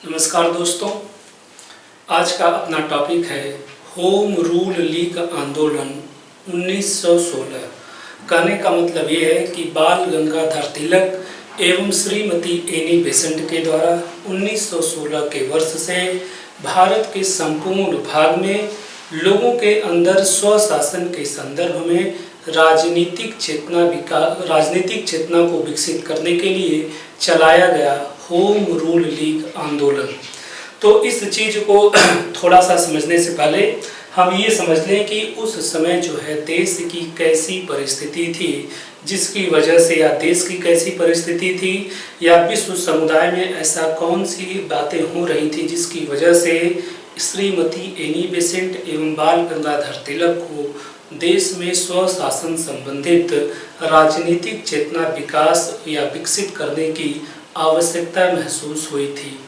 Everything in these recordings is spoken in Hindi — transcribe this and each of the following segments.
नमस्कार दोस्तों, आज का अपना टॉपिक है होम रूल लीग आंदोलन 1916। कहने का मतलब ये है कि बाल गंगाधर तिलक एवं श्रीमती एनी बेसेंट के द्वारा 1916 के वर्ष से भारत के संपूर्ण भाग में लोगों के अंदर स्वशासन के संदर्भ में राजनीतिक चेतना को विकसित करने के लिए चलाया गया होम रूल लीग आंदोलन। तो इस चीज को थोड़ा सा समझने से पहले हम ये समझ लें कि उस समय जो है देश की कैसी परिस्थिति थी, जिसकी वजह से या देश की कैसी परिस्थिति थी या विश्व समुदाय में ऐसा कौन सी बातें हो रही थी जिसकी वजह से श्रीमती एनी बेसेंट एवं बाल गंगाधर तिलक को देश में स्वशासन संबंधित राजनीतिक चेतना विकास या विकसित करने की आवश्यकता महसूस हुई थी।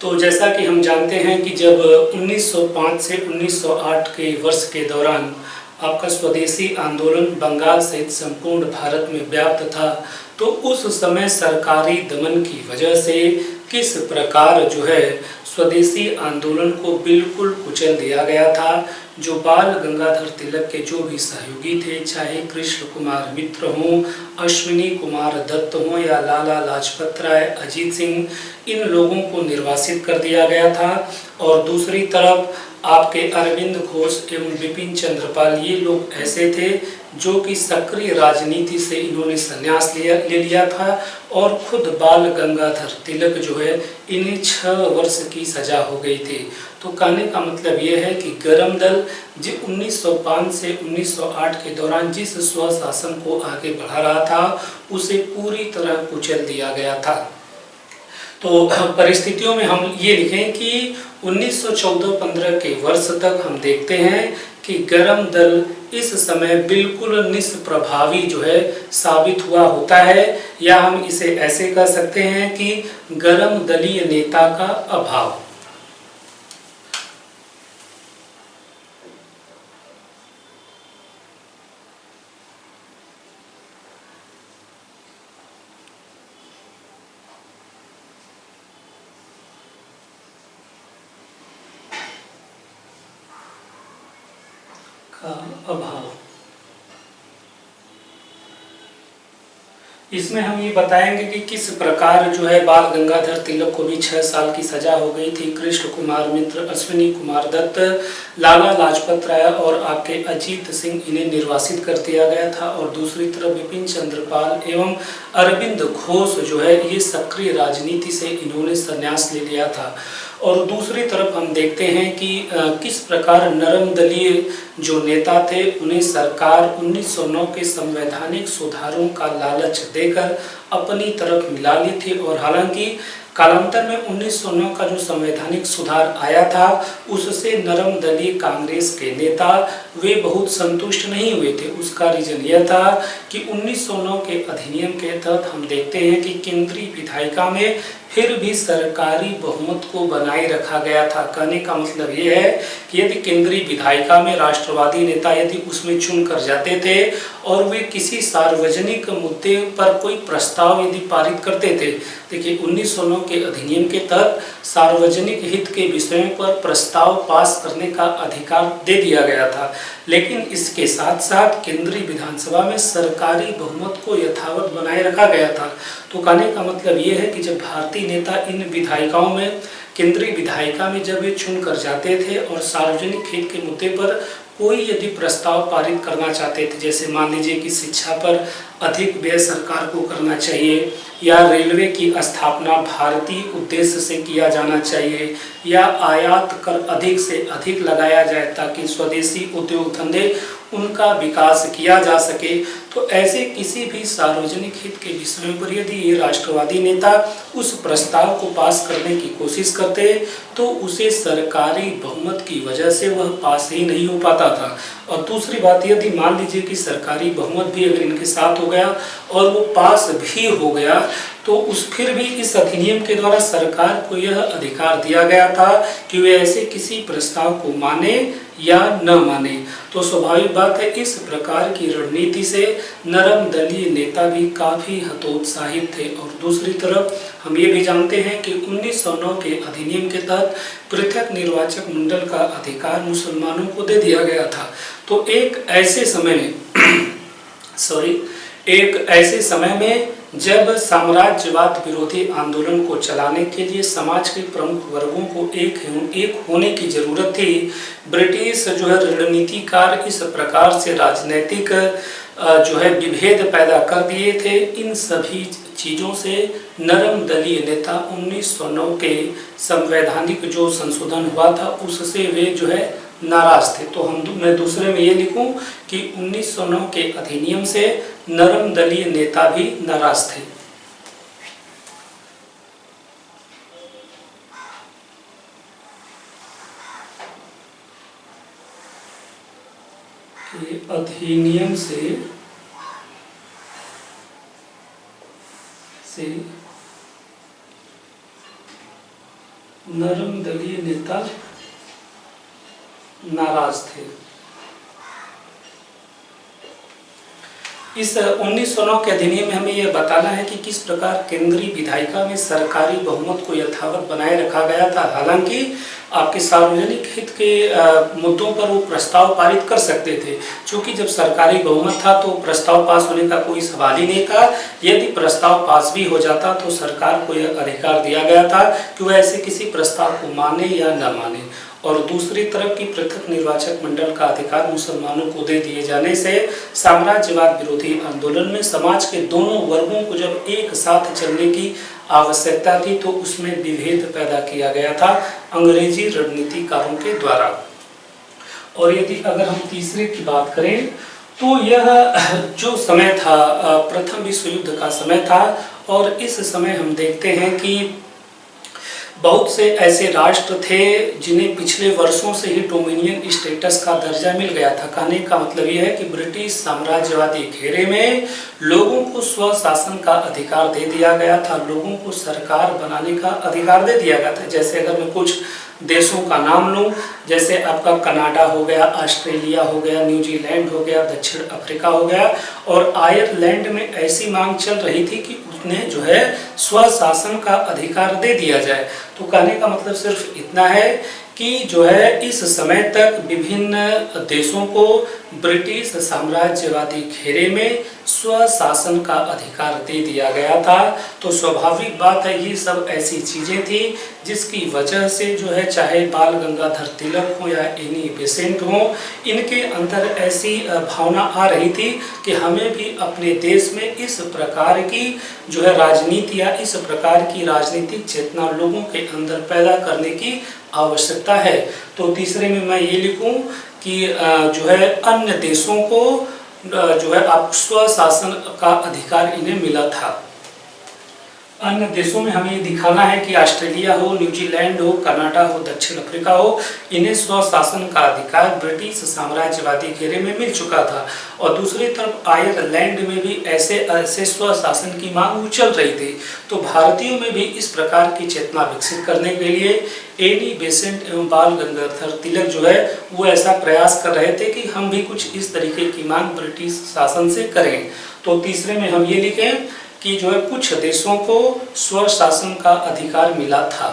तो जैसा कि हम जानते हैं कि जब 1905 से 1908 के वर्ष के दौरान आपका स्वदेशी आंदोलन बंगाल सहित संपूर्ण भारत में व्याप्त था, तो उस समय सरकारी दमन की वजह से किस प्रकार जो है स्वदेशी आंदोलन को बिल्कुल कुचल दिया गया था। जो बाल गंगाधर तिलक के जो भी सहयोगी थे, चाहे कृष्ण कुमार मित्र हों, अश्विनी कुमार दत्त हों या लाला लाजपत राय, अजीत सिंह, इन लोगों को निर्वासित कर दिया गया था। और दूसरी तरफ आपके अरविंद घोष एवं बिपिन चंद्र पाल, ये लोग ऐसे थे जो कि सक्रिय राजनीति से इन्होंने संन्यास ले लिया था। और खुद बाल गंगाधर तिलक जो है इन्हें 6 वर्ष की सजा हो गई थी। तो कहने का मतलब ये है कि गरम दल जो 1905 से 1908 के दौरान जिस स्वशासन को आगे बढ़ा रहा था, उसे पूरी तरह कुचल दिया गया था। तो परिस्थितियों में हम ये लिखें कि 1914-15 के वर्ष तक हम देखते हैं कि गरम दल इस समय बिल्कुल निष्प्रभावी जो है साबित हुआ होता है, या हम इसे ऐसे कह सकते हैं कि गरम दलीय नेता का अभाव। अभाव इसमें हम ये बताएंगे कि किस प्रकार जो है बाल गंगाधर तिलक को भी 6 साल की सजा हो गई थी। कृष्ण कुमार मित्र, अश्विनी कुमार दत्त, लाला लाजपत राय और आपके अजीत सिंह, इन्हें निर्वासित कर दिया गया था। और दूसरी तरफ बिपिन चंद्र पाल एवं अरविंद घोष जो है ये सक्रिय राजनीति से इन्होंने संन्यास ले लिया था। और दूसरी तरफ हम देखते हैं कि किस प्रकार नरम दलीय जो नेता थे उन्हें सरकार 1909 के संवैधानिक सुधारों का लालच देकर अपनी तरफ मिला ली थी। और हालांकि कालांतर में 1909 का जो संवैधानिक सुधार आया था उससे नरम दलीय कांग्रेस के नेता वे बहुत संतुष्ट नहीं हुए थे। उसका रीजन यह था कि 1909 के अधिनियम के तहत हम देखते हैं कि केंद्रीय विधायिका में फिर भी सरकारी बहुमत को बनाए रखा गया था। कहने का मतलब ये है कि यदि केंद्रीय विधायिका में राष्ट्रवादी नेता यदि उसमें चुन कर जाते थे और वे किसी सार्वजनिक मुद्दे पर कोई प्रस्ताव यदि पारित करते थे, देखिए 1909 के अधिनियम के तहत सार्वजनिक हित के विषयों पर प्रस्ताव पास करने का अधिकार दे दिया गया था, लेकिन इसके साथ साथ केंद्रीय विधानसभा में सरकारी बहुमत को यथावत बनाए रखा गया था। तो कहने का मतलब ये है कि जब भारतीय नेता इन विधायिकाओं में केंद्रीय विधायिका में जब वे चुन कर जाते थे और सार्वजनिक हित के मुद्दे पर कोई यदि प्रस्ताव पारित करना चाहते थे, जैसे मान लीजिए कि शिक्षा पर अधिक व्यय सरकार को करना चाहिए, या रेलवे की स्थापना भारतीय उद्देश्य से किया जाना चाहिए, या आयात कर अधिक से अधिक लगाया जाए ताकि स्वदेशी उद्योग धंधे उनका विकास किया जा सके, तो ऐसे किसी भी सार्वजनिक हित के विषयों पर यदि ये राष्ट्रवादी नेता उस प्रस्ताव को पास करने की कोशिश करते तो उसे सरकारी बहुमत की वजह से वह पास ही नहीं हो पाता था। और दूसरी बात, यदि मान लीजिए कि सरकारी बहुमत भी अगर इनके साथ हो गया और वो पास भी हो गया, तो उस फिर भी इस अधिनियम के द्वारा सरकार को यह अधिकार दिया गया था कि वे ऐसे किसी प्रस्ताव को माने या न माने। तो स्वाभाविक बात है, इस प्रकार की रणनीति से नरम दलीय नेता भी काफ़ी हतोत्साहित थे। और दूसरी तरफ हम ये भी जानते हैं कि 1909 के अधिनियम के तहत पृथक निर्वाचक मंडल का अधिकार मुसलमानों को दे दिया गया था। तो एक ऐसे समय में एक ऐसे समय में जब साम्राज्यवाद विरोधी आंदोलन को चलाने के लिए समाज के प्रमुख वर्गों को एक होने की जरूरत थी, ब्रिटिश रणनीतिकार इस प्रकार से राजनीतिक विभेद पैदा कर दिए थे। इन सभी चीज़ों से नरम दलीय नेता 1909 के संवैधानिक जो संशोधन हुआ था उससे वे नाराज थे। तो मैं दूसरे में ये लिखूं कि 1909 के अधिनियम से नरम दलीय नेता भी नाराज थे। अधिनियम से नरम दलीय नेता नाराज थे। इस 1909 के अधिनियम में हमें यह बताना है कि किस प्रकार केंद्रीय विधायिका में सरकारी बहुमत को यथावत बनाए रखा गया था। हालांकि आपके सार्वजनिक हित के मुद्दों पर वो प्रस्ताव पारित कर सकते थे। चूंकि जब सरकारी बहुमत था तो प्रस्ताव पास होने का कोई सवाल ही नहीं था। यदि प्रस्ताव पास भी हो जाता तो सरकार को यह अधिकार दिया गया था कि वह ऐसे किसी प्रस्ताव को माने या न माने। और दूसरी तरफ की पृथक निर्वाचक मंडल का अधिकार मुसलमानों को दे दिए जाने से साम्राज्यवाद विरोधी आंदोलन में समाज के दोनों वर्गों को जब एक साथ चलने की आवश्यकता थी तो उसमें विभेद पैदा किया गया था अंग्रेजी रणनीतिकारों के द्वारा। और यदि अगर हम तीसरे की बात करें तो यह जो समय था प्रथम विश्व युद्ध का समय था। और इस समय हम देखते हैं कि बहुत से ऐसे राष्ट्र थे जिन्हें पिछले वर्षों से ही डोमिनियन स्टेटस का दर्जा मिल गया था। कहने का मतलब यह है कि ब्रिटिश साम्राज्यवादी घेरे में लोगों को स्वशासन का अधिकार दे दिया गया था, लोगों को सरकार बनाने का अधिकार दे दिया गया था। जैसे अगर मैं कुछ देशों का नाम लूं, जैसे आपका कनाडा हो गया, ऑस्ट्रेलिया हो गया, न्यूजीलैंड हो गया, दक्षिण अफ्रीका हो गया। और आयरलैंड में ऐसी मांग चल रही थी कि उन्हें स्वशासन का अधिकार दे दिया जाए। तो कहने का मतलब सिर्फ इतना है कि इस समय तक विभिन्न देशों को ब्रिटिश साम्राज्यवादी घेरे में स्वशासन का अधिकार दे दिया गया था। तो स्वाभाविक बात है, ये सब ऐसी चीजें थी जिसकी वजह से चाहे बाल गंगाधर तिलक हो या एनी बेसेंट हो, इनके अंदर ऐसी भावना आ रही थी कि हमें भी अपने देश में इस प्रकार की राजनीति या इस प्रकार की राजनीतिक चेतना लोगों के अंदर पैदा करने की आवश्यकता है। तो तीसरे में मैं ये लिखूं कि अन्य देशों को आप स्वशासन का अधिकार इन्हें मिला था। अन्य देशों में हमें ये दिखाना है कि ऑस्ट्रेलिया हो, न्यूजीलैंड हो, कनाडा हो, दक्षिण अफ्रीका हो, इन्हें स्वशासन का अधिकार ब्रिटिश साम्राज्यवादी घेरे में मिल चुका था। और दूसरी तरफ आयरलैंड में भी ऐसे स्वशासन की मांग चल रही थी। तो भारतीयों में भी इस प्रकार की चेतना विकसित करने के लिए एनी बेसेंट एवं बाल गंगाधर तिलक वो ऐसा प्रयास कर रहे थे कि हम भी कुछ इस तरीके की मांग ब्रिटिश शासन से करें। तो तीसरे में हम ये लिखें कि कुछ देशों को स्वशासन का अधिकार मिला था।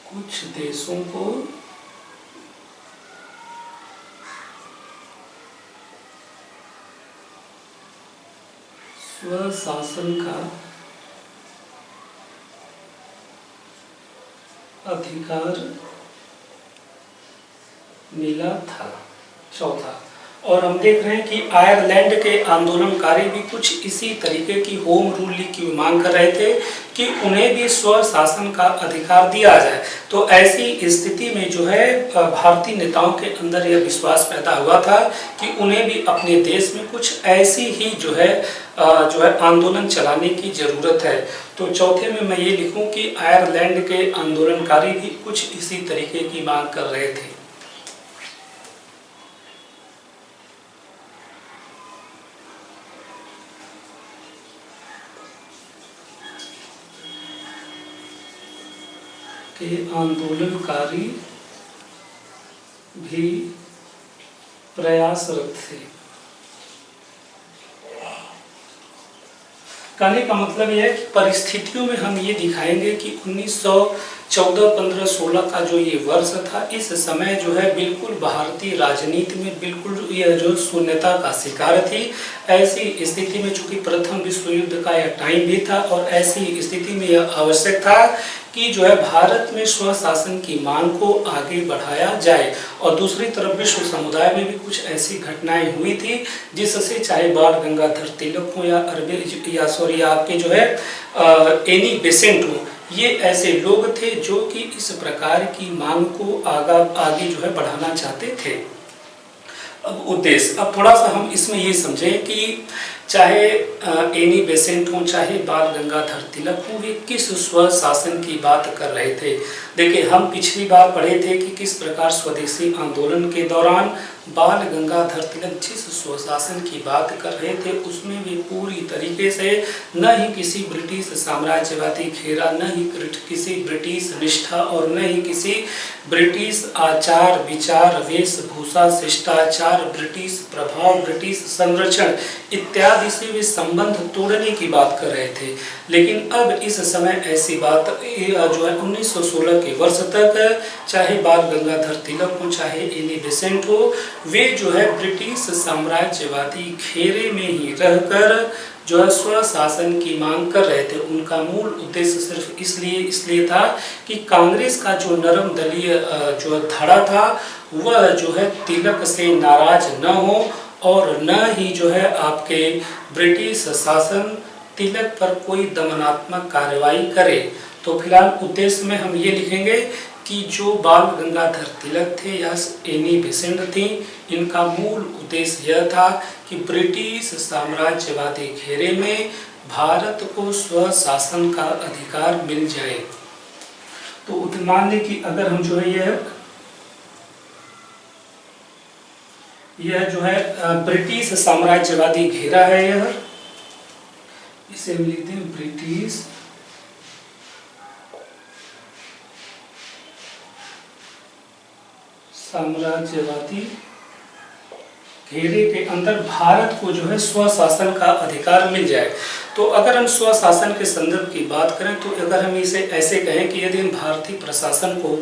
कुछ देशों को स्वशासन का अधिकार मिला था। चौथा, और हम देख रहे हैं कि आयरलैंड के आंदोलनकारी भी कुछ इसी तरीके की होम रूल की मांग कर रहे थे कि उन्हें भी स्वशासन का अधिकार दिया जाए। तो ऐसी स्थिति में भारतीय नेताओं के अंदर यह विश्वास पैदा हुआ था कि उन्हें भी अपने देश में कुछ ऐसी ही आंदोलन चलाने की जरूरत है। तो चौथे में मैं ये लिखूं कि आयरलैंड के आंदोलनकारी भी कुछ इसी तरीके की मांग कर रहे थे। के आंदोलनकारी भी प्रयासरत थे। कहने का मतलब यह है कि परिस्थितियों में हम ये दिखाएंगे कि 1914, 15, 16 का जो ये वर्ष था, इस समय जो है बिल्कुल भारतीय राजनीति में बिल्कुल यह जो शून्यता का शिकार थी। ऐसी स्थिति में चूंकि प्रथम विश्व युद्ध का यह टाइम भी था और ऐसी स्थिति में यह आवश्यक था कि जो है भारत में स्वशासन की मांग को आगे बढ़ाया जाए। और दूसरी तरफ विश्व समुदाय में भी कुछ ऐसी घटनाएं हुई थी जिससे चाहे बाल गंगाधर तिलक हो या आपके जो है एनी बेसेंट हो, ये ऐसे लोग थे जो कि इस प्रकार की मांग को आगे जो है बढ़ाना चाहते थे। अब उद्देश्य, अब थोड़ा सा हम इसमें ये समझें कि चाहे एनी बेसेंट हो चाहे बाल गंगाधर तिलक हो, वे किस स्वशासन की बात कर रहे थे। देखिए, हम पिछली बार पढ़े थे कि किस प्रकार स्वदेशी आंदोलन के दौरान बाल गंगाधर तिलक जिस स्वशासन की बात कर रहे थे उसमें भी पूरी तरीके से न ही किसी ब्रिटिश साम्राज्यवादी घेरा, न ही किसी ब्रिटिश निष्ठा और न ही किसी ब्रिटिश आचार विचार वेशभूषा शिष्टाचार ब्रिटिश प्रभाव ब्रिटिश संरक्षण इत्यादि से वे संबंध तोड़ने की बात कर रहे थे। लेकिन अब इस समय ऐसी बात जो है 1916 के वर्ष तक चाहे बाल गंगाधर तिलक हो चाहे एनी बेसेंट हो, वे जो है ब्रिटिश साम्राज्यवादी घेरे में ही रहकर जो है स्वशासन की मांग कर रहे थे। उनका मूल उद्देश्य सिर्फ इसलिए था कि कांग्रेस का जो नरम दलीय जो धड़ा था वह जो है तिलक से नाराज न हो और न ही जो है आपके ब्रिटिश शासन तिलक पर कोई दमनात्मक कार्रवाई करे। तो फिलहाल उद्देश्य में हम ये लिखेंगे कि जो बाल गंगाधर तिलक थे या एनी बेसेंट थी, इनका मूल उद्देश्य यह था कि ब्रिटिश साम्राज्यवादी घेरे में भारत को स्वशासन का अधिकार मिल जाए। तो मान लें कि अगर हम जो है यह जो है ब्रिटिश साम्राज्यवादी घेरा है, यह इसे हम लिखते हैं ब्रिटिश साम्राज्यवादी घेरे के अंदर भारत को जो है स्वशासन का अधिकार मिल जाए। तो अगर हम स्वशासन के संदर्भ की बात करें तो अगर हम इसे ऐसे कहें कि यदि हम भारतीय प्रशासन को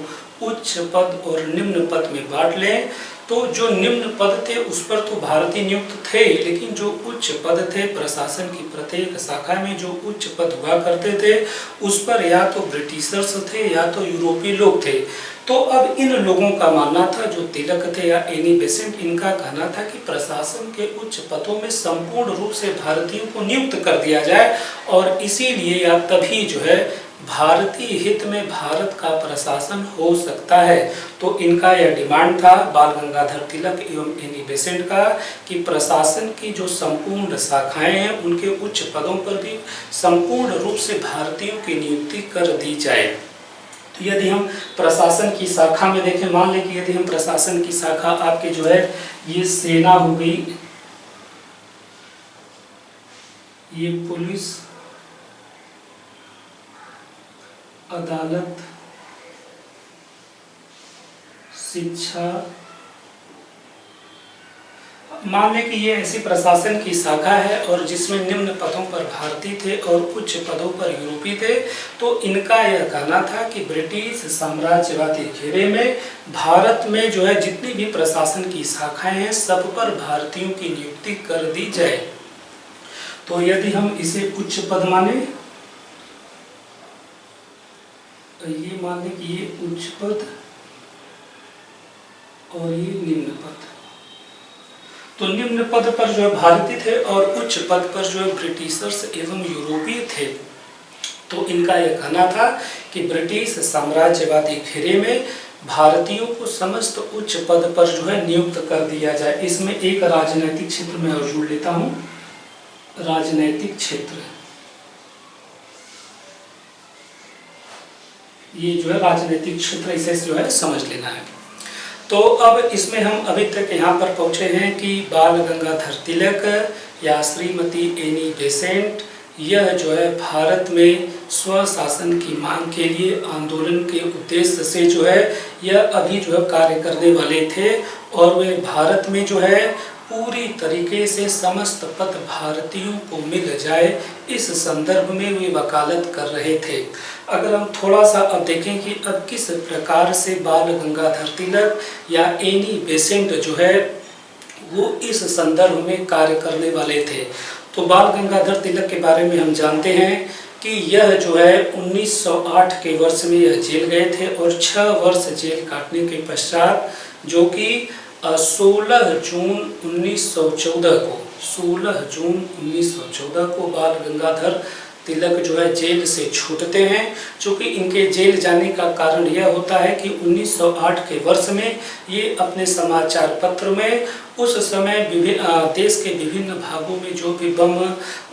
उच्च पद और निम्न पद में बांट लें, तो जो निम्न पद थे उस पर तो भारतीय नियुक्त थे, लेकिन जो उच्च पद थे प्रशासन की प्रत्येक शाखा में जो उच्च पद हुआ करते थे उस पर या तो ब्रिटिशर्स थे या तो यूरोपीय लोग थे। तो अब इन लोगों का मानना था, जो तिलक थे या एनी बेसेंट, इनका कहना था कि प्रशासन के उच्च पदों में संपूर्ण रूप से भारतीयों को नियुक्त कर दिया जाए और इसीलिए या तभी जो है भारतीय हित में भारत का प्रशासन हो सकता है। तो इनका यह डिमांड था बाल गंगाधर तिलक एवं एनी बेसेंट का कि प्रशासन की जो संपूर्ण शाखाएं हैं उनके उच्च पदों पर भी संपूर्ण रूप से भारतीयों की नियुक्ति कर दी जाए। तो यदि हम प्रशासन की शाखा में देखें, मान लें कि यदि हम प्रशासन की शाखा आपके जो है ये सेना हो गई, ये पुलिस, अदालत, शिक्षा, मान लें कि ये ऐसी प्रशासन की शाखा है और जिसमें निम्न पदों पर भारतीय थे और उच्च पदों पर यूरोपीय थे। तो इनका यह कहना था कि ब्रिटिश साम्राज्यवादी घेरे में भारत में जो है जितनी भी प्रशासन की शाखाएं हैं सब पर भारतीयों की नियुक्ति कर दी जाए। तो यदि हम इसे उच्च पद माने, ये मान लें कि ये उच्च पद और ये निम्न पद, तो निम्न पद पर जो है भारतीय थे और उच्च पद पर जो है ब्रिटिशर्स एवं यूरोपीय थे। तो इनका यह कहना था कि ब्रिटिश साम्राज्यवादी घेरे में भारतीयों को समस्त उच्च पद पर जो है नियुक्त कर दिया जाए। इसमें एक राजनैतिक क्षेत्र में और जोड़ लेता हूँ, राजनैतिक क्षेत्र, ये जो है राजनीतिक क्षेत्र, इसे जो है समझ लेना है। तो अब इसमें हम अभी तक यहाँ पर पहुँचे हैं कि बाल गंगाधर तिलक या श्रीमती एनी बेसेंट यह जो है भारत में स्वशासन की मांग के लिए आंदोलन के उद्देश्य से जो है यह अभी जो है कार्य करने वाले थे और वे भारत में जो है पूरी तरीके से समस्त पद भारतीयों को मिल जाए, इस संदर्भ में वे वकालत कर रहे थे। अगर हम थोड़ा सा अब देखें कि अब किस प्रकार से बाल गंगाधर तिलक या एनी बेसेंट जो है वो इस संदर्भ में कार्य करने वाले थे, तो बाल गंगाधर तिलक के बारे में हम जानते हैं कि यह जो है 1908 के वर्ष में यह जेल गए थे और 6 वर्ष जेल काटने के पश्चात जो कि 16 जून 1914 को बाल गंगाधर तिलक जो है जेल से छूटते हैं। चूँकि इनके जेल जाने का कारण यह होता है कि 1908 के वर्ष में ये अपने समाचार पत्र में उस समय देश के विभिन्न भागों में जो भी बम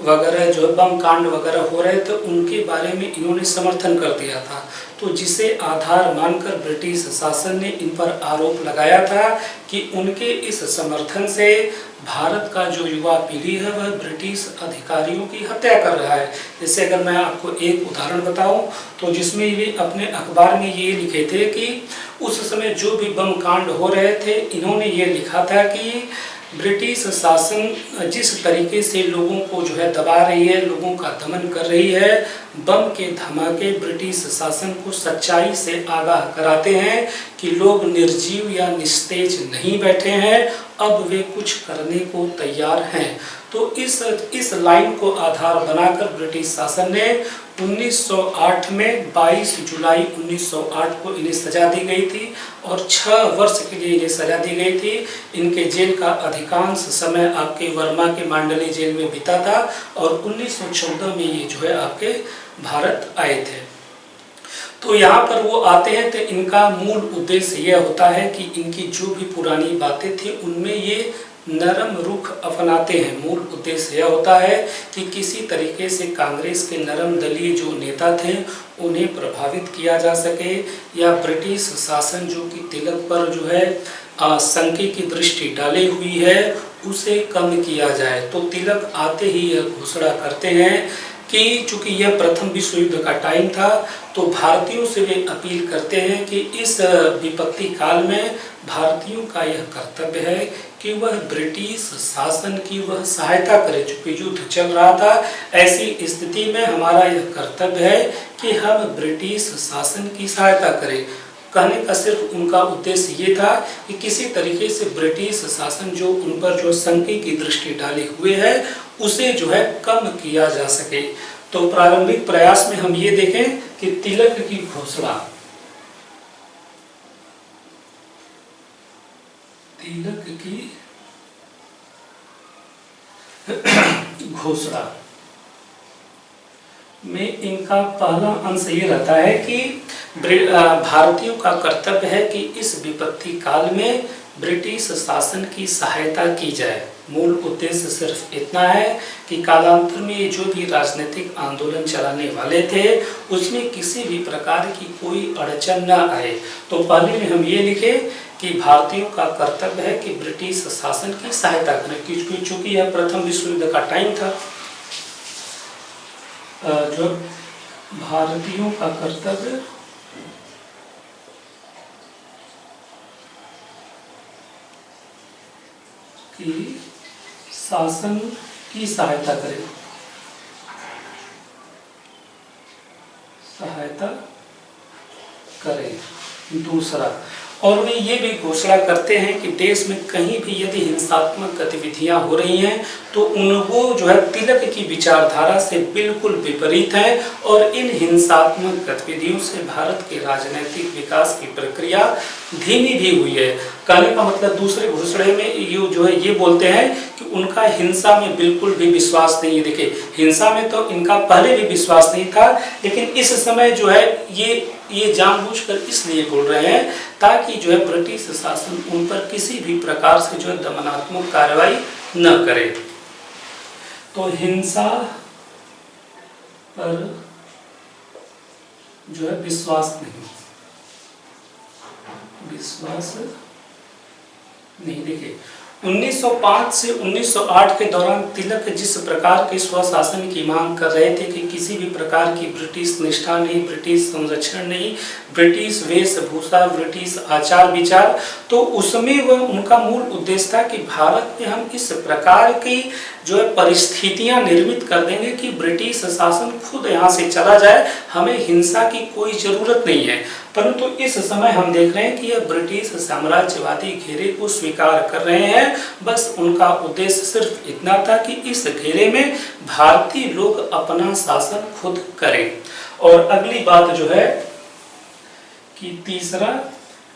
वगैरह जो बम कांड वगैरह हो रहे थे उनके बारे में इन्होंने समर्थन कर दिया था, तो जिसे आधार मानकर ब्रिटिश शासन ने इन पर आरोप लगाया था कि उनके इस समर्थन से भारत का जो युवा पीढ़ी है वह ब्रिटिश अधिकारियों की हत्या कर रहा है। जैसे अगर मैं आपको एक उदाहरण बताऊं तो जिसमें वे अपने अखबार में ये लिखे थे कि उस समय जो भी बम कांड हो रहे थे इन्होंने ये लिखा था कि ब्रिटिश शासन जिस तरीके से लोगों को जो है दबा रही है, लोगों का दमन कर रही है, बम के धमाके ब्रिटिश शासन को सच्चाई से आगाह कराते हैं कि लोग निर्जीव या निस्तेज नहीं बैठे हैं, अब वे कुछ करने को तैयार हैं। तो इस लाइन को आधार बनाकर ब्रिटिश शासन ने 1908 में 22 जुलाई 1908 को इन्हें सजा दी गई थी और 6 वर्ष के लिए इन्हें सजा दी गई थी। इनके जेल का अधिकांश समय आपके वर्मा के मांडली जेल में बीता था और 1914 में ये जो है आपके भारत आए थे। तो यहाँ पर वो आते हैं तो इनका मूल उद्देश्य यह होता है कि इनकी जो भी पुरानी बातें थी उनमें ये नरम रुख अपनाते हैं। मूल उद्देश्य यह होता है कि किसी तरीके से कांग्रेस के नरम दलीय जो नेता थे उन्हें प्रभावित किया जा सके या ब्रिटिश शासन जो कि तिलक पर जो है संकी की दृष्टि डाली हुई है उसे कम किया जाए। तो तिलक आते ही यह घोषणा करते हैं कि चूंकि यह प्रथम विश्व युद्ध का टाइम था तो भारतीयों से वे अपील करते हैं कि इस विपत्ति काल में भारतीयों का यह कर्तव्य है कि वह ब्रिटिश शासन की वह सहायता करे। चूंकि युद्ध चल रहा था, ऐसी स्थिति में हमारा यह कर्तव्य है कि हम ब्रिटिश शासन की सहायता करें। कहने का सिर्फ उनका उद्देश्य ये था कि किसी तरीके से ब्रिटिश शासन जो उन पर जो संकी की दृष्टि डाले हुए है उसे जो है कम किया जा सके। तो प्रारंभिक प्रयास में हम ये देखें कि तिलक की घोषणा, तिलक की घोषणा में इनका पहला अंश ये रहता है कि भारतीयों का कर्तव्य है कि इस विपत्ति काल में ब्रिटिश शासन की सहायता की जाए। मूल उद्देश्य सिर्फ इतना है कि कालांतर में जो भी राजनीतिक आंदोलन चलाने वाले थे उसमें किसी भी प्रकार की कोई अड़चन न आए। तो पहले में हम ये लिखे कि भारतीयों का कर्तव्य है कि ब्रिटिश शासन की सहायता करें। चूंकि यह प्रथम विश्व युद्ध का टाइम था, जो भारतीयों का कर्तव्य कि शासन की सहायता करें, दूसरा, और वे ये भी घोषणा करते हैं कि देश में कहीं भी यदि हिंसात्मक गतिविधियां हो रही हैं तो उनको जो है तिलक की विचारधारा से बिल्कुल विपरीत है और इन हिंसात्मक गतिविधियों से भारत के राजनीतिक विकास की प्रक्रिया धीमी भी हुई है। कहने का मतलब दूसरे घोषणा में ये जो है ये बोलते हैं कि उनका हिंसा में बिल्कुल भी विश्वास नहीं है। देखिए, हिंसा में तो इनका पहले भी विश्वास नहीं था, लेकिन इस समय जो है ये जानबूझकर इसलिए बोल रहे हैं ताकि जो है ब्रिटिश शासन उन पर किसी भी प्रकार से जो है दमनात्मक कार्रवाई न करे। तो हिंसा पर जो है विश्वास नहीं। देखिए, 1905 से 1908 के दौरान तिलक जिस प्रकार के स्वशासन की मांग कर रहे थे कि किसी भी प्रकार की ब्रिटिश निष्ठा नहीं, ब्रिटिश संरक्षण नहीं, ब्रिटिश वेशभूषा, ब्रिटिश आचार विचार, तो उसमें वह उनका मूल उद्देश्य था कि भारत में हम इस प्रकार की जो है परिस्थितियां निर्मित कर देंगे कि ब्रिटिश शासन खुद यहाँ से चला जाए, हमें हिंसा की कोई जरूरत नहीं है। परंतु इस समय हम देख रहे हैं कि यह ब्रिटिश साम्राज्यवादी घेरे को स्वीकार कर रहे हैं। बस उनका उद्देश्य सिर्फ इतना था कि इस घेरे में भारतीय लोग अपना शासन खुद करें। और अगली बात जो है कि तीसरा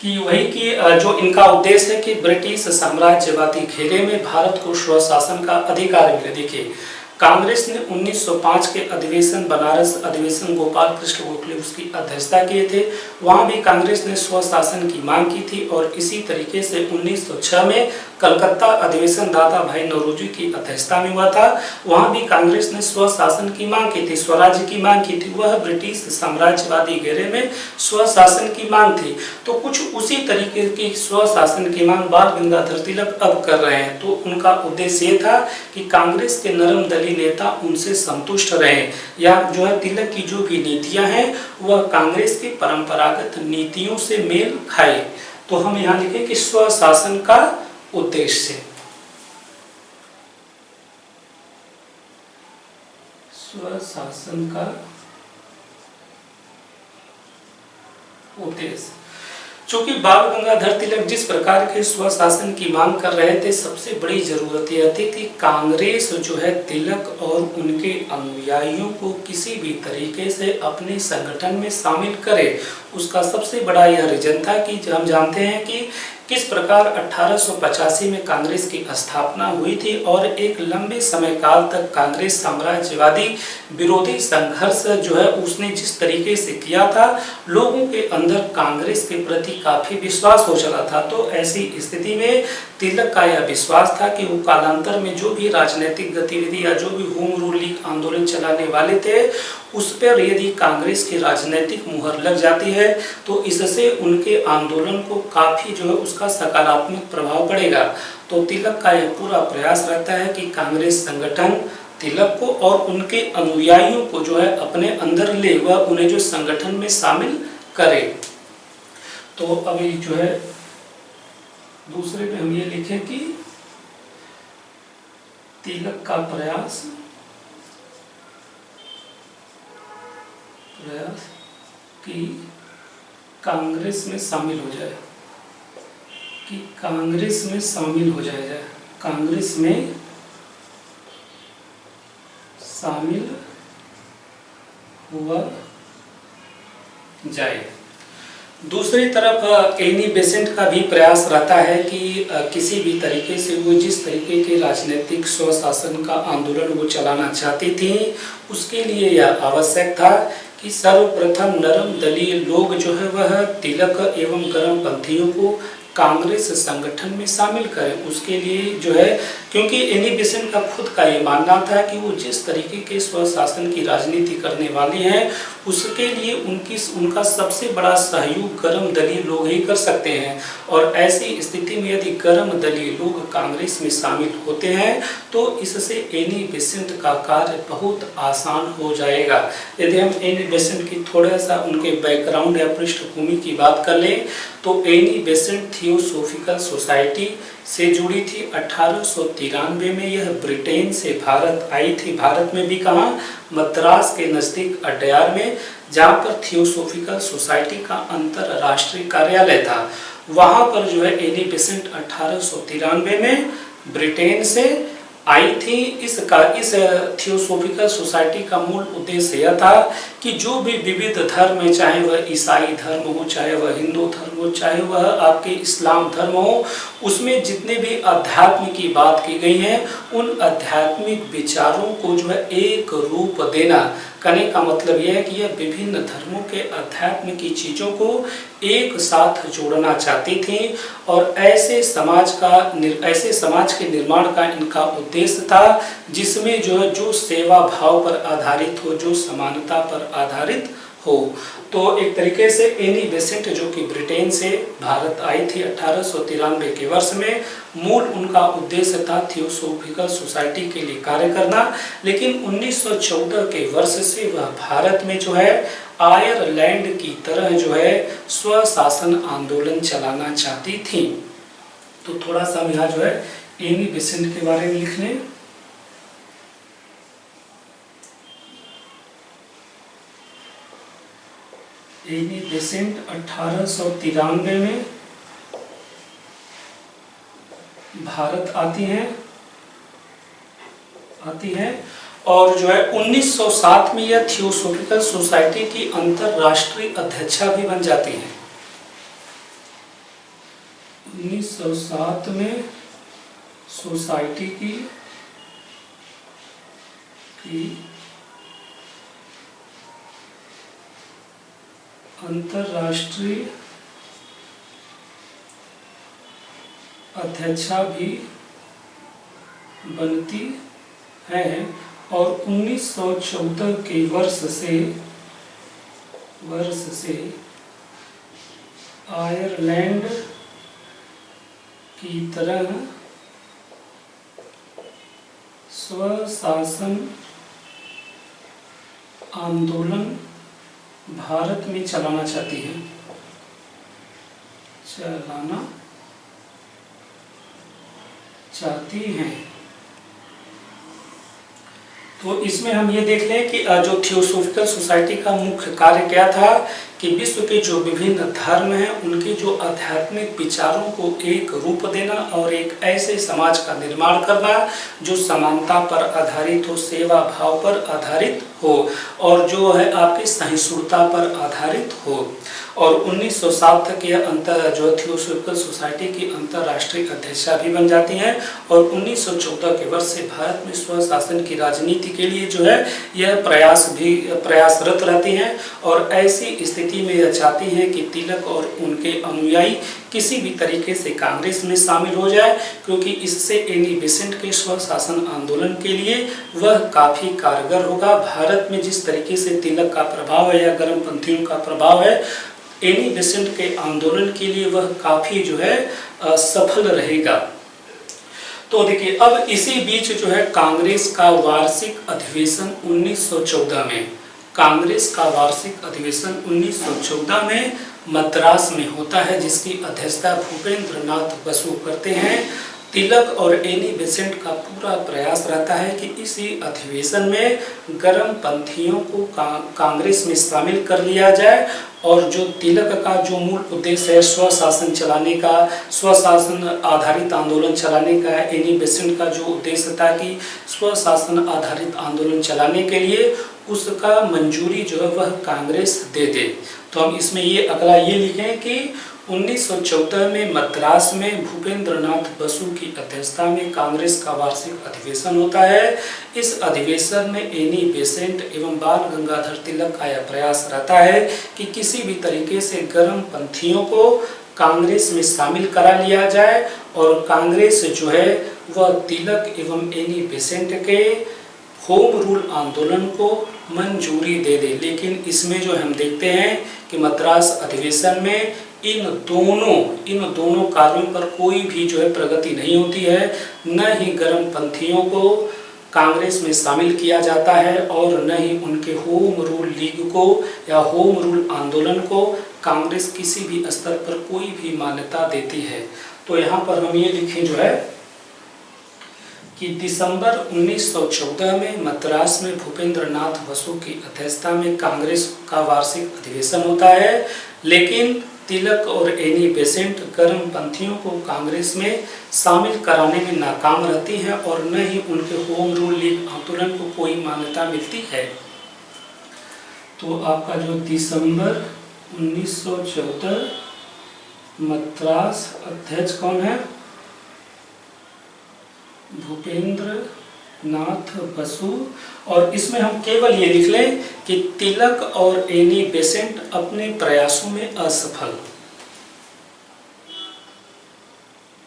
कि वही कि जो इनका उद्देश्य है कि ब्रिटिश साम्राज्यवादी घेरे में भारत को स्वशासन का अधिकार मिले। देखिए, कांग्रेस ने 1905 के अधिवेशन, बनारस अधिवेशन, गोपाल कृष्ण गोखले उसकी अध्यक्षता किए थे। वहां भी कांग्रेस ने स्वशासन की मांग की थी। और इसी तरीके से 1906 में कलकत्ता अधिवेशन दादा भाई नौरोजी की अध्यक्षता में हुआ था। वहां भी कांग्रेस ने स्वशासन की मांग की थी, स्वराज्य की मांग की थी। वह ब्रिटिश साम्राज्यवादी घेरे में स्वशासन की मांग थी। तो कुछ उसी तरीके की स्वशासन की मांग बाल गंगाधर तिलक अब कर रहे हैं। तो उनका उद्देश्य ये था कि कांग्रेस के नरम दली नेता उनसे संतुष्ट रहे, या जो है तिलक की जो भी नीतियां हैं वह कांग्रेस की परंपरागत नीतियों से मेल खाए। तो हम यहाँ लिखें कि स्वशासन का उद्देश्य, स्वशासन का उद्देश्य। चूंकि बाल गंगाधर तिलक जिस प्रकार के स्वशासन की मांग कर रहे थे, सबसे बड़ी जरूरत यह थी कि कांग्रेस जो है तिलक और उनके अनुयायियों को किसी भी तरीके से अपने संगठन में शामिल करे। उसका सबसे बड़ा यह रीजन था कि हम जानते हैं कि किस प्रकार 1885 में कांग्रेस की स्थापना हुई थी और एक लंबे समय काल तक कांग्रेस साम्राज्यवादी विरोधी संघर्ष जो है उसने जिस तरीके से किया था, लोगों के अंदर कांग्रेस के प्रति काफी विश्वास हो चला था। तो ऐसी स्थिति में तिलक का यह विश्वास था कि वो कालांतर में जो भी राजनीतिक गतिविधि या जो भी होम रूल लीग आंदोलन चलाने वाले थे, उस पर यदि कांग्रेस की राजनीतिक मुहर लग जाती है तो इससे उनके आंदोलन को काफी जो है उसका सकारात्मक प्रभाव पड़ेगा। तो तिलक का यह पूरा प्रयास रहता है कि कांग्रेस संगठन तिलक को और उनके अनुयायियों को जो है अपने अंदर ले, वह उन्हें जो संगठन में शामिल करे। तो अभी जो है दूसरे पे हम ये लिखें कि तिलक का प्रयास कि कांग्रेस में शामिल हो जाए, कि कांग्रेस में शामिल हो जाए, कांग्रेस में शामिल हुआ जाए। दूसरी तरफ एनी बेसेंट का भी प्रयास रहता है कि किसी भी तरीके से वो जिस तरीके के राजनीतिक स्वशासन का आंदोलन वो चलाना चाहती थी, उसके लिए यह आवश्यक था कि सर्वप्रथम नरम दलीय लोग जो है वह तिलक एवं गर्मपंथियों को कांग्रेस संगठन में शामिल करें। उसके लिए जो है, क्योंकि एनी बेसेंट का खुद का ये मानना था कि वो जिस तरीके के स्वशासन की राजनीति करने वाले हैं, उसके लिए उनका सबसे बड़ा सहयोग गर्म दलीय लोग ही कर सकते हैं। और ऐसी स्थिति में यदि गर्म दलीय लोग कांग्रेस में शामिल होते हैं तो इससे एनी बेसेंट का कार्य बहुत आसान हो जाएगा। यदि हम एनी बेसेंट की थोड़ा सा उनके बैकग्राउंड या पृष्ठभूमि की बात कर लें तो एनी बेसेंट थियोसॉफिकल सोसाइटी से जुड़ी थी। 1893 में यह ब्रिटेन से भारत आई थी। भारत में भी कहाँ? मद्रास के नज़दीक अड्यार में, जहाँ पर थियोसॉफिकल सोसाइटी का अंतरराष्ट्रीय कार्यालय था। वहाँ पर जो है एनी बेसेंट 1893 में ब्रिटेन से आई थी। इस थियोसॉफिकल सोसाइटी का मूल उद्देश्य यह था कि जो भी विविध धर्म है, चाहे वह ईसाई धर्म हो, चाहे वह हिंदू धर्म हो, चाहे वह आपके इस्लाम धर्म हो, उसमें जितने भी अध्यात्म की बात की गई है, उन आध्यात्मिक विचारों को जो है एक रूप देना। कहने का मतलब यह है कि यह विभिन्न धर्मों के अध्यात्म की चीज़ों को एक साथ जोड़ना चाहती थी और ऐसे समाज के निर्माण का इनका उद्देश्य था जिसमें जो है जो सेवा भाव पर आधारित हो, जो समानता पर आधारित हो। तो एक तरीके से एनी बेसेंट जो कि ब्रिटेन से भारत आई थी 1893 के वर्ष में, मूल उनका उद्देश्य था थियोसॉफिकल सोसाइटी के लिए कार्य करना, लेकिन 1914 के वर्ष से वह भारत में जो है आयरलैंड की तरह जो है स्वशासन आंदोलन चलाना चाहती थी। तो थोड़ा सा हम यहाँ जो है एनी बेसेंट के बारे में लिख लें। एनी बेसेंट 1893 में भारत आती हैं और जो है 1907 में यह थियोसॉफिकल सोसाइटी की अंतरराष्ट्रीय अध्यक्षा भी बन जाती हैं। 1907 में सोसाइटी की अंतरराष्ट्रीय अध्यक्षा भी बनती है और 1914 के वर्ष से आयरलैंड की तरह स्वशासन आंदोलन भारत में चलाना चाहती हैं। तो इसमें हम ये देख लें कि जो थियोसॉफिकल सोसाइटी का मुख्य कार्य क्या था कि विश्व के जो विभिन्न धर्म हैं उनके जो आध्यात्मिक विचारों को एक रूप देना और एक ऐसे समाज का निर्माण करना जो समानता पर आधारित हो, सेवा भाव पर आधारित हो और जो है आपकी सहिष्णुता पर आधारित हो। और 1907 तक यह जो थियोसॉफिकल सोसाइटी की अंतर्राष्ट्रीय अध्यक्षा भी बन जाती हैं और 1914 के वर्ष से भारत में स्वशासन की राजनीति के लिए जो है यह प्रयासरत रहती हैं और ऐसी स्थिति में यह चाहती हैं कि तिलक और उनके अनुयायी किसी भी तरीके से कांग्रेस में शामिल हो जाए, क्योंकि इससे एनी बेसेंट के स्वशासन आंदोलन के लिए वह काफ़ी कारगर होगा। भारत में जिस तरीके से तिलक का प्रभाव है या गर्मपंथियों का प्रभाव है, एनी बेसेंट के आंदोलन के लिए वह काफ़ी जो है सफल रहेगा। तो देखिए अब इसी बीच जो है कांग्रेस का वार्षिक अधिवेशन 1914 में, कांग्रेस का वार्षिक अधिवेशन 1914 में मद्रास में होता है, जिसकी अध्यक्षता भूपेंद्र नाथ बसु करते हैं। तिलक और एनी बेसेंट का पूरा प्रयास रहता है कि इसी अधिवेशन में गर्मपंथियों को कांग्रेस में शामिल कर लिया जाए और जो तिलक का जो मूल उद्देश्य है स्वशासन चलाने का, स्वशासन आधारित आंदोलन चलाने का, एनी बेसेंट का जो उद्देश्य था कि स्वशासन आधारित आंदोलन चलाने के लिए उसका मंजूरी जो है वह कांग्रेस दे दे। तो हम इसमें ये अगला ये लिखें कि 1914 में मद्रास में भूपेंद्र नाथ बसु की अध्यक्षता में कांग्रेस का वार्षिक अधिवेशन होता है। इस अधिवेशन में एनी बेसेंट एवं बाल गंगाधर तिलक का यह प्रयास रहता है कि किसी भी तरीके से गर्मपंथियों को कांग्रेस में शामिल करा लिया जाए और कांग्रेस जो है वह तिलक एवं एनी बेसेंट के होम रूल आंदोलन को मंजूरी दे दे। लेकिन इसमें जो हम देखते हैं कि मद्रास अधिवेशन में इन दोनों कार्यों पर कोई भी जो है प्रगति नहीं होती है, न ही गर्मपंथियों को कांग्रेस में शामिल किया जाता है और न ही उनके होम रूल लीग को या होम रूल आंदोलन को कांग्रेस किसी भी स्तर पर कोई भी मान्यता देती है। तो यहाँ पर हम ये लिखें जो है कि दिसंबर 1914 में मद्रास में भूपेंद्र नाथ बसु की अध्यक्षता में कांग्रेस का वार्षिक अधिवेशन होता है, लेकिन तिलक और एनी बेसेंट गर्मपंथियों को कांग्रेस में शामिल कराने में नाकाम रहती हैं और न ही उनके होम रूल लीग आंदोलन को कोई मान्यता मिलती है। तो आपका जो दिसंबर 1914 मद्रास अध्यक्ष कौन है? भूपेंद्र नाथ बसु। और इसमें हम केवल ये लिख लें कि तिलक और एनी बेसेंट अपने प्रयासों में असफल।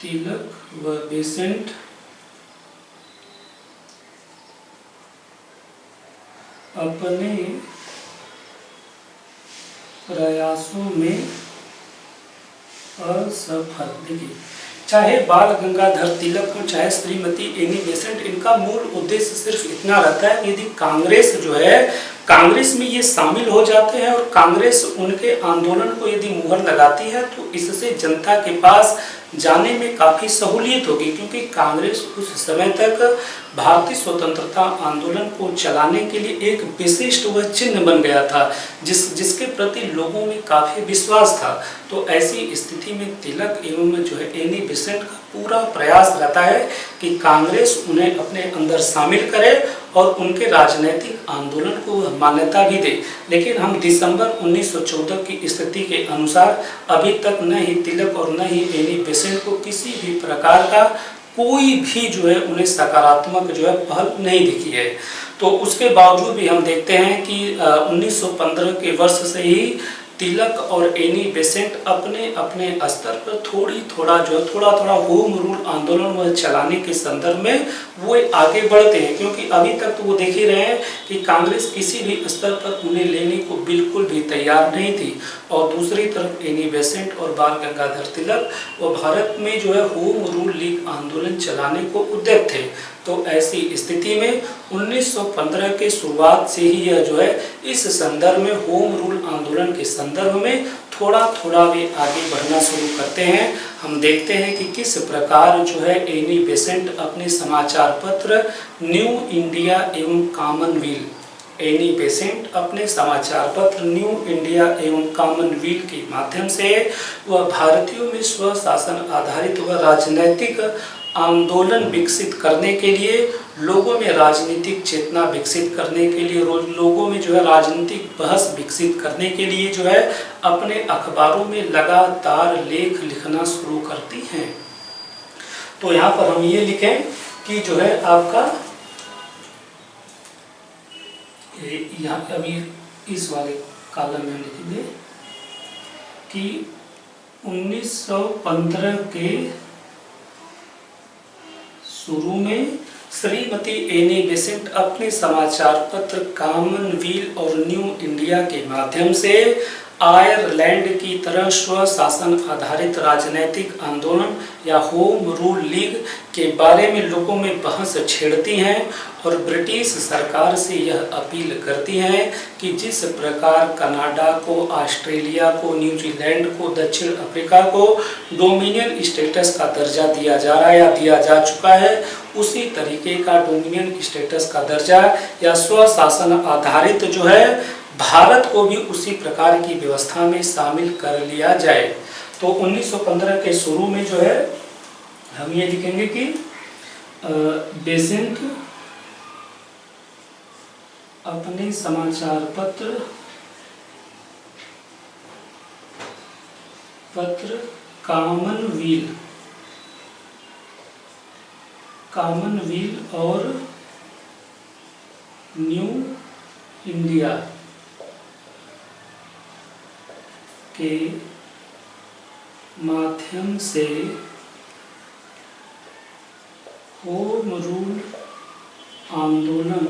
तिलक व बेसेंट अपने प्रयासों में असफल। देखिए, चाहे बाल गंगाधर तिलक हो, चाहे श्रीमती एनी बेसेंट, इनका मूल उद्देश्य सिर्फ इतना रहता है, यदि कांग्रेस जो है, कांग्रेस में ये शामिल हो जाते हैं और कांग्रेस उनके आंदोलन को यदि मुहर लगाती है तो इससे जनता के पास जाने में काफ़ी सहूलियत होगी, क्योंकि कांग्रेस उस समय तक भारतीय स्वतंत्रता आंदोलन को चलाने के लिए एक विशिष्ट वह चिन्ह बन गया था, जिसके प्रति लोगों में काफ़ी विश्वास था। तो ऐसी स्थिति में तिलक एवं जो है एनी बेसेंट का पूरा प्रयास रहता है कि कांग्रेस उन्हें अपने अंदर शामिल करे और उनके राजनीतिक आंदोलन को मान्यता भी दे। लेकिन हम दिसंबर 1914 की स्थिति के अनुसार अभी तक न ही तिलक और न ही एनी बेसेंट को किसी भी प्रकार का कोई भी जो है उन्हें सकारात्मक जो है पहल नहीं दिखी है। तो उसके बावजूद भी हम देखते हैं कि 1915 के वर्ष से ही तिलक और एनी बेसेंट अपने अपने स्तर पर थोड़ा थोड़ा होम रूल आंदोलन वह चलाने के संदर्भ में वो आगे बढ़ते हैं, क्योंकि अभी तक तो वो देख ही रहे हैं कि कांग्रेस किसी भी स्तर पर उन्हें लेने को बिल्कुल भी तैयार नहीं थी। और दूसरी तरफ एनी बेसेंट और बाल गंगाधर तिलक वो भारत में जो है होम रूल लीग आंदोलन चलाने को उद्यत थे। तो ऐसी स्थिति में 1915 के शुरुआत से ही यह जो है इस संदर्भ में होम रूल आंदोलन के संदर्भ में थोड़ा वे आगे बढ़ना शुरू करते हैं। हम देखते हैं कि किस प्रकार जो है एनी बेसेंट अपने समाचार पत्र न्यू इंडिया एवं कॉमनवेल्थ, एनी बेसेंट अपने समाचार पत्र न्यू इंडिया एवं कॉमनवेल्थ के माध्यम से वह भारतीयों में स्वशासन आधारित व राजनैतिक आंदोलन विकसित करने के लिए, लोगों में राजनीतिक चेतना विकसित करने के लिए, लोगों में जो है राजनीतिक बहस विकसित करने के लिए जो है अपने अखबारों में लगातार लेख लिखना शुरू करती हैं। तो यहाँ पर हम ये लिखें कि जो है आपका यहाँ अभी इस वाले कॉलम में लिखेंगे कि 1915 के शुरू में श्रीमती एनी बेसेंट अपने समाचार पत्र कॉमनवेल्थ और न्यू इंडिया के माध्यम से आयरलैंड की तरह स्वशासन आधारित राजनीतिक आंदोलन या होम रूल लीग के बारे में लोगों में बहस छेड़ती हैं और ब्रिटिश सरकार से यह अपील करती हैं कि जिस प्रकार कनाडा को, ऑस्ट्रेलिया को, न्यूजीलैंड को, दक्षिण अफ्रीका को डोमिनियन स्टेटस का दर्जा दिया जा रहा है या दिया जा चुका है, उसी तरीके का डोमिनियन स्टेटस का दर्जा या स्वशासन आधारित जो है भारत को भी उसी प्रकार की व्यवस्था में शामिल कर लिया जाए। तो 1915 के शुरू में जो है हम ये लिखेंगे कि बेसेंट अपने समाचार पत्र कॉमनवेल्थ और न्यू इंडिया के माध्यम से होम रूल आंदोलन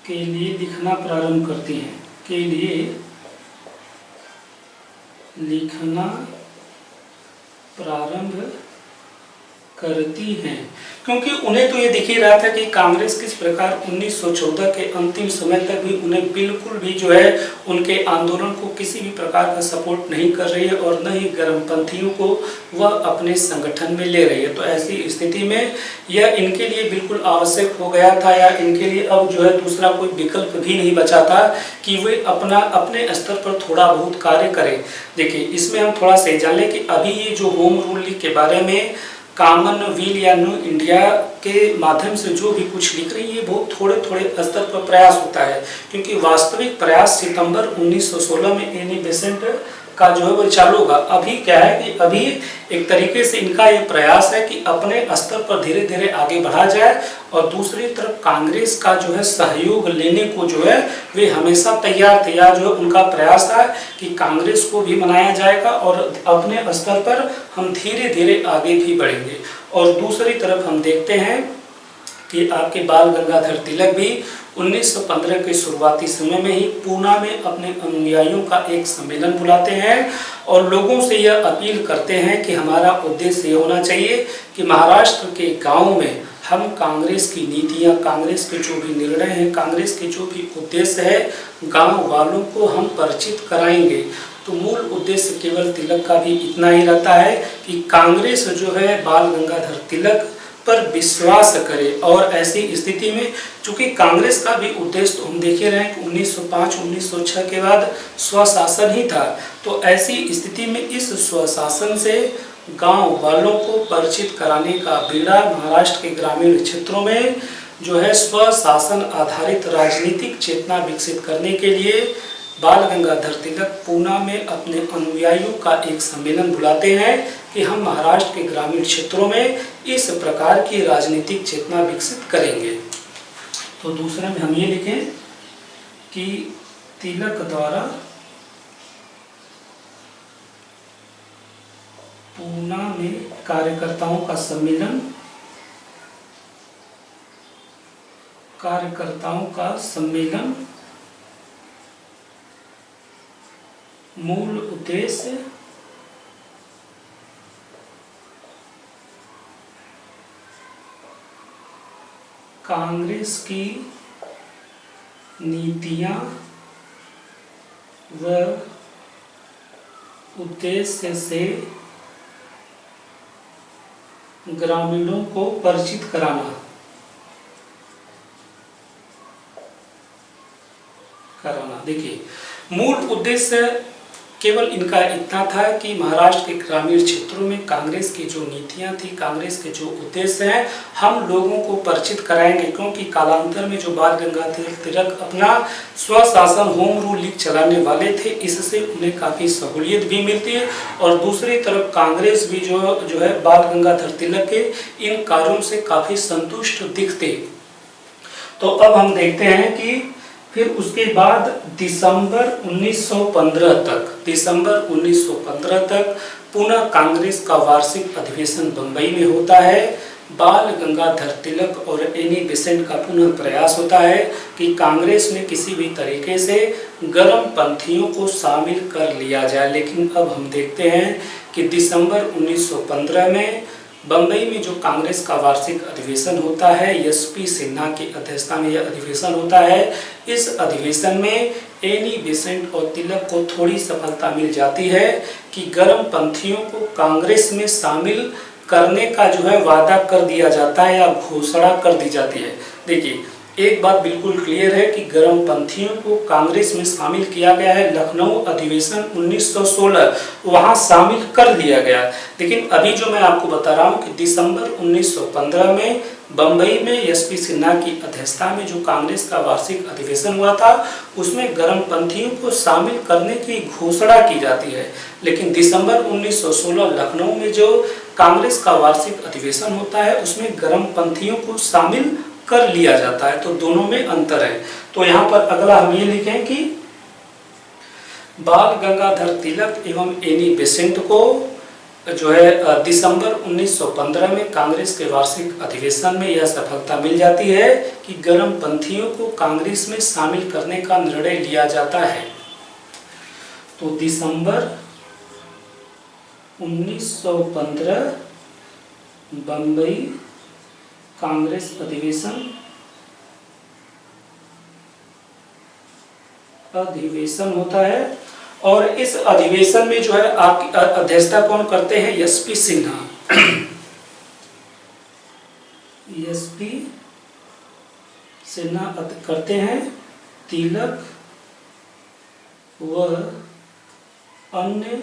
के लिए लिखना प्रारंभ करती हैं, के लिए लिखना प्रारंभ करती हैं, क्योंकि उन्हें तो ये दिख ही रहा था कि कांग्रेस किस प्रकार 1914 के अंतिम समय तक भी उन्हें बिल्कुल भी जो है उनके आंदोलन को किसी भी प्रकार का सपोर्ट नहीं कर रही है और न ही गर्मपंथियों को वह अपने संगठन में ले रही है। तो ऐसी स्थिति में यह इनके लिए बिल्कुल आवश्यक हो गया था या इनके लिए अब जो है दूसरा कोई विकल्प भी नहीं बचा था कि वे अपने स्तर पर थोड़ा बहुत कार्य करें। देखिए, इसमें हम थोड़ा सा जान लें कि अभी ये जो होम रूल लीग के बारे में कॉमनवेल्थ या न्यू इंडिया के माध्यम से जो भी कुछ लिख रही है बहुत थोड़े स्तर पर प्रयास होता है, क्योंकि वास्तविक प्रयास सितंबर 1916 में एनी बेसेंट का जो है वो चालू होगा। अभी क्या है कि अभी एक तरीके से इनका ये प्रयास है कि अपने स्तर पर धीरे धीरे आगे बढ़ा जाए और दूसरी तरफ कांग्रेस का जो है सहयोग लेने को जो है वे हमेशा तैयार थे, या जो है उनका प्रयास था कि कांग्रेस को भी मनाया जाएगा और अपने स्तर पर हम धीरे धीरे आगे भी बढ़ेंगे। और दूसरी तरफ हम देखते हैं कि आपके बाल गंगाधर तिलक भी 1915 के शुरुआती समय में ही पूना में अपने अनुयायियों का एक सम्मेलन बुलाते हैं और लोगों से यह अपील करते हैं कि हमारा उद्देश्य ये होना चाहिए कि महाराष्ट्र के गाँव में हम कांग्रेस की नीतियां, कांग्रेस के जो भी निर्णय हैं, कांग्रेस के जो भी उद्देश्य है, गांव वालों को हम परिचित कराएंगे। तो मूल उद्देश्य केवल तिलक का भी इतना ही रहता है कि कांग्रेस जो है बाल गंगाधर तिलक पर विश्वास करे। और ऐसी स्थिति में चूंकि कांग्रेस का भी उद्देश्य तो हम देखे रहे हैं कि 1905-1906 के बाद स्वशासन ही था, तो ऐसी स्थिति में इस स्वशासन से गांव वालों को परिचित कराने का बीड़ा महाराष्ट्र के ग्रामीण क्षेत्रों में जो है स्वशासन आधारित राजनीतिक चेतना विकसित करने के लिए बाल गंगाधर तिलक पूना में अपने अनुयायियों का एक सम्मेलन बुलाते हैं कि हम महाराष्ट्र के ग्रामीण क्षेत्रों में इस प्रकार की राजनीतिक चेतना विकसित करेंगे। तो दूसरे में हम ये लिखें कि तिलक द्वारा पूना में कार्यकर्ताओं का सम्मेलन मूल उद्देश्य कांग्रेस की नीतियां व उद्देश्य से ग्रामीणों को परिचित कराना देखिए, मूल उद्देश्य केवल इनका इतना था कि महाराष्ट्र के ग्रामीण क्षेत्रों में कांग्रेस की जो नीतियां थी, कांग्रेस के जो उद्देश्य हैं, हम लोगों को परिचित कराएंगे। क्योंकि कालांतर में जो बाल गंगाधर तिलक अपना स्वशासन होम रूल लीग चलाने वाले थे, इससे उन्हें काफ़ी सहूलियत भी मिलती है और दूसरी तरफ कांग्रेस भी जो है बाल गंगाधर तिलक के इन कार्यों से काफ़ी संतुष्ट दिखते। तो अब हम देखते हैं कि फिर उसके बाद दिसंबर 1915 तक पुनः कांग्रेस का वार्षिक अधिवेशन बंबई में होता है। बाल गंगाधर तिलक और एनी बेसेंट का पुनः प्रयास होता है कि कांग्रेस में किसी भी तरीके से गर्म पंथियों को शामिल कर लिया जाए। लेकिन अब हम देखते हैं कि दिसंबर 1915 में बंबई में जो कांग्रेस का वार्षिक अधिवेशन होता है, एसपी सिन्हा की अध्यक्षता में यह अधिवेशन होता है। इस अधिवेशन में एनी बेसेंट और तिलक को थोड़ी सफलता मिल जाती है कि गर्म पंथियों को कांग्रेस में शामिल करने का जो है वादा कर दिया जाता है या घोषणा कर दी जाती है। देखिए, एक बात बिल्कुल क्लियर है कि गर्म पंथियों को कांग्रेस में शामिल किया गया है। लखनऊ अधिवेशन 1916 वहां शामिल कर दिया गया। लेकिन अभी जो मैं आपको बता रहा हूं कि दिसंबर 1915 में बंबई में एसपी सिन्हा की अध्यक्षता में जो कांग्रेस का वार्षिक अधिवेशन हुआ था, उसमें गर्म पंथियों को शामिल करने की घोषणा की जाती है। लेकिन दिसंबर 1916 लखनऊ में जो कांग्रेस का वार्षिक अधिवेशन होता है, उसमें गर्म पंथियों को शामिल कर लिया जाता है। तो दोनों में अंतर है। तो यहाँ पर अगला हम ये लिखें कि बाल गंगाधर तिलक एवं एनी बेसेंट को जो है दिसंबर 1915 में कांग्रेस के वार्षिक अधिवेशन में यह सफलता मिल जाती है कि गर्म पंथियों को कांग्रेस में शामिल करने का निर्णय लिया जाता है। तो दिसंबर 1915 बंबई कांग्रेस अधिवेशन होता है और इस अधिवेशन में जो है आपकी अध्यक्षता कौन करते हैं? एसपी सिन्हा। एसपी सिन्हा करते हैं। तिलक व अन्य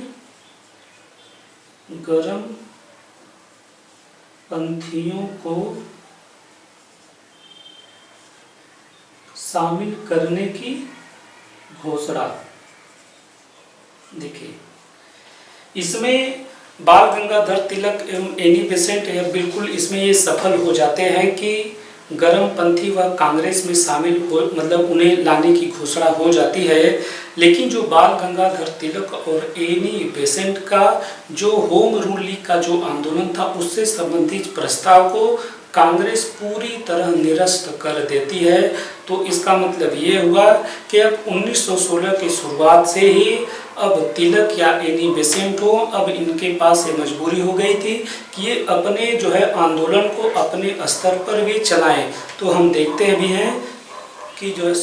गर्म पंथियों को शामिल करने की घोषणा। देखिए, इसमें बाल गंगाधर तिलक एवं एनी बेसेंट बिल्कुल इसमें ये सफल हो जाते हैं कि गर्म पंथी व कांग्रेस में शामिल हो, मतलब उन्हें लाने की घोषणा हो जाती है। लेकिन जो बाल गंगाधर तिलक और एनी बेसेंट का जो होम रूल लीग का जो आंदोलन था, उससे संबंधित प्रस्ताव को कांग्रेस पूरी तरह निरस्त कर देती है। तो इसका मतलब ये हुआ कि अब 1916 की शुरुआत से ही अब तिलक या एनी बेसेंट हो, अब इनके पास ये मजबूरी हो गई थी कि ये अपने जो है आंदोलन को अपने स्तर पर भी चलाएं। तो हम देखते भी हैं कि जो है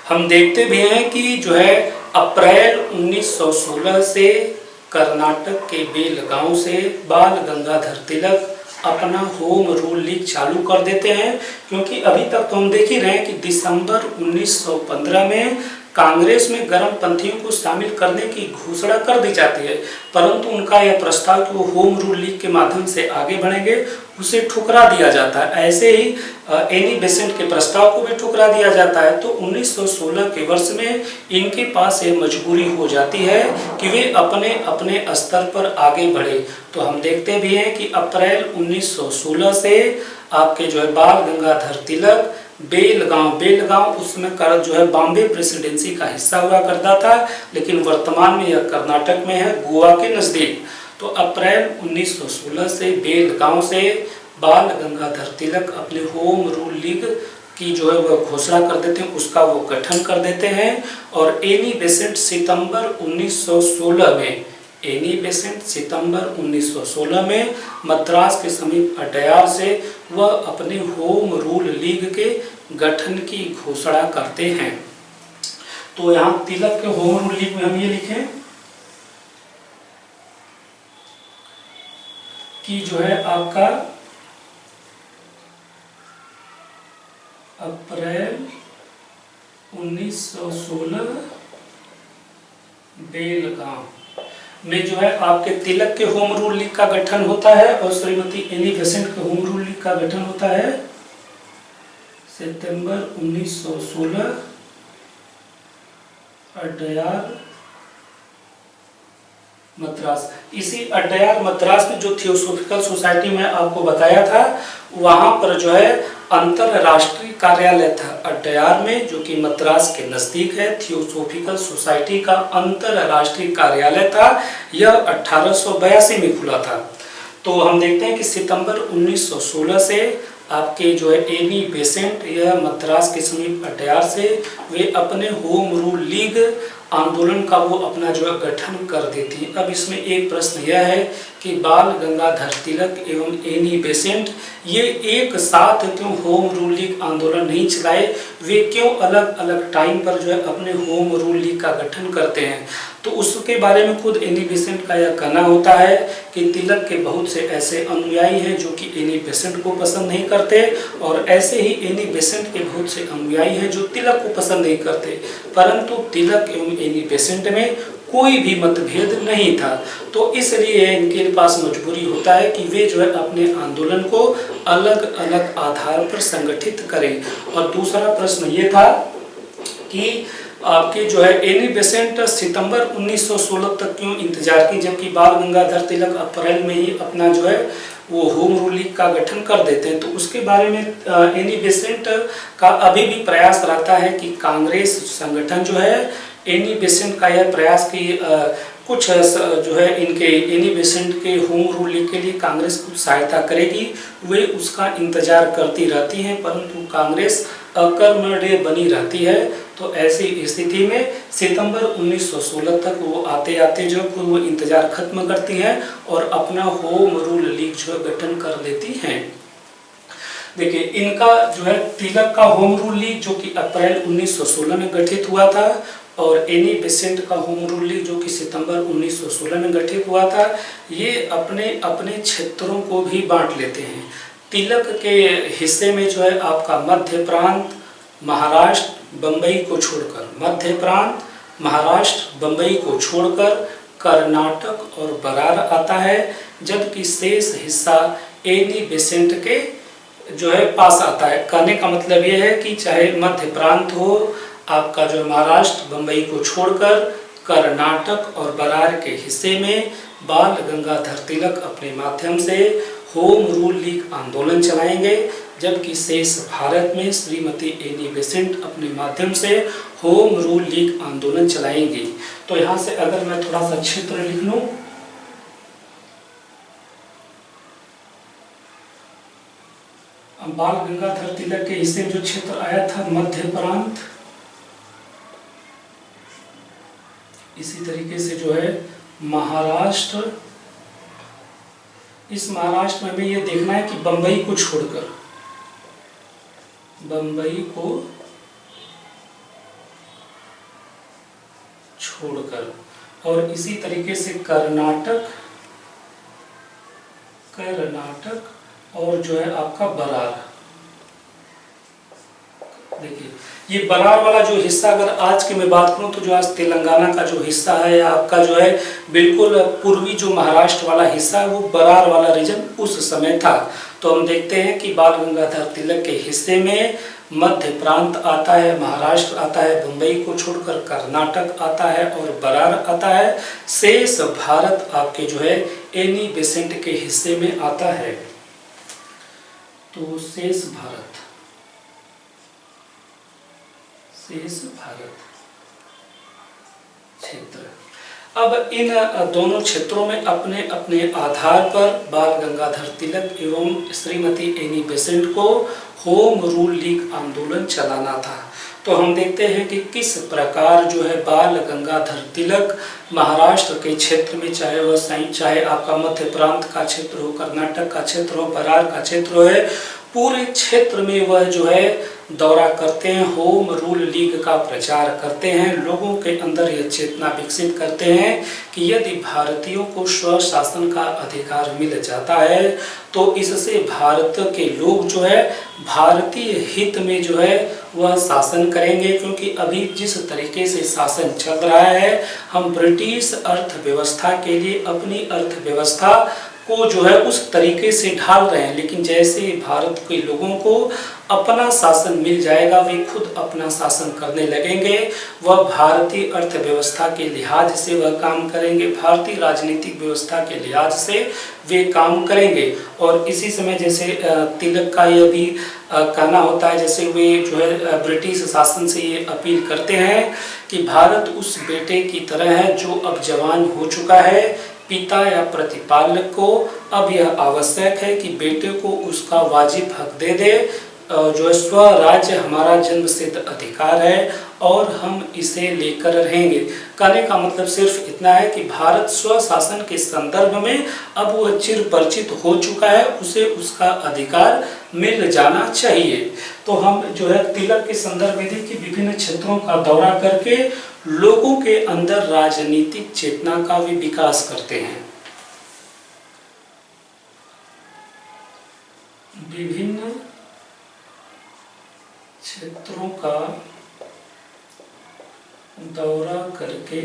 हम देखते भी हैं कि जो है अप्रैल 1916 से कर्नाटक के बेलगांव से बाल गंगाधर तिलक अपना होम रूल लीग चालू कर देते हैं, क्योंकि अभी तक तो हम देख ही रहे हैं कि दिसंबर 1915 में कांग्रेस में गर्मपंथियों को शामिल करने की घोषणा कर दी जाती है, परंतु उनका यह प्रस्ताव कि वो होम रूल लीग के माध्यम से आगे बढ़ेंगे उसे ठुकरा दिया जाता है। ऐसे ही एनी बेसेंट के प्रस्ताव को भी ठुकरा दिया जाता है। तो 1916 के वर्ष में इनके पास ये मजबूरी हो जाती है कि वे अपने अपने स्तर पर आगे बढ़े। तो हम देखते भी हैं कि अप्रैल 1916 से आपके जो है बाल गंगाधर तिलक बेलगांव उसमें जो है बॉम्बे प्रेसिडेंसी का हिस्सा हुआ करता था, लेकिन वर्तमान में यह कर्नाटक में है, गोवा के नजदीक। तो अप्रैल 1916 से बेलगांव से बाल गंगाधर तिलक अपने होम रूल लीग की जो है वह घोषणा कर देते हैं, उसका वो गठन कर देते हैं। और एनी बेसेंट सितंबर 1916 में मद्रास के समीप अडयार से वह अपने होम रूल लीग के गठन की घोषणा करते हैं। तो यहाँ तिलक के होम रूल लीग में हम ये लिखें कि जो है आपका अप्रैल 1916 बेलगांव में जो है आपके तिलक के होम रूल लीग का गठन होता है और श्रीमती एनी बेसेंट के होम रूल लीग का गठन होता है सितंबर 1916 अडयार मद्रास। इसी अडयार मद्रास में जो थियोसोफिकल सोसाइटी में आपको बताया था, वहां पर जो है अंतरराष्ट्रीय कार्यालय था अडयार में, जो कि मद्रास के नजदीक है। थियोसोफिकल सोसाइटी का अंतरराष्ट्रीय कार्यालय था, यह 1882 में खुला था। तो हम देखते हैं कि सितंबर 1916 से आपके जो है एनी बेसेंट यह मद्रास के समीप अडयार से वे अपने होम रूल लीग आंदोलन का वो अपना जो है गठन कर देती है। अब इसमें एक प्रश्न यह है कि बाल गंगाधर तिलक एवं एनी बेसेंट ये एक साथ क्यों होम रूल लीग आंदोलन नहीं चलाए, वे क्यों अलग अलग टाइम पर जो है अपने होम रूल लीग का गठन करते हैं। तो उसके बारे में खुद एनी बेसेंट का यह कहना होता है कि तिलक के बहुत से ऐसे अनुयायी हैं जो कि एनी बेसेंट को पसंद नहीं करते, और ऐसे ही एनी बेसेंट के बहुत से अनुयायी हैं जो तिलक को पसंद नहीं करते, परंतु तिलक एवं एनी बेसेंट में कोई भी मतभेद नहीं था। तो इसलिए इनके पास मजबूरी होता है कि वे जो है अपने आंदोलन को अलग अलग आधार पर संगठित करें। और दूसरा प्रश्न ये था कि आपके जो है एनी बेसेंट सितंबर 1916 तक क्यों इंतजार की, जबकि बाल गंगाधर तिलक अप्रैल में ही अपना जो है वो होम रूल लीग का गठन कर देते हैं। तो उसके बारे में एनी बेसेंट का अभी भी प्रयास रहता है कि कांग्रेस संगठन जो है एनी बेसेंट का यह प्रयास की कुछ जो है इनके एनी बेसेंट के होम रूल लीग के लिए कांग्रेस कुछ सहायता करेगी, वे उसका इंतजार करती रहती हैं, परंतु कांग्रेस अकर्मण्य बनी रहती है। तो ऐसी स्थिति में सितंबर 1916 तक वो आते आते जो वो इंतजार खत्म करती हैं और अपना होम रूल लीग जो गठन कर लेती हैं। देखिए इनका जो है तिलक का होम रूल लीग जो कि अप्रैल 1916 में गठित हुआ था, और एनी बेसेंट का होम रूल लीग जो कि सितंबर 1916 में गठित हुआ था, ये अपने अपने क्षेत्रों को भी बांट लेते हैं। तिलक के हिस्से में जो है आपका मध्य प्रांत, महाराष्ट्र, बम्बई को छोड़कर मध्य प्रांत, महाराष्ट्र, बम्बई को छोड़कर कर्नाटक और बरार आता है, जबकि शेष हिस्सा एनी बेसेंट के जो है पास आता है। कहने का मतलब ये है कि चाहे मध्य प्रांत हो आपका जो महाराष्ट्र, बम्बई को छोड़कर कर्नाटक और बरार के हिस्से में बाल गंगाधर तिलक अपने माध्यम से होम रूल लीग आंदोलन चलाएंगे, जबकि शेष भारत में श्रीमती एनी बेसेंट अपने माध्यम से होम रूल लीग आंदोलन चलाएंगी। तो यहाँ से अगर मैं थोड़ा सा क्षेत्र लिख लूँ, बाल गंगाधर तिलक के हिस्से में जो क्षेत्र आया था मध्य प्रांत, इसी तरीके से जो है महाराष्ट्र। इस महाराष्ट्र में हमें ये देखना है कि बंबई को छोड़कर, बंबई को छोड़कर, और इसी तरीके से कर्नाटक, कर्नाटक और जो है आपका बरार। देखिए ये बरार वाला जो हिस्सा, अगर आज की मैं बात करूं तो जो आज तेलंगाना का जो हिस्सा है, आपका जो है बिल्कुल पूर्वी जो महाराष्ट्र वाला हिस्सा है, वो बरार वाला रीजन उस समय था। तो हम देखते हैं कि बाल गंगाधर तिलक के हिस्से में मध्य प्रांत आता है, महाराष्ट्र आता है, बंबई को छोड़कर कर्नाटक आता है और बरार आता है। शेष भारत आपके जो है एनी बेसेंट के हिस्से में आता है। तो शेष भारत, शेष भारत क्षेत्र। अब इन दोनों क्षेत्रों में अपने अपने आधार पर बाल गंगाधर तिलक एवं श्रीमती एनी बेसेंट को होम रूल लीग आंदोलन चलाना था। तो हम देखते हैं कि किस प्रकार जो है बाल गंगाधर तिलक महाराष्ट्र के क्षेत्र में, चाहे आपका मध्य प्रांत का क्षेत्र हो, कर्नाटक का क्षेत्र हो, बरार का क्षेत्र हो, पूरे क्षेत्र में वह जो है दौरा करते हैं, होम रूल लीग का प्रचार करते हैं, लोगों के अंदर यह चेतना विकसित करते हैं कि यदि भारतीयों को स्वशासन का अधिकार मिल जाता है तो इससे भारत के लोग जो है भारतीय हित में जो है वह शासन करेंगे। क्योंकि अभी जिस तरीके से शासन चल रहा है, हम ब्रिटिश अर्थव्यवस्था के लिए अपनी अर्थव्यवस्था को जो है उस तरीके से ढाल रहे हैं, लेकिन जैसे भारत के लोगों को अपना शासन मिल जाएगा, वे खुद अपना शासन करने लगेंगे। वह भारतीय अर्थव्यवस्था के लिहाज से वह काम करेंगे, भारतीय राजनीतिक व्यवस्था के लिहाज से वे काम करेंगे। और इसी समय जैसे तिलक का यह भी कहना होता है, जैसे वे जो है ब्रिटिश शासन से ये अपील करते हैं कि भारत उस बेटे की तरह है जो अब जवान हो चुका है, पिता या प्रतिपालक को अब यह आवश्यक है कि बेटे को उसका वाजिब हक दे दे। जो है स्वराज्य हमारा जन्मसिद्ध अधिकार है और हम इसे लेकर रहेंगे। कहने का मतलब सिर्फ इतना है कि भारत स्वशासन के संदर्भ में अब वह चिर परिचित हो चुका है, उसे उसका अधिकार मिल जाना चाहिए। तो हम जो है तिलक के संदर्भ में देखिए विभिन्न क्षेत्रों का दौरा करके लोगों के अंदर राजनीतिक चेतना का भी विकास करते हैं। विभिन्न क्षेत्रों का दौरा करके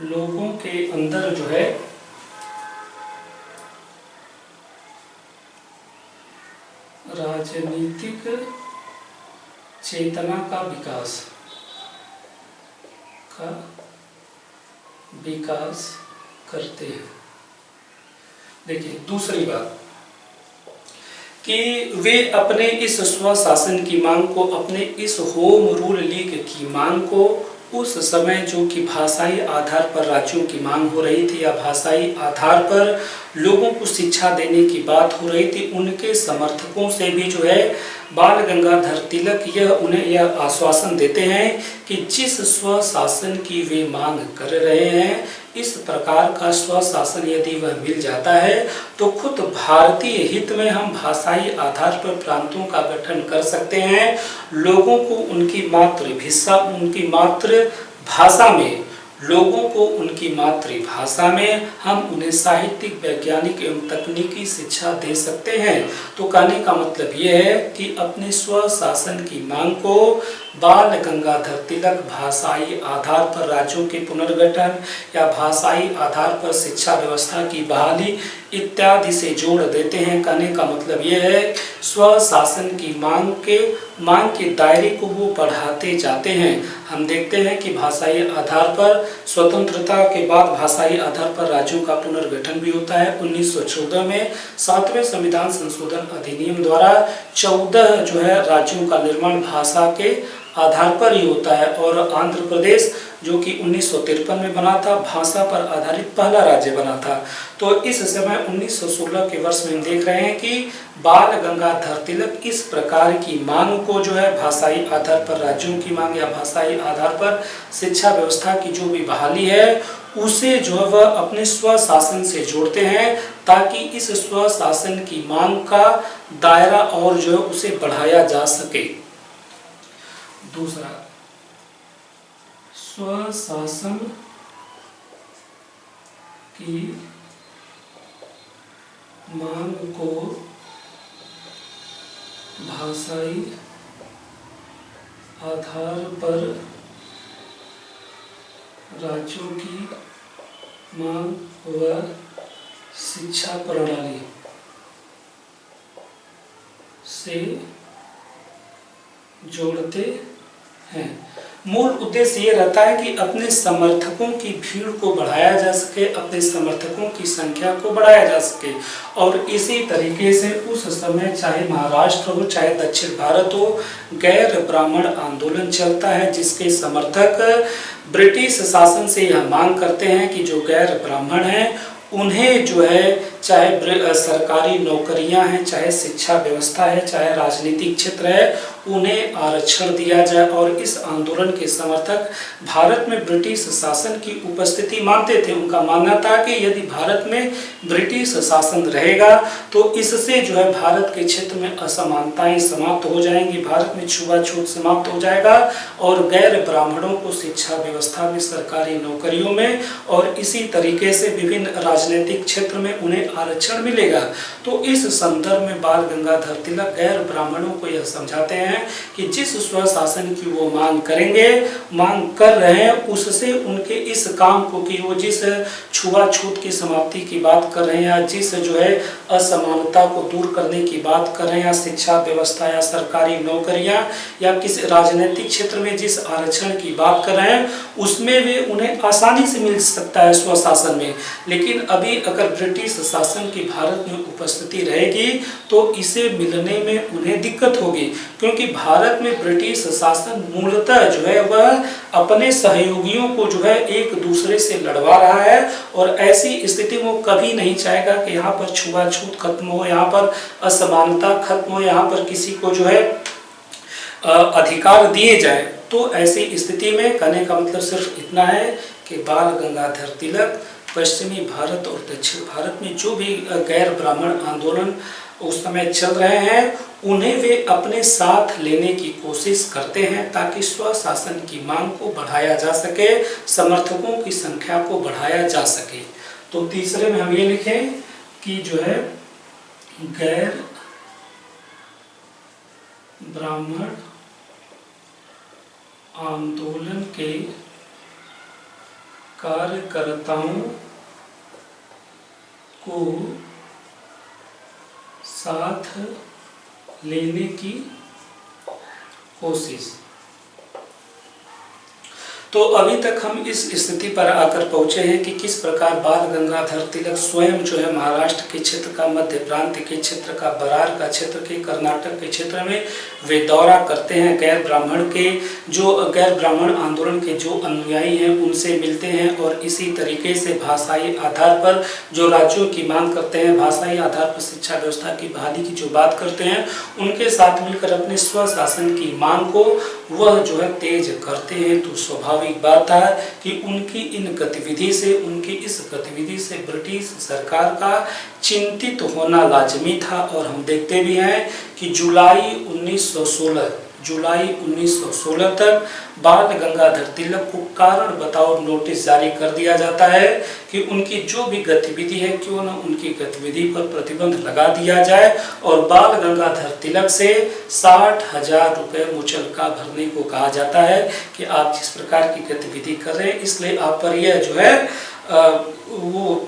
लोगों के अंदर जो है राजनीतिक चेतना का विकास करते हैं। देखिए दूसरी बात कि वे अपने इस स्वशासन की मांग को, अपने इस होम रूल लीग की मांग को उस समय जो कि भाषाई आधार पर राज्यों की मांग हो रही थी या भाषाई आधार पर लोगों को शिक्षा देने की बात हो रही थी, उनके समर्थकों से भी जो है बाल गंगाधर तिलक उन्हें यह आश्वासन देते हैं कि जिस स्वशासन की वे मांग कर रहे हैं, इस प्रकार का स्वशासन यदि वह मिल जाता है तो खुद भारतीय हित में हम भाषाई आधार पर प्रांतों का गठन कर सकते हैं। लोगों को उनकी मातृभाषा में हम उन्हें साहित्यिक, वैज्ञानिक एवं तकनीकी शिक्षा दे सकते हैं। तो कहने का मतलब यह है कि अपने स्वशासन की मांग को बाल गंगाधर तिलक भाषाई आधार पर राज्यों के पुनर्गठन या भाषाई आधार पर शिक्षा व्यवस्था की बहाली इत्यादि से जोड़ देते हैं। कहने का मतलब यह है स्वशासन की मांग के दायरे को वो बढ़ाते जाते हैं। हम देखते हैं कि भाषाई आधार पर स्वतंत्रता के बाद भाषाई आधार पर राज्यों का पुनर्गठन भी होता है। 1914 में 7वें संविधान संशोधन अधिनियम द्वारा 14 जो है राज्यों का निर्माण भाषा के आधार पर ही होता है। और आंध्र प्रदेश जो कि 1953 में बना था, भाषा पर आधारित पहला राज्य बना था। तो इस समय 1916 के वर्ष में हम देख रहे हैं कि बाल गंगाधर तिलक इस प्रकार की मांग को जो है भाषाई आधार पर राज्यों की मांग या भाषाई आधार पर शिक्षा व्यवस्था की जो भी बहाली है उसे जो है वह अपने स्वशासन से जोड़ते हैं, ताकि इस स्वशासन की मांग का दायरा और जो है उसे बढ़ाया जा सके। दूसरा, स्वशासन की मांग को भाषाई आधार पर राज्यों की मांग व शिक्षा प्रणाली से जोड़ते हैं। मूल उद्देश्य ये रहता है कि अपने समर्थकों की भीड़ को बढ़ाया जा सके, अपने समर्थकों की संख्या को बढ़ाया जा सके। और इसी तरीके से उस समय चाहे महाराष्ट्र हो चाहे दक्षिण भारत हो, गैर ब्राह्मण आंदोलन चलता है, जिसके समर्थक ब्रिटिश शासन से यह मांग करते हैं कि जो गैर ब्राह्मण हैं उन्हें जो है चाहे सरकारी नौकरियां हैं, चाहे शिक्षा व्यवस्था है, चाहे राजनीतिक क्षेत्र है, उन्हें आरक्षण दिया जाए। और इस आंदोलन के समर्थक भारत में ब्रिटिश शासन की उपस्थिति मानते थे। उनका मानना था कि यदि भारत में ब्रिटिश शासन रहेगा तो इससे जो है भारत के क्षेत्र में असमानताएं समाप्त हो जाएंगी, भारत में छुआछूत समाप्त हो जाएगा और गैर ब्राह्मणों को शिक्षा व्यवस्था में, सरकारी नौकरियों में और इसी तरीके से विभिन्न राजनीतिक क्षेत्र में उन्हें आरक्षण मिलेगा। तो इस संदर्भ में बाल गंगाधर तिलक गैर ब्राह्मणों को यह समझाते हैं कि जिस स्वशासन की वो मांग करेंगे, मांग कर रहे हैं, उससे उनके इस काम को कि वो जिस छुआछूत की समाप्ति की बात कर रहे हैं या जिस जो है असमानता को दूर करने की बात कर रहे हैं, या शिक्षा व्यवस्था या सरकारी नौकरियां या किसी राजनीतिक क्षेत्र में जिस आरक्षण की बात कर रहे हैं उसमें वे उन्हें आसानी से मिल सकता है स्वशासन में। लेकिन अभी अगर ब्रिटिश शासन की भारत में उपस्थिति रहेगी तो इसे मिलने में उन्हें दिक्कत होगी, क्योंकि भारत में ब्रिटिश शासन मूलतः जो है वह अपने सहयोगियों को जो है एक दूसरे से लड़वा रहा है और ऐसी स्थिति में वो कभी नहीं चाहेगा कि यहाँ पर छुआछूत खत्म हो, यहाँ पर असमानता खत्म हो, यहाँ पर किसी को जो है अधिकार दिए जाए। तो ऐसी स्थिति में कहने का मतलब सिर्फ इतना है कि बाल गंगाधर तिलक पश्चिमी भारत और दक्षिण भारत में जो भी गैर ब्राह्मण आंदोलन उस समय चल रहे हैं उन्हें वे अपने साथ लेने की कोशिश करते हैं, ताकि स्वशासन की मांग को बढ़ाया जा सके, समर्थकों की संख्या को बढ़ाया जा सके। तो तीसरे में हम ये लिखें कि जो है गैर ब्राह्मण आंदोलन के कार्यकर्ताओं को साथ लेने की कोशिश। तो अभी तक हम इस स्थिति पर आकर पहुंचे हैं कि किस प्रकार बाल गंगाधर तिलक स्वयं जो है महाराष्ट्र के क्षेत्र का, मध्य प्रांत के क्षेत्र का, बरार का क्षेत्र के, कर्नाटक के क्षेत्र में वे दौरा करते हैं। गैर ब्राह्मण आंदोलन के जो अनुयायी हैं उनसे मिलते हैं और इसी तरीके से भाषाई आधार पर जो राज्यों की मांग करते हैं, भाषाई आधार पर शिक्षा व्यवस्था की बहाली की जो बात करते हैं, उनके साथ मिलकर अपने स्वशासन की मांग को वह जो है तेज करते हैं। तो स्वाभाविक बात है कि उनकी इन गतिविधि से, उनकी इस गतिविधि से ब्रिटिश सरकार का चिंतित होना लाजमी था। और हम देखते भी हैं कि जुलाई 1916 तक बाल गंगाधर तिलक को कारण बताओ नोटिस जारी कर दिया जाता है कि उनकी जो भी गतिविधि है क्यों न उनकी गतिविधि पर प्रतिबंध लगा दिया जाए और बाल गंगाधर तिलक से 60,000 रुपये मुचलका भरने को कहा जाता है कि आप जिस प्रकार की गतिविधि कर रहे हैं इसलिए आप पर यह जो है वो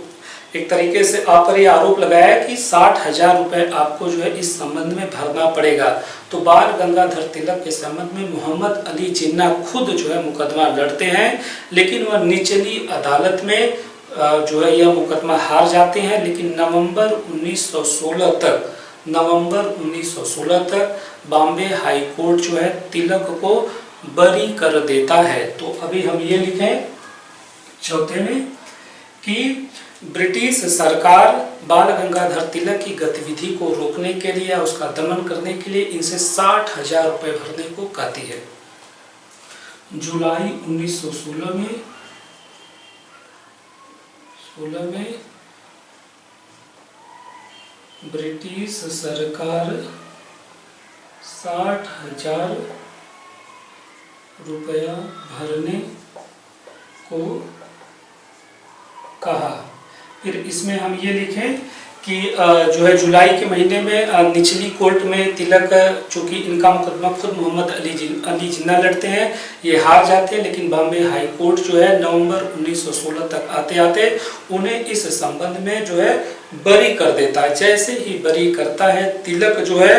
एक तरीके से आप पर यह आरोप लगाया कि 60,000 रुपये आपको जो है इस संबंध में भरना पड़ेगा। तो बाल गंगाधर तिलक के संबंध में मोहम्मद अली जिन्ना खुद जो है मुकदमा लड़ते हैं, लेकिन वह निचली अदालत में जो है यह मुकदमा हार जाते हैं। लेकिन नवंबर 1916 तक बॉम्बे हाई कोर्ट जो है तिलक को बरी कर देता है। तो अभी हम ये लिखें चौथे में कि ब्रिटिश सरकार बाल गंगाधर तिलक की गतिविधि को रोकने के लिए या उसका दमन करने के लिए इनसे 60,000 रुपये भरने को कहती है। जुलाई 1916 में ब्रिटिश सरकार 60,000 रुपया भरने को कहा। फिर इसमें हम ये लिखें कि जो है जुलाई के महीने में निचली कोर्ट में तिलक, चूँकि इनका मुकदमा खुद मोहम्मद अली जिन्ना लड़ते हैं, ये हार जाते हैं, लेकिन बॉम्बे हाई कोर्ट जो है नवंबर 1916 तक आते आते उन्हें इस संबंध में जो है बरी कर देता है। जैसे ही बरी करता है, तिलक जो है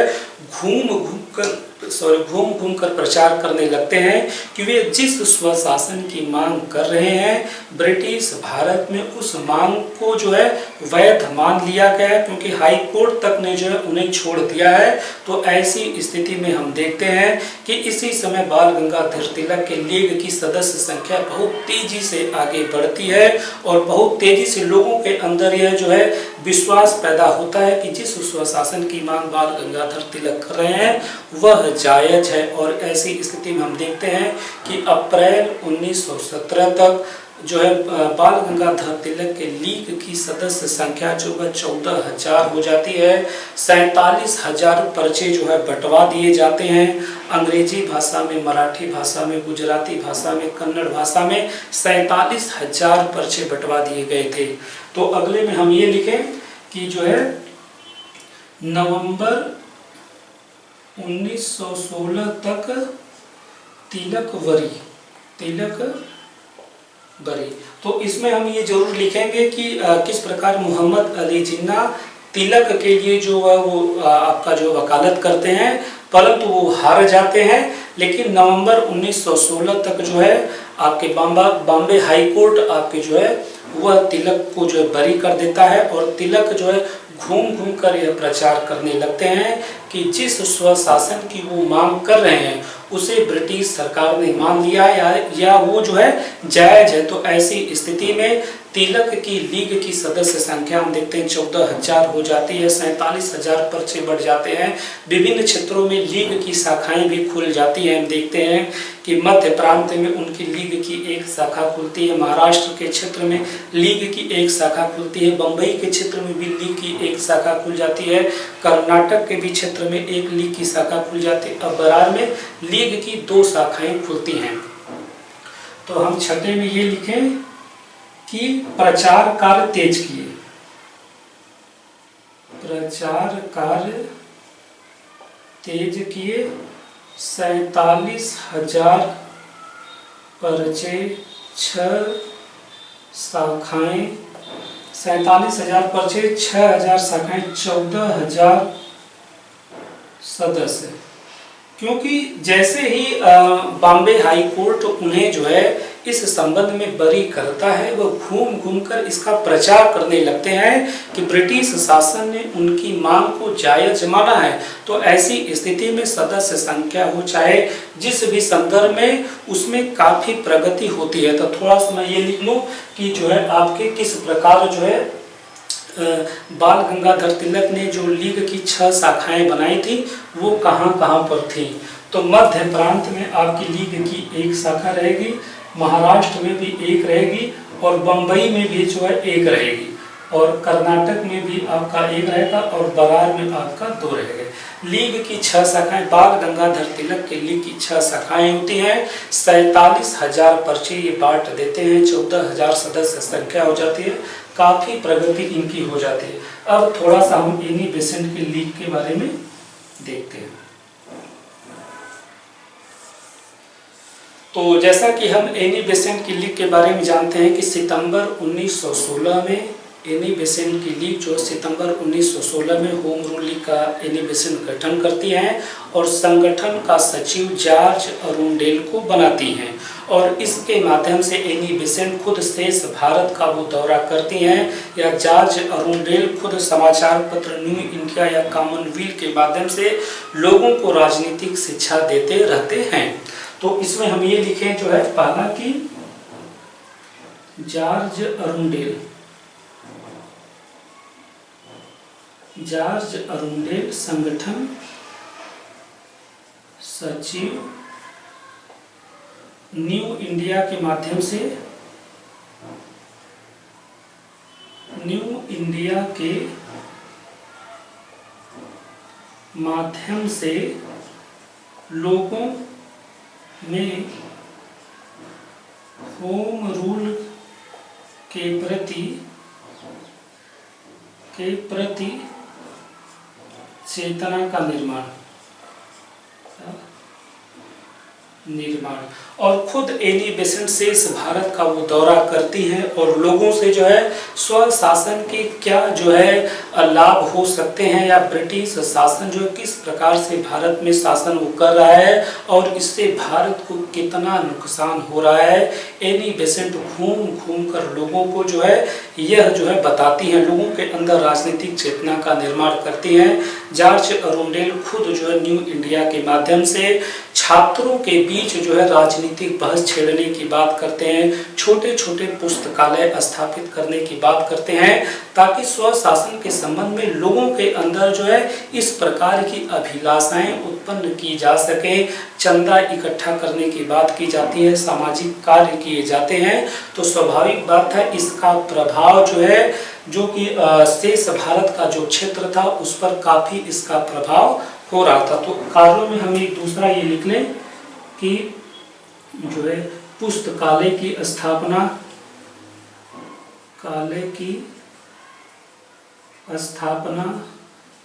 घूम घूम कर प्रचार करने लगते हैं कि वे जिस स्वशासन की मांग कर रहे हैं, ब्रिटिश भारत में उस मांग को जो है वैध मान लिया गया है, क्योंकि हाई कोर्ट तक ने जो है उन्हें छोड़ दिया है। तो ऐसी स्थिति में हम देखते हैं कि इसी समय बाल गंगाधर तिलक के लीग की सदस्य संख्या बहुत तेजी से आगे बढ़ती है और बहुत तेजी से लोगों के अंदर यह जो है विश्वास पैदा होता है कि जिस स्वशासन की मांग बाल गंगाधर तिलक कर रहे हैं वह जायज है। और ऐसी स्थिति में हम देखते हैं कि अप्रैल 1917 तक जो है बाल गंगाधर तिलक के लीग की सदस्य संख्या जो है 14,000 हो जाती है। 47,000 पर्चे जो है बंटवा दिए जाते हैं। अंग्रेजी भाषा में, मराठी भाषा में, गुजराती भाषा में, कन्नड़ भाषा में 47,000 पर्चे बंटवा दिए गए थे। तो अगले में हम ये लिखें कि जो है नवंबर 1916 तक तिलक बरी। तो इसमें हम ये जरूर लिखेंगे कि किस प्रकार मोहम्मद अली जिन्ना तिलक के लिए जो है वो आपका जो वकालत करते हैं, परंतु वो हार जाते हैं। लेकिन नवंबर 1916 तक जो है आपके बॉम्बे हाई कोर्ट आपके जो है वह तिलक को जो है बरी कर देता है और तिलक जो है घूम घूम कर यह प्रचार करने लगते हैं कि जिस स्वशासन की वो मांग कर रहे हैं उसे ब्रिटिश सरकार ने मान लिया या वो जो है जायज है। तो ऐसी स्थिति में तिलक की लीग की सदस्य संख्या हम देखते हैं 14,000 हो जाती है। 47,000 पर्चे बढ़ जाते हैं। विभिन्न क्षेत्रों में लीग की शाखाएं भी खुल जाती हैं। हम देखते हैं कि मध्य प्रांत में उनकी लीग की एक शाखा खुलती है, महाराष्ट्र के क्षेत्र में लीग की एक शाखा खुलती है, बम्बई के क्षेत्र में भी लीग की एक शाखा खुल जाती है, कर्नाटक के भी क्षेत्र में एक लीग की शाखा खुल जाती है। अब बरार में लीग की 2 शाखाएं खुलती हैं। तो हम छठे में ये लिखें कि प्रचार कार्य तेज किए। प्रचार कार्य तेज किए। 47,000 पर्चे, 6 शाखाएं, 47,000 पर्चे, 6,000 शाखाएं, 14,000 सदस्य। क्योंकि जैसे ही बॉम्बे हाई कोर्ट उन्हें जो है इस संबंध में बरी करता है, वह घूम घूम कर इसका प्रचार करने लगते हैं कि ब्रिटिश शासन ने उनकी मांग को जायज माना है। तो ऐसी स्थिति में सदस्य संख्या हो चाहे जिस भी संदर्भ में, उसमें काफ़ी प्रगति होती है। तो थोड़ा सा मैं ये लिख लूँ कि जो है आपके किस प्रकार जो है बाल गंगाधर तिलक ने जो लीग की 6 शाखाएं बनाई थी वो कहाँ कहाँ पर थी। तो मध्य प्रांत में आपकी लीग की एक शाखा रहेगी, महाराष्ट्र में भी एक रहेगी और बम्बई में भी जो है एक रहेगी और कर्नाटक में भी आपका एक रहेगा और बरार में आपका 2 रहेगा। लीग की 6 शाखाएं, बाल गंगाधर तिलक के लीग की 6 शाखाएं होती हैं। 47,000 पर्चे ये बांट देते हैं, 14,000 सदस्य संख्या हो जाती है। काफ़ी प्रगति इनकी हो जाती है। अब थोड़ा सा हम एनी बेसेंट के लीग के बारे में देखते हैं। तो जैसा कि हम एनी बेसेंट की लीग के बारे में जानते हैं कि सितंबर 1916 में एनी बेसेंट की लीग जो सितंबर 1916 में होम रूल लीग का एनी बेसेंट गठन करती हैं और संगठन का सचिव जॉर्ज अरुंडेल को बनाती हैं और इसके माध्यम से एनी बेसेंट खुद शेष भारत का वो दौरा करती हैं या जॉर्ज अरुंडेल खुद समाचार पत्र न्यू इंडिया या कॉमनवेल्थ के माध्यम से लोगों को राजनीतिक शिक्षा देते रहते हैं। तो इसमें हम ये लिखें जो है पहला कि जॉर्ज अरुंडेल संगठन सचिव न्यू इंडिया के माध्यम से लोगों में होम रूल के प्रति चेतना का निर्माण और खुद एनी बेसेंट शेष भारत का वो दौरा करती हैं और लोगों से जो है स्वशासन के क्या जो है लाभ हो सकते हैं या ब्रिटिश शासन जो है किस प्रकार से भारत में शासन वो कर रहा है और इससे भारत को कितना नुकसान हो रहा है, एनी बेसेंट घूम कर लोगों को जो है यह जो है बताती हैं, लोगों के अंदर राजनीतिक चेतना का निर्माण करती हैं। जॉर्ज अरुंडेल खुद जो है न्यू इंडिया के माध्यम से छात्रों के बीच जो है राजनीतिक बहस छेड़ने की बात करते हैं, छोटे छोटे पुस्तकालय स्थापित करने की बात करते हैं ताकि स्वशासन के संबंध में लोगों के अंदर जो है इस प्रकार की अभिलाषाएं उत्पन्न की जा सके। चंदा इकट्ठा करने की बात की जाती है, सामाजिक कार्य किए जाते हैं, तो स्वाभाविक बात है इसका प्रभाव जो है जो कि शेष भारत का जो क्षेत्र था उस पर काफी इसका प्रभाव हो रहा था। तो कार्यों में हम एक दूसरा ये लिख लें कि जो है पुस्तकालय की स्थापना,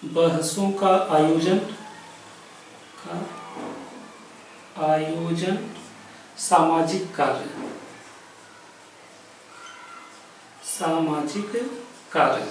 बहसों का आयोजन, सामाजिक कार्य।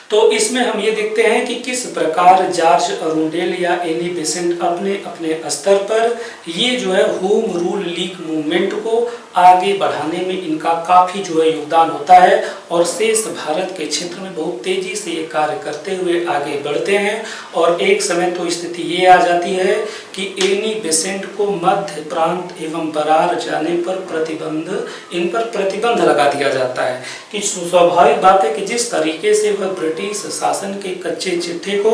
तो इसमें हम ये देखते हैं कि किस प्रकार जॉर्ज अरुंडेल या एनी बेसेंट अपने अपने स्तर पर ये जो है होम रूल लीग मूवमेंट को आगे बढ़ाने में इनका काफ़ी जो है योगदान होता है और शेष भारत के क्षेत्र में बहुत तेज़ी से ये कार्य करते हुए आगे बढ़ते हैं। और एक समय तो स्थिति ये आ जाती है कि एनी बेसेंट को मध्य प्रांत एवं बरार जाने पर प्रतिबंध लगा दिया जाता है कि स्वाभाविक बात है कि जिस तरीके से वह ब्रिटिश शासन के कच्चे चिट्ठे को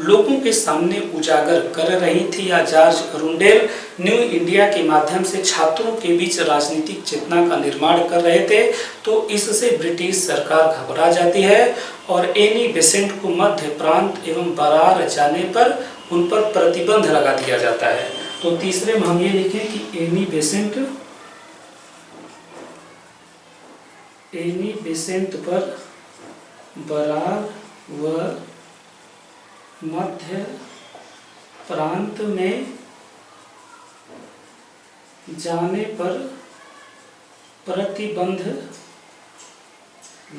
लोगों के सामने उजागर कर रही थी या जॉर्ज अरुंडेल न्यू इंडिया के माध्यम से छात्रों के बीच राजनीतिक चेतना का निर्माण कर रहे थे, तो इससे ब्रिटिश सरकार घबरा जाती है और एनी बेसेंट को मध्य प्रांत एवं बरार जाने पर उन पर प्रतिबंध लगा दिया जाता है। तो तीसरे में हम ये लिखें कि एनी बेसेंट पर बरार व मध्य प्रांत में जाने पर प्रतिबंध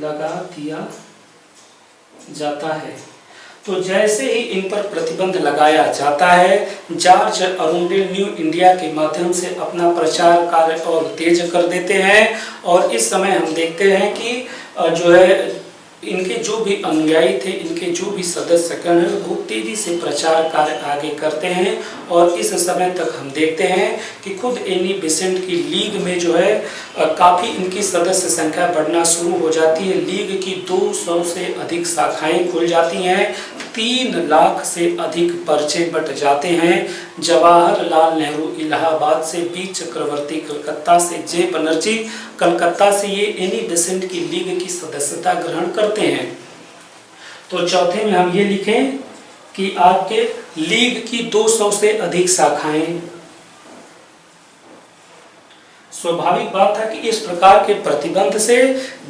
लगा दिया जाता है। तो जैसे ही इन पर प्रतिबंध लगाया जाता है, जॉर्ज अरुंडेल न्यू इंडिया के माध्यम से अपना प्रचार कार्य और तेज कर देते हैं और इस समय हम देखते हैं कि जो है इनके जो भी अनुयायी थे, इनके जो भी सदस्यगण हैं, बहुत तेजी से प्रचार कार्य आगे करते हैं और इस समय तक हम देखते हैं कि खुद एनी बेसेंट की लीग में जो है काफ़ी इनकी सदस्य संख्या बढ़ना शुरू हो जाती है। लीग की 200 से अधिक शाखाएं खुल जाती हैं, 3 लाख से अधिक पर्चे बट जाते हैं। जवाहरलाल नेहरू इलाहाबाद से, बी चक्रवर्ती कलकत्ता से, जे बनर्जी कलकत्ता से ये एनी बेसेंट की लीग की सदस्यता ग्रहण करते हैं। तो चौथे में हम ये लिखें कि आपके लीग की 200 से अधिक शाखाएं। स्वाभाविक बात था कि इस प्रकार के प्रतिबंध से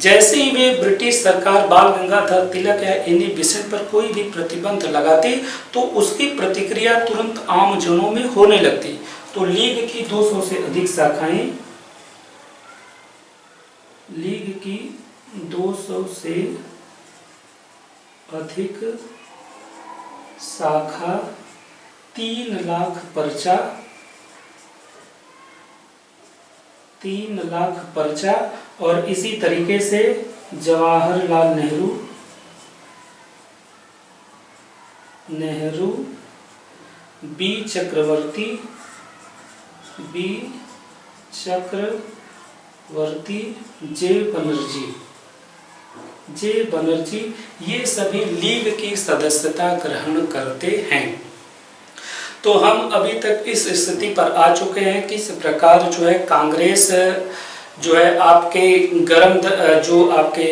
जैसे ही वे ब्रिटिश सरकार बाल गंगाधर तिलक या एनी बेसेंट पर कोई भी प्रतिबंध लगाती तो उसकी प्रतिक्रिया तुरंत आम जनों में होने लगती। तो लीग की 200 से अधिक शाखाएं, लीग की 200 से अधिक शाखा, 3 लाख पर्चा, 3 लाख पर्चा और इसी तरीके से जवाहरलाल नेहरू, बी चक्रवर्ती बी चक्रवर्ती, जे बनर्जी ये सभी लीग की सदस्यता ग्रहण करते हैं। तो हम अभी तक इस स्थिति पर आ चुके हैं कि किस प्रकार जो है कांग्रेस जो है आपके जो आपके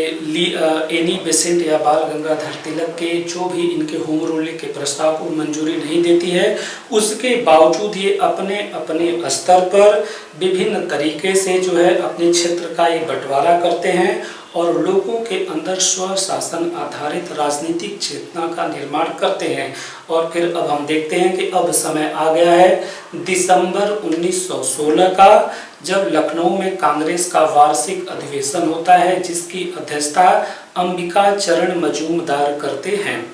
एनी बेसेंट या बाल गंगाधर तिलक के जो भी इनके होम रूल के प्रस्ताव को मंजूरी नहीं देती है, उसके बावजूद ये अपने अपने स्तर पर विभिन्न तरीके से जो है अपने क्षेत्र का ये बंटवारा करते हैं और लोगों के अंदर स्वशासन आधारित राजनीतिक चेतना का निर्माण करते हैं। और फिर अब हम देखते हैं कि अब समय आ गया है दिसंबर 1916 का, जब लखनऊ में कांग्रेस का वार्षिक अधिवेशन होता है जिसकी अध्यक्षता अंबिका चरण मजूमदार करते हैं।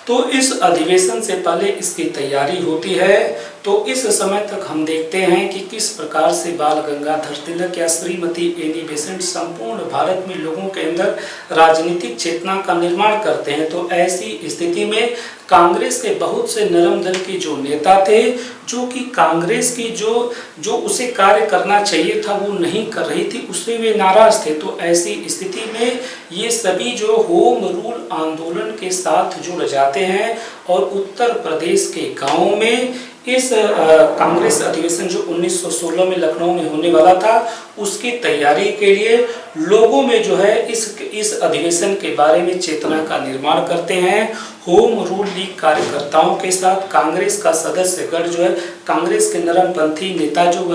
तो इस अधिवेशन से पहले इसकी तैयारी होती है। तो इस समय तक हम देखते हैं कि किस प्रकार से बाल गंगाधर तिलक या श्रीमती एनी बेसेंट संपूर्ण भारत में लोगों के अंदर राजनीतिक चेतना का निर्माण करते हैं। तो ऐसी स्थिति में कांग्रेस के बहुत से नरम दल के जो नेता थे, जो कि कांग्रेस की जो उसे कार्य करना चाहिए था वो नहीं कर रही थी, उससे वे नाराज थे। तो ऐसी स्थिति में ये सभी जो होम रूल आंदोलन के साथ जुड़ जाते हैं और उत्तर प्रदेश के गांवों में इस कांग्रेस अधिवेशन जो 1916 में लखनऊ में होने वाला था उसकी तैयारी के लिए लोगों में जो है इस अधिवेशन के बारे में चेतना का निर्माण करते हैं। होम रूल लीग कार्यकर्ताओं के साथ कांग्रेस का सदस्यगण जो है, कांग्रेस के नरमपंथी नेता जो वो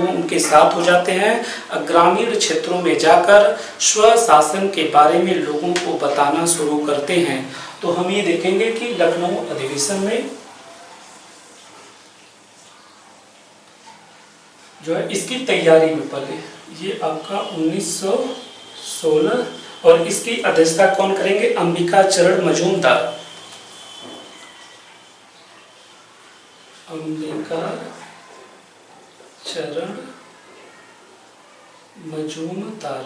उनके साथ हो जाते हैं। ग्रामीण क्षेत्रों में जाकर स्वशासन के बारे में लोगों को बताना शुरू करते हैं। तो हम ये देखेंगे कि लखनऊ अधिवेशन में जो है इसकी तैयारी में पहले ये आपका 1916 और इसकी अध्यक्षता कौन करेंगे? अंबिका चरण मजूमदार। अंबिका चरण मजूमदार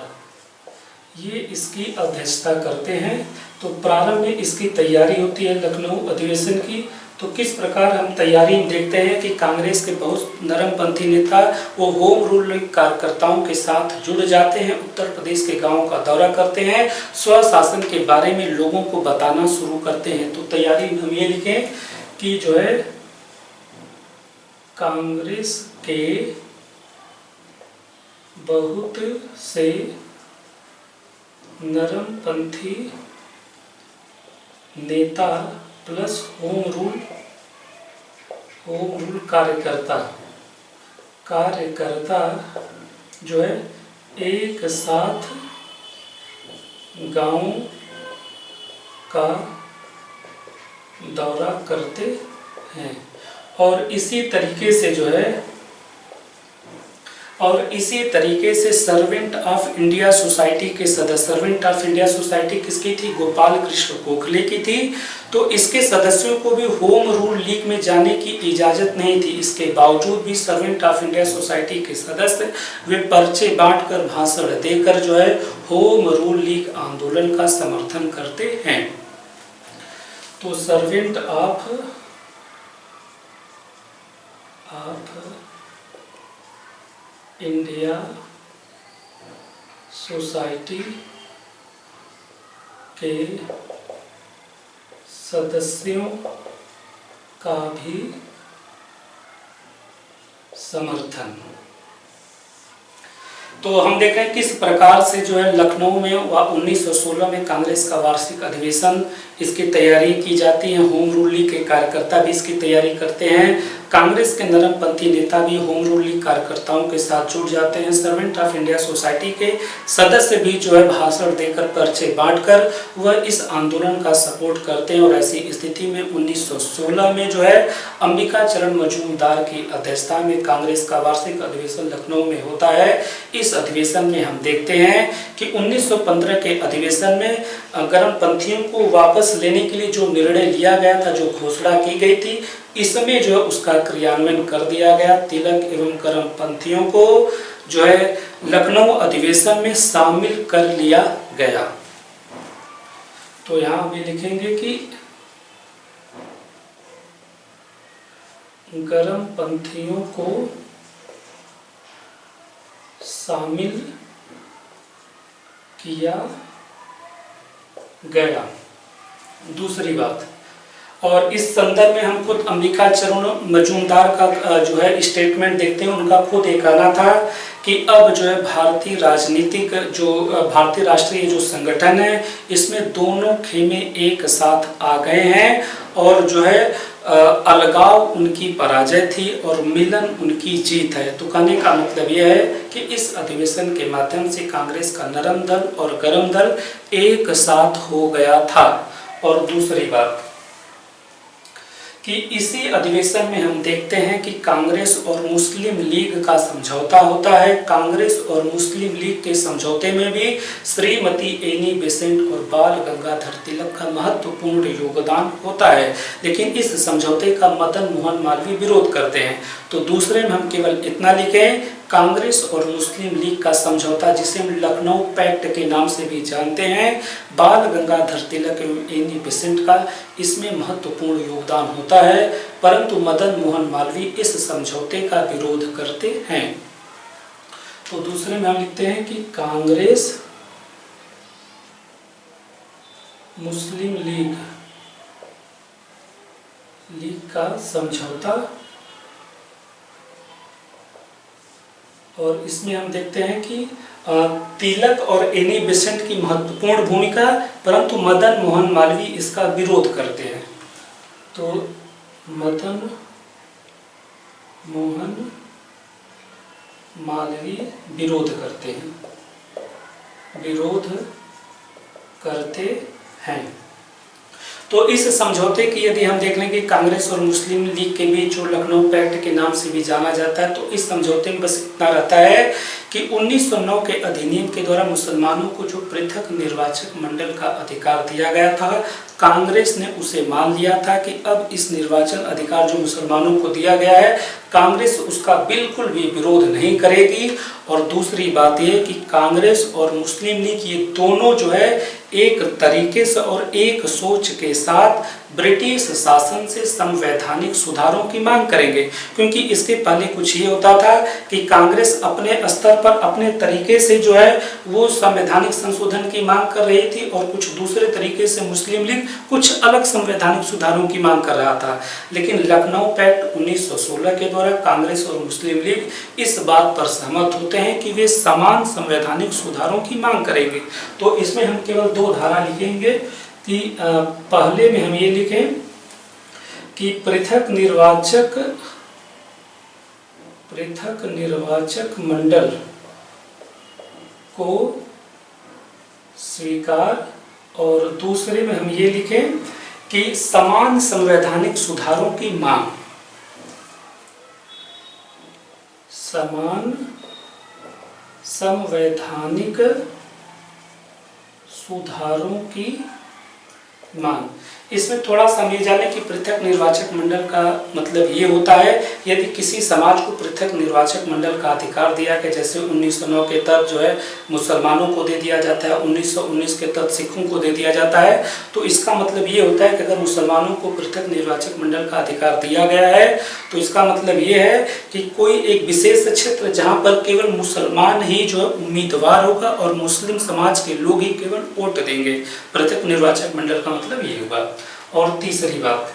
ये इसकी अध्यक्षता करते हैं। तो प्रारंभ में इसकी तैयारी होती है लखनऊ अधिवेशन की। तो किस प्रकार हम तैयारी देखते हैं कि कांग्रेस के बहुत नरमपंथी नेता वो होम रूल कार्यकर्ताओं के साथ जुड़ जाते हैं, उत्तर प्रदेश के गांवों का दौरा करते हैं, स्वशासन के बारे में लोगों को बताना शुरू करते हैं। तो तैयारी में हम ये लिखें कि जो है कांग्रेस के बहुत से नरमपंथी नेता प्लस होम रूल कार्यकर्ता जो है एक साथ गांव का दौरा करते हैं और इसी तरीके से सर्वेंट ऑफ इंडिया सोसाइटी के सदस्य, सर्वेंट ऑफ इंडिया सोसाइटी किसकी थी? गोपाल कृष्ण गोखले की थी। तो इसके सदस्यों को भी होम रूल लीग में जाने की इजाजत नहीं थी। इसके बावजूद भी सर्वेंट ऑफ इंडिया सोसाइटी के सदस्य वे पर्चे बांटकर भाषण देकर जो है होम रूल लीग आंदोलन का समर्थन करते हैं। तो सर्वेंट ऑफ इंडिया सोसाइटी के सदस्यों का भी समर्थन। तो हम देख रहे हैं किस प्रकार से जो है लखनऊ में 1916 में कांग्रेस का वार्षिक अधिवेशन इसकी तैयारी की जाती है। होम रूल लीग के कार्यकर्ता भी इसकी तैयारी करते हैं। कांग्रेस के नरमपंथी नेता भी होम रूल लीग कार्यकर्ताओं के साथ जुड़ जाते हैं। सर्वेंट ऑफ इंडिया सोसाइटी के सदस्य भी जो है भाषण देकर पर्चे बांटकर वह इस आंदोलन का सपोर्ट करते हैं। और ऐसी स्थिति में 1916 में जो है अंबिका चरण मजूमदार की अध्यक्षता में कांग्रेस का वार्षिक अधिवेशन लखनऊ में होता है। इस अधिवेशन में हम देखते हैं कि 1915 के अधिवेशन में गर्मपंथियों को वापस लेने के लिए जो निर्णय लिया गया था, जो घोषणा की गई थी, इसमें जो है उसका क्रियान्वयन कर दिया गया। तिलक एवं गर्मपंथियों को जो है लखनऊ अधिवेशन में शामिल कर लिया गया। तो यहाँ भी लिखेंगे कि गर्मपंथियों को शामिल किया गया। दूसरी बात, और इस संदर्भ में हम खुद अंबिका चरण मजूमदार का जो है स्टेटमेंट देखते हैं। उनका खुद एक कहना था कि अब जो है भारतीय राजनीतिक जो भारतीय राष्ट्रीय जो संगठन है इसमें दोनों खेमे एक साथ आ गए हैं और जो है अलगाव उनकी पराजय थी और मिलन उनकी जीत है। तो कहने का मतलब यह है कि इस अधिवेशन के माध्यम से कांग्रेस का नरम दल और गरम दल एक साथ हो गया था। और दूसरी बात कि इसी अधिवेशन में हम देखते हैं कि कांग्रेस और मुस्लिम लीग का समझौता होता है। कांग्रेस और मुस्लिम लीग के समझौते में भी श्रीमती एनी बेसेंट और बाल गंगाधर तिलक का महत्वपूर्ण योगदान होता है, लेकिन इस समझौते का मदन मोहन मालवीय विरोध करते हैं। तो दूसरे में हम केवल इतना लिखें, कांग्रेस और मुस्लिम लीग का समझौता जिसे हम लखनऊ पैक्ट के नाम से भी जानते हैं, बाल गंगाधर तिलक एवं एनी बेसेंट का इसमें महत्वपूर्ण योगदान होता है, परंतु मदन मोहन मालवीय इस समझौते का विरोध करते हैं। तो दूसरे में हम लिखते हैं कि कांग्रेस मुस्लिम लीग का समझौता, और इसमें हम देखते हैं कि तिलक और एनी बेसेंट की महत्वपूर्ण भूमिका, परंतु मदन मोहन मालवीय इसका विरोध करते हैं। तो मदन मोहन मालवीय विरोध करते हैं। तो इस समझौते की यदि हम देख लें कि कांग्रेस और मुस्लिम लीग के बीच जो लखनऊ पैक्ट के नाम से भी जाना जाता है, तो इस समझौते में बस इतना रहता है कि 1909 के अधिनियम के द्वारा मुसलमानों को जो पृथक निर्वाचक मंडल का अधिकार दिया गया था, कांग्रेस ने उसे मान लिया था कि अब इस निर्वाचन अधिकार जो मुसलमानों को दिया गया है, कांग्रेस उसका बिल्कुल भी विरोध नहीं करेगी। और दूसरी बात यह कि कांग्रेस और मुस्लिम लीग ये दोनों जो है एक तरीके से और एक सोच के साथ ब्रिटिश शासन से संवैधानिक सुधारों की मांग करेंगे, क्योंकि इसके पहले कुछ ये होता था कि कांग्रेस अपने स्तर पर अपने तरीके से जो है वो संवैधानिक संशोधन की मांग कर रही थी और कुछ दूसरे तरीके से मुस्लिम लीग कुछ अलग संवैधानिक सुधारों की मांग कर रहा था। लेकिन लखनऊ पैक्ट 1916 के द्वारा कांग्रेस और मुस्लिम लीग इस बात पर सहमत होते हैं कि वे समान संवैधानिक सुधारों की मांग करेंगे। तो इसमें हम केवल दो धारा लिखेंगे कि पहले में हम ये लिखें कि पृथक निर्वाचक मंडल को स्वीकार, और दूसरे में हम ये लिखें कि समान संवैधानिक सुधारों की मांग, समान संवैधानिक सुधारों की मांग। इसमें थोड़ा सा ये जाने कि पृथक निर्वाचक मंडल का मतलब ये होता है यदि किसी समाज को पृथक निर्वाचक मंडल का अधिकार दिया गया, जैसे 1909 के तहत जो है मुसलमानों को दे दिया जाता है, 1919 के तहत सिखों को दे दिया जाता है, तो इसका मतलब ये होता है कि अगर मुसलमानों को पृथक निर्वाचक मंडल का अधिकार दिया गया है तो इसका मतलब ये है कि कोई एक विशेष क्षेत्र जहाँ पर केवल मुसलमान ही जो है उम्मीदवार होगा और मुस्लिम समाज के लोग ही केवल वोट देंगे, पृथक निर्वाचक मंडल का मतलब ये होगा। और तीसरी बात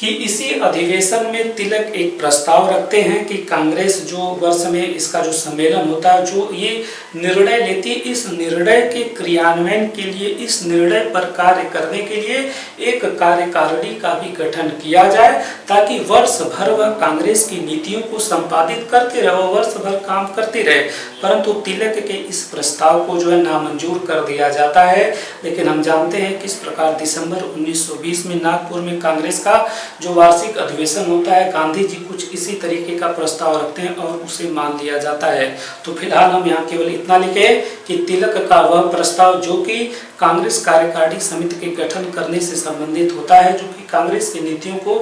कि इसी अधिवेशन में तिलक एक प्रस्ताव रखते हैं कि कांग्रेस जो वर्ष में इसका जो सम्मेलन होता है जो ये निर्णय लेती है, इस निर्णय के क्रियान्वयन के लिए, इस निर्णय पर कार्य करने के लिए एक कार्यकारिणी का भी गठन किया जाए, ताकि वर्ष भर वह कांग्रेस की नीतियों को संपादित करते रहे, वह वर्ष भर काम करती रहे। परंतु तिलक के इस प्रस्ताव को जो है नामंजूर कर दिया जाता है। लेकिन हम जानते हैं किस प्रकार दिसंबर 1920 में नागपुर में कांग्रेस का जो वार्षिक अधिवेशन होता है, गांधी जी कुछ इसी तरीके का प्रस्ताव रखते हैं और उसे मान लिया जाता है। तो फिलहाल हम यहाँ केवल इतना लिखें कि तिलक का वह प्रस्ताव जो कि कांग्रेस कार्यकारिणी समिति के गठन करने से संबंधित होता है, जो कि कांग्रेस की नीतियों को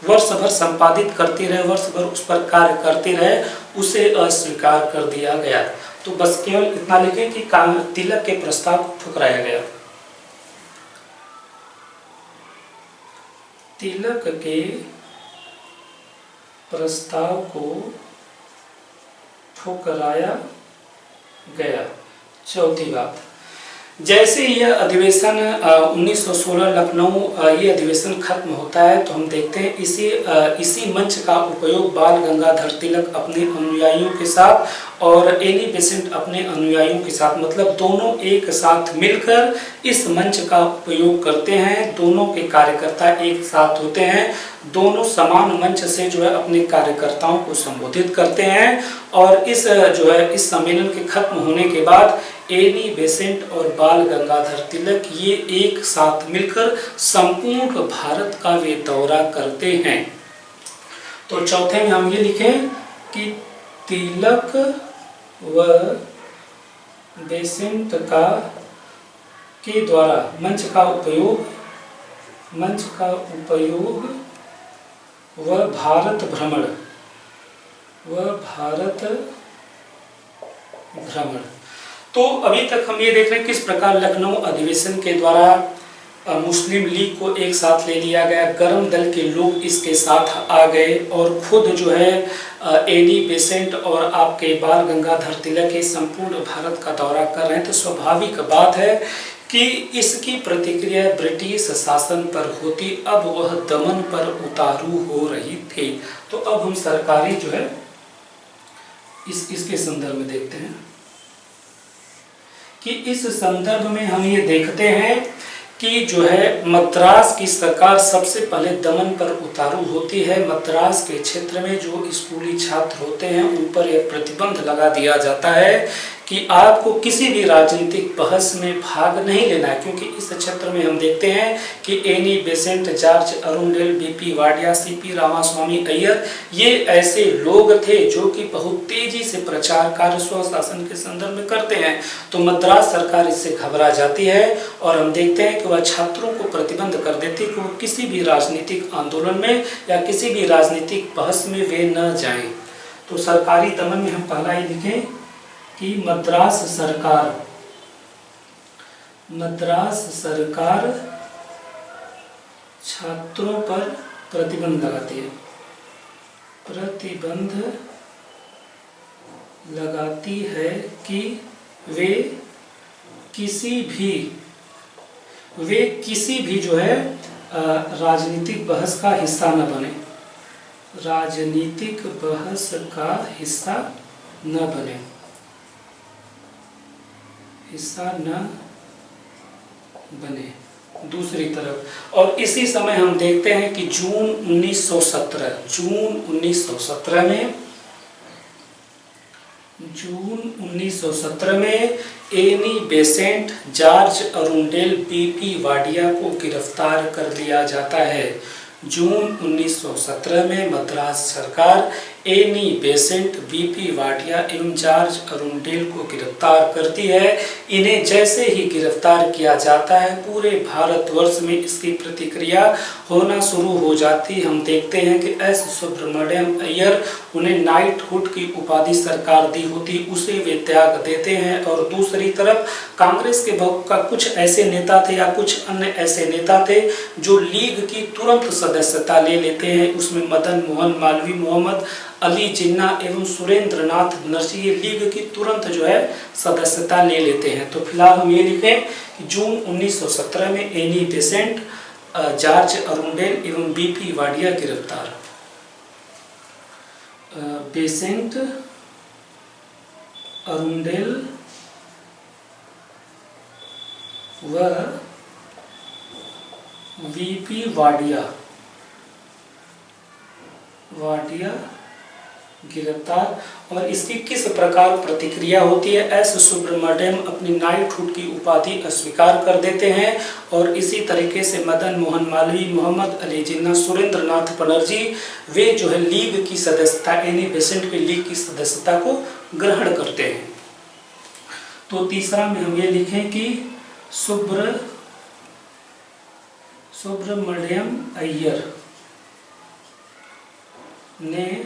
वर्ष भर संपादित करती रहे, वर्ष भर उस पर कार्य करती रहे, उसे अस्वीकार कर दिया गया। तो बस केवल इतना लिखें कि तिलक के प्रस्ताव को ठुकराया गया। तिलक के प्रस्ताव को ठुकराया गया। चौथी बात, जैसे यह अधिवेशन 1916 लखनऊ ये अधिवेशन खत्म होता है तो हम देखते हैं इसी मंच का उपयोग बाल गंगाधर तिलक अपने अनुयायियों के साथ और एनी बेसेंट अपने अनुयायियों के साथ, मतलब दोनों एक साथ मिलकर इस मंच का उपयोग करते हैं। दोनों के कार्यकर्ता एक साथ होते हैं, दोनों समान मंच से जो है अपने कार्यकर्ताओं को संबोधित करते हैं और इस सम्मेलन के खत्म होने के बाद एनी बेसेंट और बाल गंगाधर तिलक ये एक साथ मिलकर संपूर्ण भारत का वे दौरा करते हैं। तो चौथे में हम ये लिखें कि तिलक व बेसेंट के द्वारा मंच का उपयोग व भारत भ्रमण तो अभी तक हम ये देख रहे हैं किस प्रकार लखनऊ अधिवेशन के द्वारा मुस्लिम लीग को एक साथ ले लिया गया, गरम दल के लोग इसके साथ आ गए और खुद जो है एनी बेसेंट और आपके बाल गंगाधर तिलक के संपूर्ण भारत का दौरा कर रहे हैं। तो स्वाभाविक बात है कि इसकी प्रतिक्रिया ब्रिटिश शासन पर होती, अब वह दमन पर उतारू हो रही थी। तो अब हम सरकारी जो है इसके संदर्भ में देखते हैं कि इस संदर्भ में हम ये देखते हैं कि जो है मद्रास की सरकार सबसे पहले दमन पर उतारू होती है। मद्रास के क्षेत्र में जो स्कूली छात्र होते हैं उन पर यह प्रतिबंध लगा दिया जाता है कि आपको किसी भी राजनीतिक बहस में भाग नहीं लेना है, क्योंकि इस क्षेत्र में हम देखते हैं कि Annie Besant, George Arundale, BP Wadia, CP Ramaswamy Iyer ये ऐसे लोग थे जो कि बहुत तेजी से प्रचार कार्य स्वशासन के संदर्भ में करते हैं। तो मद्रास सरकार इससे घबरा जाती है और हम देखते हैं कि वह छात्रों को प्रतिबंध कर देती है कि वो किसी भी राजनीतिक आंदोलन में या किसी भी राजनीतिक बहस में वे न जाएं। तो सरकारी दमन में हम पहला ही लिखें कि मद्रास सरकार छात्रों पर प्रतिबंध लगाती है कि वे किसी भी जो है राजनीतिक बहस का हिस्सा न बने, हिस्सा न बने। दूसरी तरफ और इसी समय हम देखते हैं कि जून 1917 में any Besant, George Arundale, BP Wadia को गिरफ्तार कर लिया जाता है। जून 1917 में मद्रास सरकार एनी बेसेंट, बीपी वाडिया एवं जॉर्ज अरुंडेल को गिरफ्तार करती है। इन्हें जैसे ही गिरफ्तार किया जाता है पूरे भारतवर्ष में इसकी प्रतिक्रिया होना शुरू हो जाती। हम देखते हैं कि एस सुब्रमण्यम अय्यर, उन्हें नाइटहुड की उपाधि सरकार दी होती, उसे वे त्याग देते हैं। और दूसरी तरफ कांग्रेस के कुछ ऐसे नेता थे या कुछ अन्य ऐसे नेता थे जो लीग की तुरंत सदस्यता ले लेते हैं। उसमें मदन मोहन मालवीय, मोहम्मद अली जिन्ना एवं सुरेंद्र नाथ बनर्जी ये लीग की तुरंत जो है सदस्यता ले लेते हैं। तो फिलहाल हम ये लिखें कि जून 1917 में एनी बेसेंट, जॉर्ज अरुंडेल एवं बीपी वाडिया गिरफ्तार। बेसेंट, अरुंडेल व बीपी वाडिया गिरफ्तार। और इसकी किस प्रकार प्रतिक्रिया होती है? एस सुब्रमण्यम अपनी नाइटहुड की उपाधि अस्वीकार कर देते हैं और इसी तरीके से मदन मोहन मालवीय, मोहम्मद अली जिन्ना, सुरेंद्र नाथ बनर्जी वे जो है लीग की सदस्यता, एनी बेसेंट के लीग की सदस्यता को ग्रहण करते हैं। तो तीसरा में हम ये लिखें कि सुब्रमण्यम अय्यर ने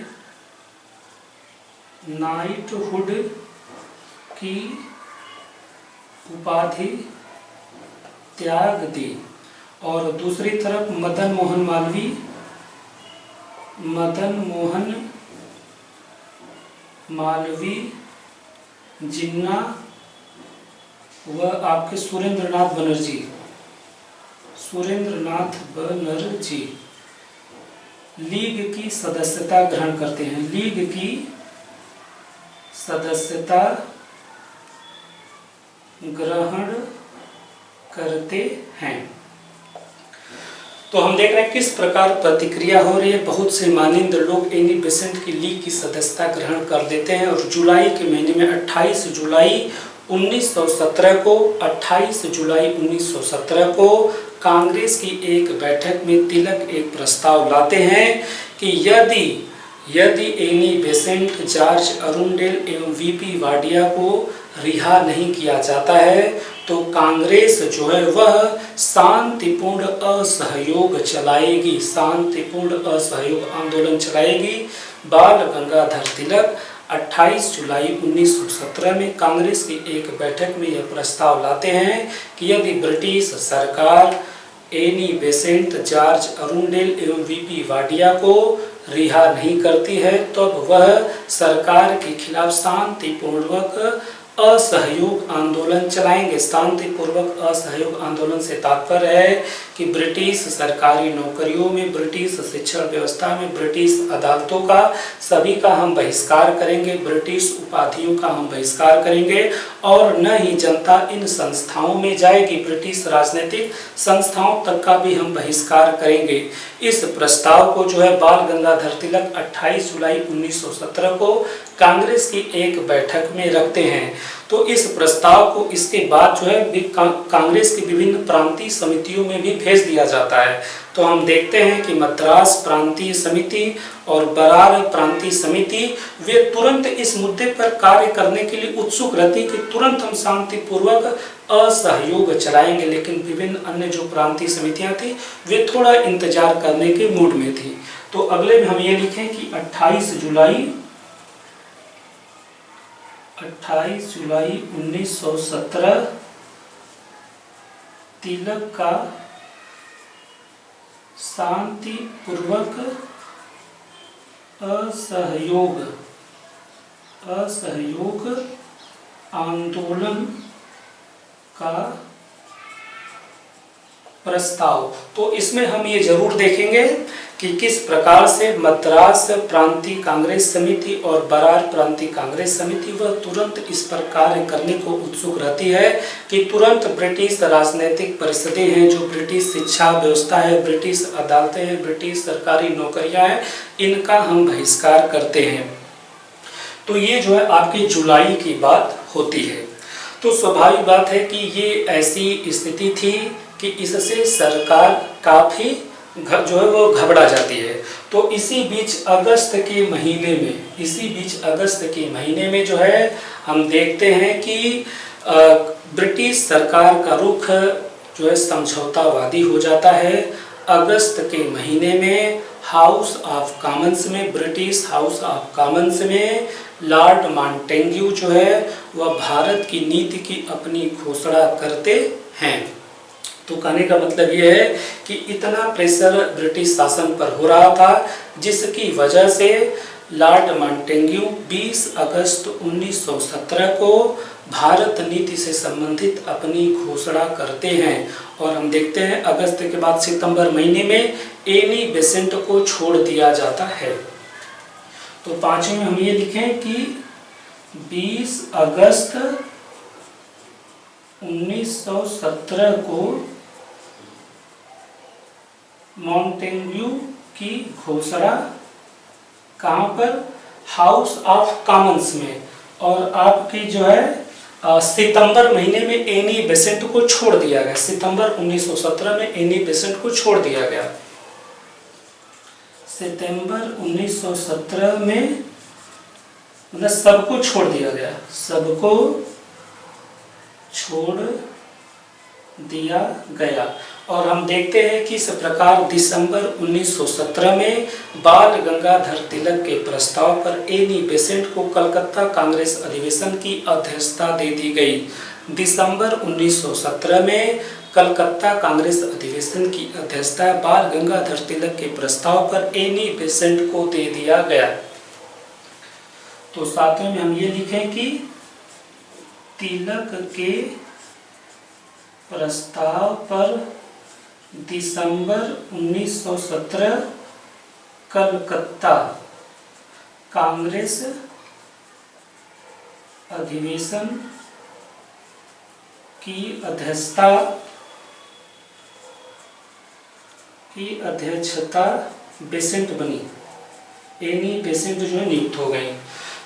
नाइटहुड की उपाधि त्याग दी। और दूसरी तरफ मदन मोहन मालवी, जिन्ना व आपके सुरेंद्रनाथ बनर्जी लीग की सदस्यता ग्रहण करते हैं। लीग की सदस्यता ग्रहण करते हैं। तो हम देख रहे हैं किस प्रकार प्रतिक्रिया हो रही है। बहुत से मानिंद लोग एनी बेसेंट की लीग की सदस्यता ग्रहण कर देते हैं और जुलाई के महीने में 28 जुलाई 1917 को कांग्रेस की एक बैठक में तिलक एक प्रस्ताव लाते हैं कि यदि एनी बेसेंट, जॉर्ज अरुंडेल एवं वीपी वाडिया को रिहा नहीं किया जाता है तो कांग्रेस जो है वह शांतिपूर्ण असहयोग चलाएगी, शांतिपूर्ण असहयोग आंदोलन चलाएगी। बाल गंगाधर तिलक 28 जुलाई 1917 में कांग्रेस की एक बैठक में यह प्रस्ताव लाते हैं कि यदि ब्रिटिश सरकार एनी बेसेंट, जॉर्ज अरुंडेल एवं वीपी वाडिया को रिहा नहीं करती है तो वह सरकार के खिलाफ शांतिपूर्वक असहयोग आंदोलन चलाएंगे। शांतिपूर्वक असहयोग आंदोलन से तात्पर्य है कि ब्रिटिश सरकारी नौकरियों में, ब्रिटिश शिक्षण व्यवस्था में, ब्रिटिश अदालतों का सभी का हम बहिष्कार करेंगे, ब्रिटिश उपाधियों का हम बहिष्कार करेंगे और न ही जनता इन संस्थाओं में जाएगी, ब्रिटिश राजनीतिक संस्थाओं तक का भी हम बहिष्कार करेंगे। इस प्रस्ताव को जो है बाल गंगाधर तिलक 28 जुलाई 1917 को कांग्रेस की एक बैठक में रखते हैं। तो इस प्रस्ताव को इसके बाद जो है कांग्रेस की विभिन्न प्रांतीय समितियों में भी भेज दिया जाता है। तो हम देखते हैं कि मद्रास प्रांतीय समिति और बरार प्रांतीय समिति वे तुरंत इस मुद्दे पर कार्य करने के लिए उत्सुक रहती कि तुरंत हम शांतिपूर्वक असहयोग चलाएंगे, लेकिन विभिन्न अन्य जो प्रांतीय समितियां थी वे थोड़ा इंतजार करने के मूड में थी। तो अगले में हम ये लिखें कि 28 जुलाई 1917 तिलक का शांतिपूर्वक असहयोग आंदोलन का प्रस्ताव। तो इसमें हम ये जरूर देखेंगे कि किस प्रकार से मद्रास प्रांतीय कांग्रेस समिति और बरार प्रांतीय कांग्रेस समिति वह तुरंत इस पर कार्य करने को उत्सुक रहती है कि तुरंत ब्रिटिश राजनीतिक परिषदें हैं, जो ब्रिटिश शिक्षा व्यवस्था है, ब्रिटिश अदालतें हैं, ब्रिटिश सरकारी नौकरियां हैं, इनका हम बहिष्कार करते हैं। तो ये जो है आपकी जुलाई की बात होती है। तो स्वाभाविक बात है कि ये ऐसी स्थिति थी कि इससे सरकार काफी जो है वो घबरा जाती है। तो इसी बीच अगस्त के महीने में जो है हम देखते हैं कि ब्रिटिश सरकार का रुख जो है समझौतावादी हो जाता है। अगस्त के महीने में हाउस ऑफ कॉमन्स में, ब्रिटिश हाउस ऑफ कॉमन्स में लॉर्ड मॉन्टेग्यू जो है वह भारत की नीति की अपनी घोषणा करते हैं। तो कहने का मतलब ये है कि इतना प्रेशर ब्रिटिश शासन पर हो रहा था जिसकी वजह से लॉर्ड मॉन्टेग्यू 20 अगस्त 1917 को भारत नीति से संबंधित अपनी घोषणा करते हैं। और हम देखते हैं अगस्त के बाद सितंबर महीने में एनी बेसेंट को छोड़ दिया जाता है। तो पांचवें में हम ये लिखें कि 20 अगस्त 1917 को मॉन्टेग्यू की घोषणा कहां पर, हाउस ऑफ कॉमन्स में, और आपकी जो है सितंबर महीने में एनी बेसेंट को छोड़ दिया गया। सितंबर 1917 में एनी बेसेंट को छोड़ दिया गया। सितंबर 1917 में मतलब सबको छोड़ दिया गया, सबको छोड़ दिया गया। और हम देखते हैं कि इस प्रकार दिसंबर 1917 में बाल गंगाधर तिलक के प्रस्ताव पर एनी बेसेंट को कलकत्ता कांग्रेस अधिवेशन की अध्यक्षता दे दी गई। दिसंबर 1917 में कलकत्ता कांग्रेस अधिवेशन की अध्यक्षता बाल गंगाधर तिलक के प्रस्ताव पर एनी बेसेंट को दे दिया गया। तो सातवें में हम ये लिखें कि तिलक के प्रस्ताव पर दिसंबर 1917 कलकत्ता कांग्रेस अधिवेशन की अध्यक्षता बेसेंट बनी, एनी बेसेंट जो है नियुक्त हो गई।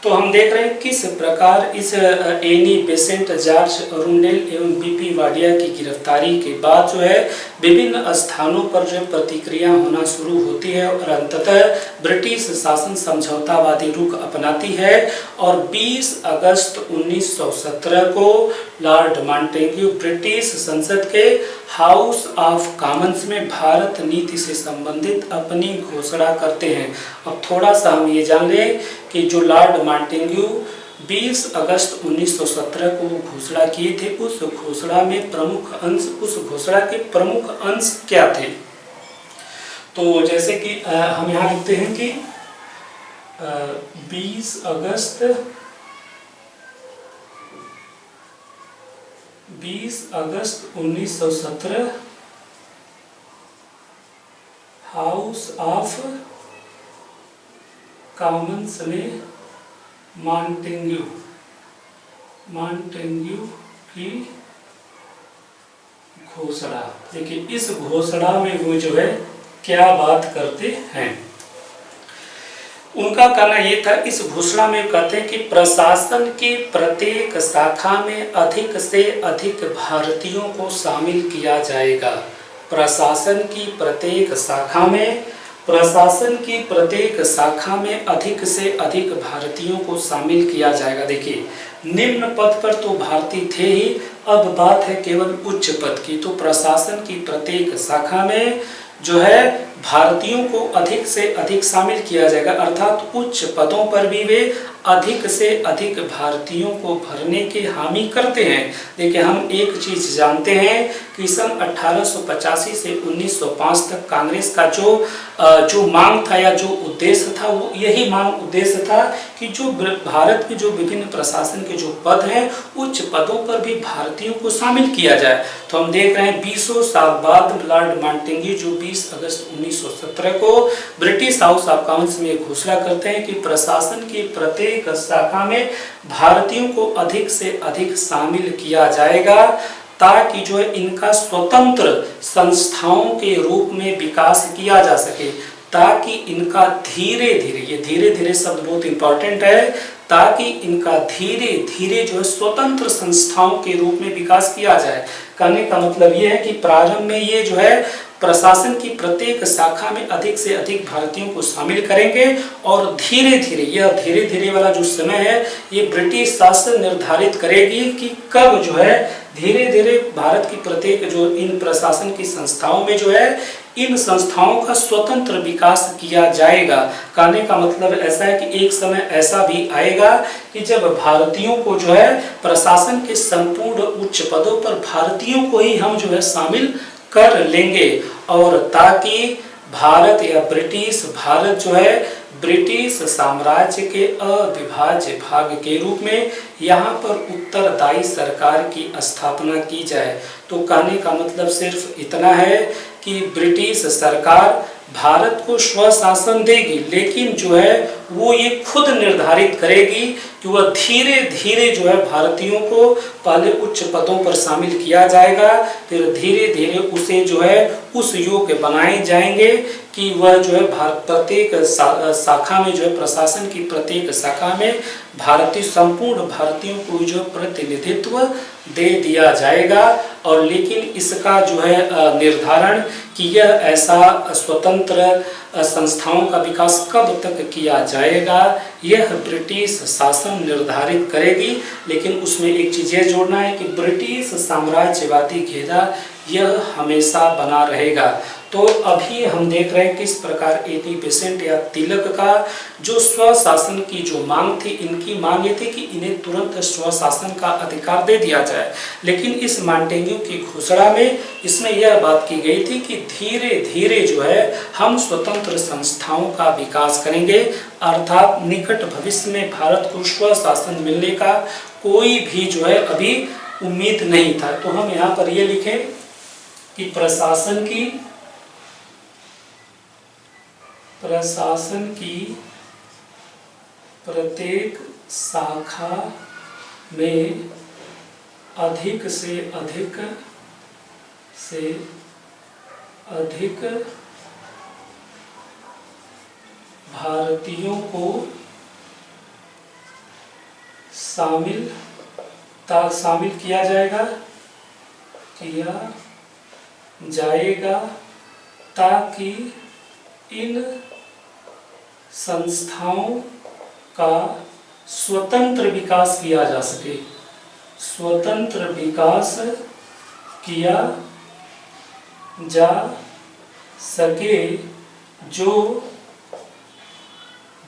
तो हम देख रहे हैं किस प्रकार इस एनी बेसेंट, जॉर्ज रुंडेल एवं बीपी वाडिया की गिरफ्तारी के बाद जो है विभिन्न स्थानों पर जो प्रतिक्रिया होना शुरू होती है और अंततः ब्रिटिश शासन समझौतावादी रुख अपनाती है और 20 अगस्त 1917 को लॉर्ड मॉन्टेग्यू ब्रिटिश संसद के हाउस ऑफ कॉमन्स में भारत नीति से संबंधित अपनी घोषणा करते हैं। अब थोड़ा सा हम ये जान लें कि जो लॉर्ड मॉन्टेग्यू 20 अगस्त 1917 को घोषणा किए थे, उस घोषणा के प्रमुख अंश क्या थे। तो जैसे कि हम यहाँ लिखते हैं कि 20 अगस्त 1917 हाउस ऑफ कॉमन्स में मॉन्टेग्यू की घोषणा। देखिए इस घोषणा में वो जो है क्या बात करते हैं। उनका कहना ये था, इस घोषणा में कहते हैं कि प्रशासन की प्रत्येक शाखा में अधिक से अधिक भारतीयों को शामिल किया जाएगा। प्रशासन की प्रत्येक शाखा में अधिक से अधिक भारतीयों को शामिल किया जाएगा। देखिए निम्न पद पर तो भारतीय थे ही, अब बात है केवल उच्च पद की। तो प्रशासन की प्रत्येक शाखा में जो है भारतीयों को अधिक से अधिक शामिल किया जाएगा, अर्थात उच्च पदों पर भी वे अधिक से अधिक भारतीयों को भरने की हामी करते हैं। देखिए हम एक चीज जानते हैं कि सन 1885 से 1905 तक कांग्रेस का जो मांग था या जो उद्देश्य था, वो यही मांग उद्देश्य था कि जो भारत के जो विभिन्न प्रशासन के जो पद हैं, उच्च पदों पर भी भारतीयों को शामिल किया जाए। तो हम देख रहे हैं 20 साल बाद लॉर्ड मॉन्टेग्यू जो 20 अगस्त 1917 को ब्रिटिश हाउस ऑफ कॉमन्स में घोषणा करते हैं कि प्रशासन की प्रत्येक शाखा में भारतीयों को अधिक से अधिक शामिल किया जाएगा, ताकि जो है इनका स्वतंत्र संस्थाओं के रूप में विकास किया जा सके, ताकि इनका धीरे धीरे, ये धीरे धीरे शब्द बहुत इंपॉर्टेंट है, ताकि इनका धीरे धीरे जो है स्वतंत्र संस्थाओं के रूप में विकास किया जाए। कहने का मतलब ये है कि प्रारंभ में ये जो है प्रशासन की प्रत्येक शाखा में अधिक से अधिक भारतीयों को शामिल करेंगे और धीरे धीरे, यह धीरे धीरे वाला जो समय है ये ब्रिटिश शासन निर्धारित करेगी कि कब जो है धीरे धीरे भारत की प्रत्येक जो इन प्रशासन की संस्थाओं में जो है इन संस्थाओं का स्वतंत्र विकास किया जाएगा। कहने का मतलब ऐसा है कि एक समय ऐसा भी आएगा कि जब भारतीयों को जो है प्रशासन के संपूर्ण उच्च पदों पर भारतीयों को ही हम जो है शामिल कर लेंगे, और ताकि भारत या भारत जो है ब्रिटिश साम्राज्य के अविभाज्य भाग के रूप में यहाँ पर उत्तरदायी सरकार की स्थापना की जाए। तो कहने का मतलब सिर्फ इतना है कि ब्रिटिश सरकार भारत को स्वशासन देगी, लेकिन जो है वो ये खुद निर्धारित करेगी कि वह धीरे धीरे जो है भारतीयों को पहले उच्च पदों पर शामिल किया जाएगा, फिर धीरे धीरे उसे जो है उस योग्य बनाए जाएंगे कि वह जो है प्रत्येक शाखा में जो है प्रशासन की प्रत्येक शाखा में संपूर्ण भारतीयों को जो प्रतिनिधित्व दे दिया जाएगा। और लेकिन इसका जो है निर्धारण कि यह ऐसा स्वतंत्र संस्थाओं का विकास कब तक किया जाएगा, यह ब्रिटिश शासन निर्धारित करेगी। लेकिन उसमें एक चीज़ ये जोड़ना है कि ब्रिटिश साम्राज्यवादी घेरा यह हमेशा बना रहेगा। तो अभी हम देख रहे हैं किस प्रकार एनी बेसेंट या तिलक का जो स्वशासन की जो मांग थी, इनकी मांग ये थी कि इन्हें तुरंत स्वशासन का अधिकार दे दिया जाए। लेकिन इस मॉन्टेग्यू की घोषणा में इसमें यह बात की गई थी कि धीरे धीरे जो है हम स्वतंत्र संस्थाओं का विकास करेंगे, अर्थात निकट भविष्य में भारत को स्वशासन मिलने का कोई भी जो है अभी उम्मीद नहीं था। तो हम यहाँ पर ये लिखें कि प्रशासन की प्रत्येक शाखा में अधिक से अधिक भारतीयों को शामिल किया जाएगा ताकि इन संस्थाओं का स्वतंत्र विकास किया जा सके, जो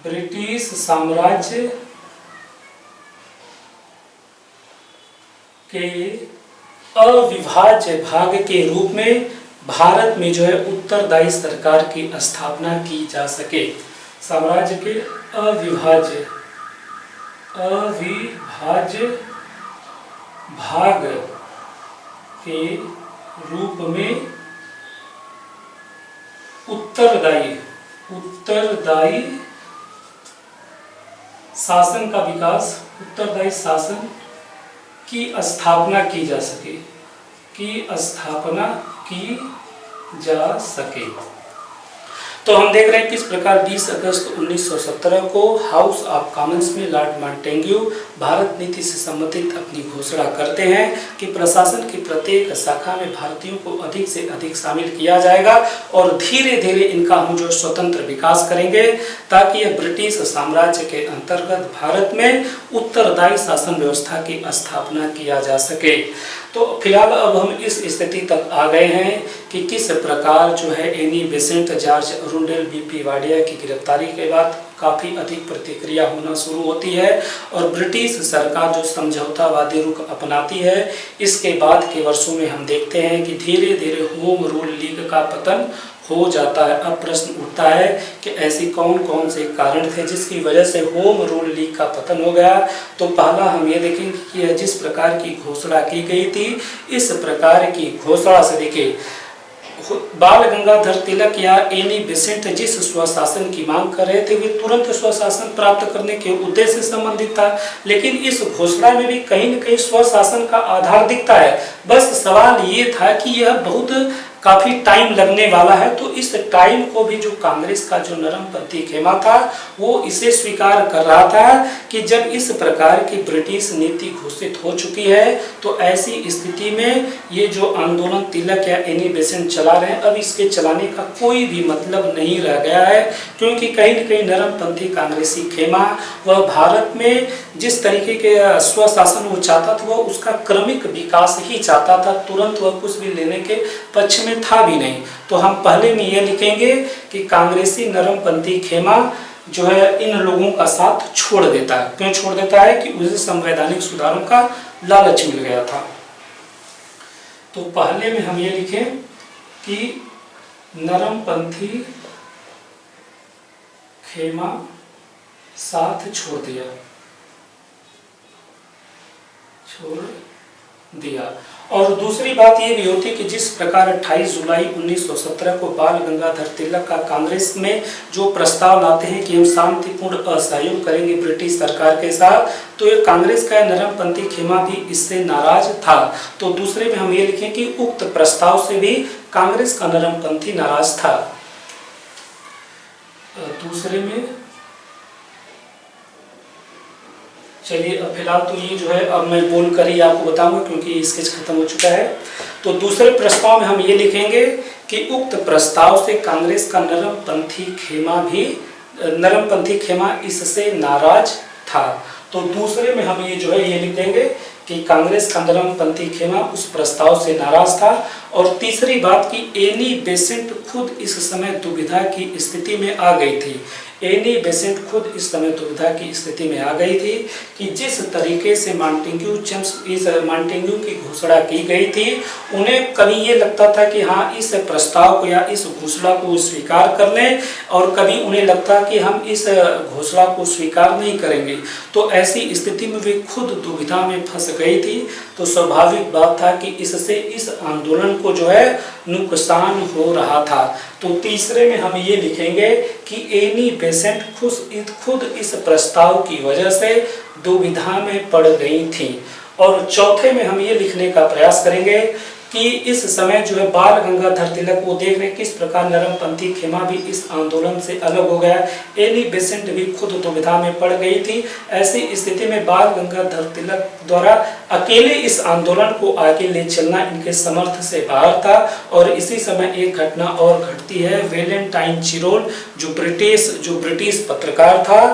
ब्रिटिश साम्राज्य के अविभाज्य भाग के रूप में भारत में जो है उत्तरदायी सरकार की स्थापना की जा सके। साम्राज्य के अविभाज्य भाग के रूप में उत्तरदायी शासन का विकास, उत्तरदायी शासन की स्थापना की जा सके। तो हम देख रहे हैं किस प्रकार 20 अगस्त 1917 को हाउस ऑफ कॉमन्स में लॉर्ड मॉन्टेग्यू भारत नीति से संबंधित अपनी घोषणा करते हैं कि प्रशासन की प्रत्येक शाखा में भारतीयों को अधिक से अधिक शामिल किया जाएगा और धीरे धीरे इनका हम जो स्वतंत्र विकास करेंगे ताकि यह ब्रिटिश साम्राज्य के अंतर्गत भारत में उत्तरदायी शासन व्यवस्था की स्थापना किया जा सके। तो फिलहाल अब हम इस स्थिति तक आ गए हैं कि किस प्रकार जो है any Besant, George Arundale, BP Wadia की गिरफ्तारी के बाद काफ़ी अधिक प्रतिक्रिया होना शुरू होती है और ब्रिटिश सरकार जो समझौतावादी रुख अपनाती है। इसके बाद के वर्षों में हम देखते हैं कि धीरे धीरे होम रूल लीग का पतन हो जाता है। अब प्रश्न उठता है कि ऐसी कौन कौन से कारण थे जिसकी वजह से होम रूल लीग का पतन हो गया। तो पहला हम ये देखेंगे कि जिस प्रकार की घोषणा की गई थी, इस प्रकार की घोषणा से देखिए बाल गंगाधर तिलक या एनी बेसेंट जिस स्वशासन की मांग कर रहे थे वे तुरंत स्वशासन प्राप्त करने के उद्देश्य से संबंधित था, लेकिन इस घोषणा में भी कहीं न कहीं स्वशासन का आधार दिखता है। बस सवाल ये था कि यह बहुत काफी टाइम लगने वाला है। तो इस टाइम को भी जो कांग्रेस का जो नरमपंथी खेमा था वो इसे स्वीकार कर रहा था कि जब इस प्रकार की ब्रिटिश नीति घोषित हो चुकी है तो ऐसी स्थिति में ये जो आंदोलन तिलक या एनी बेसेंट चला रहे हैं, अब इसके चलाने का कोई भी मतलब नहीं रह गया है, क्योंकि कहीं न कहीं नरमपंथी कांग्रेसी खेमा वह भारत में जिस तरीके के स्वशासन वो चाहता था वह उसका क्रमिक विकास ही चाहता था, तुरंत वह कुछ भी लेने के पक्ष में था भी नहीं। तो हम पहले में ये लिखेंगे कि कांग्रेसी नरमपंथी खेमा जो है इन लोगों का साथ छोड़ देता है। क्यों छोड़ देता है? कि उसे संवैधानिक सुधारों का लालच मिल गया था। तो पहले में हम ये लिखें कि नरमपंथी खेमा साथ छोड़ दिया। और दूसरी बात ये भी होती है कि जिस प्रकार 28 जुलाई 1917 को बाल गंगाधर तिलक का कांग्रेस में जो प्रस्ताव लाते हैं कि हम शांतिपूर्ण असहयोग करेंगे ब्रिटिश सरकार के साथ, तो ये कांग्रेस का नरमपंथी खेमा भी इससे नाराज था। तो दूसरे में हम ये लिखें कि उक्त प्रस्ताव से भी कांग्रेस का नरमपंथी नाराज था। दूसरे में चलिए अब फिलहाल तो ये जो है अब मैं बोल कर ही आपको बताऊंगा क्योंकि स्केच खत्म हो चुका है। तो दूसरे प्रस्ताव में हम ये लिखेंगे कि उक्त प्रस्ताव से कांग्रेस का नरमपंथी खेमा इससे नाराज था। तो दूसरे में हम ये जो है ये लिख देंगे कि कांग्रेस का नरमपंथी खेमा उस प्रस्ताव से नाराज था। और तीसरी बात कि एनी बेसेंट खुद इस समय दुविधा की स्थिति में आ गई थी। एनी बेसेंट खुद इस समय दुविधा की स्थिति में आ गई थी कि जिस तरीके से मॉन्टेग्यू की घोषणा की गई थी, उन्हें कभी ये लगता था कि हाँ इस प्रस्ताव को या इस घोषणा को स्वीकार कर लें, और कभी उन्हें लगता कि हम इस घोषणा को स्वीकार नहीं करेंगे। तो ऐसी स्थिति में वे खुद दुविधा में फंस गई थी। तो स्वाभाविक बात था कि इससे इस आंदोलन को जो है नुकसान हो रहा था। तो तीसरे में हम ये लिखेंगे कि एनी बेसेंट खुद इस प्रस्ताव की वजह से दुविधा में पड़ गई थी। और चौथे में हम ये लिखने का प्रयास करेंगे कि इस समय जो है बाल गंगाधर तिलक, वो देख रहे किस प्रकार नरमपंथी खेमा भी इस आंदोलन से अलग हो गया। एनी बेसेंट भी खुद दुविधा में पड़ गई थी। ऐसी स्थिति में बाल गंगाधर तिलक द्वारा अकेले इस आंदोलन को आगे ले चलना इनके समर्थ से बाहर था। और इसी समय एक घटना और घटती है। वेलेंटाइन चिरोल जो ब्रिटिश पत्रकार था,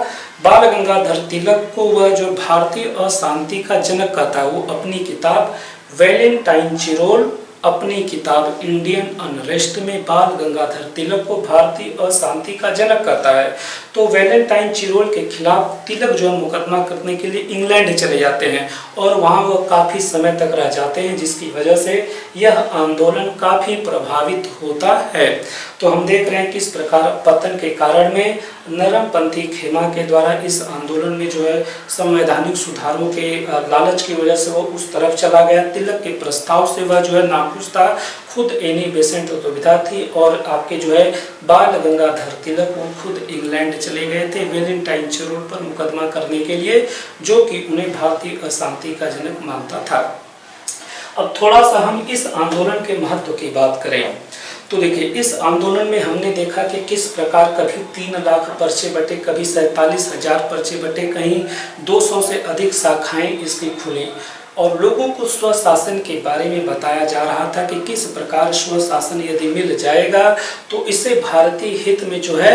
बाल गंगाधर तिलक को वह जो भारतीय अशांति का जनक कहता है, वो अपनी किताब वेलेंटाइन चिरोल अपनी किताब इंडियन अनरेस्ट में बाल गंगाधर तिलक को भारतीय अशांति का जनक कहता है। तो वेलेंटाइन चिरोल के खिलाफ तिलक जो है मुकदमा करने के लिए इंग्लैंड चले जाते हैं और वहाँ वो काफ़ी समय तक रह जाते हैं, जिसकी वजह से यह आंदोलन काफ़ी प्रभावित होता है। तो हम देख रहे हैं किस प्रकार पतन के कारण में नरमपंथी खेमा के द्वारा इस आंदोलन में जो है संवैधानिक सुधारों के लालच की वजह से वो उस तरफ चला गया। तिलक के प्रस्ताव से वह जो है नाखुश था। खुद एनी बेसेंट दुविधा थी और आपके जो है बाल गंगाधर तिलक वो खुद इंग्लैंड चले गए थे वेलेंटाइन चिरोल पर मुकदमा करने के लिए, जो कि उन्हें भारतीय अशांति का जनक मानता था। अब थोड़ा सा हम इस आंदोलन के महत्व की बात करें तो देखिए, इस आंदोलन में हमने देखा कि किस प्रकार कभी 3 लाख पर्चे बटे, कभी 47,000 पर्चे बटे, कहीं 200 से अधिक शाखाएं इसकी खुली और लोगों को स्वशासन के बारे में बताया जा रहा था कि किस प्रकार स्वशासन यदि मिल जाएगा तो इससे भारतीय हित में जो है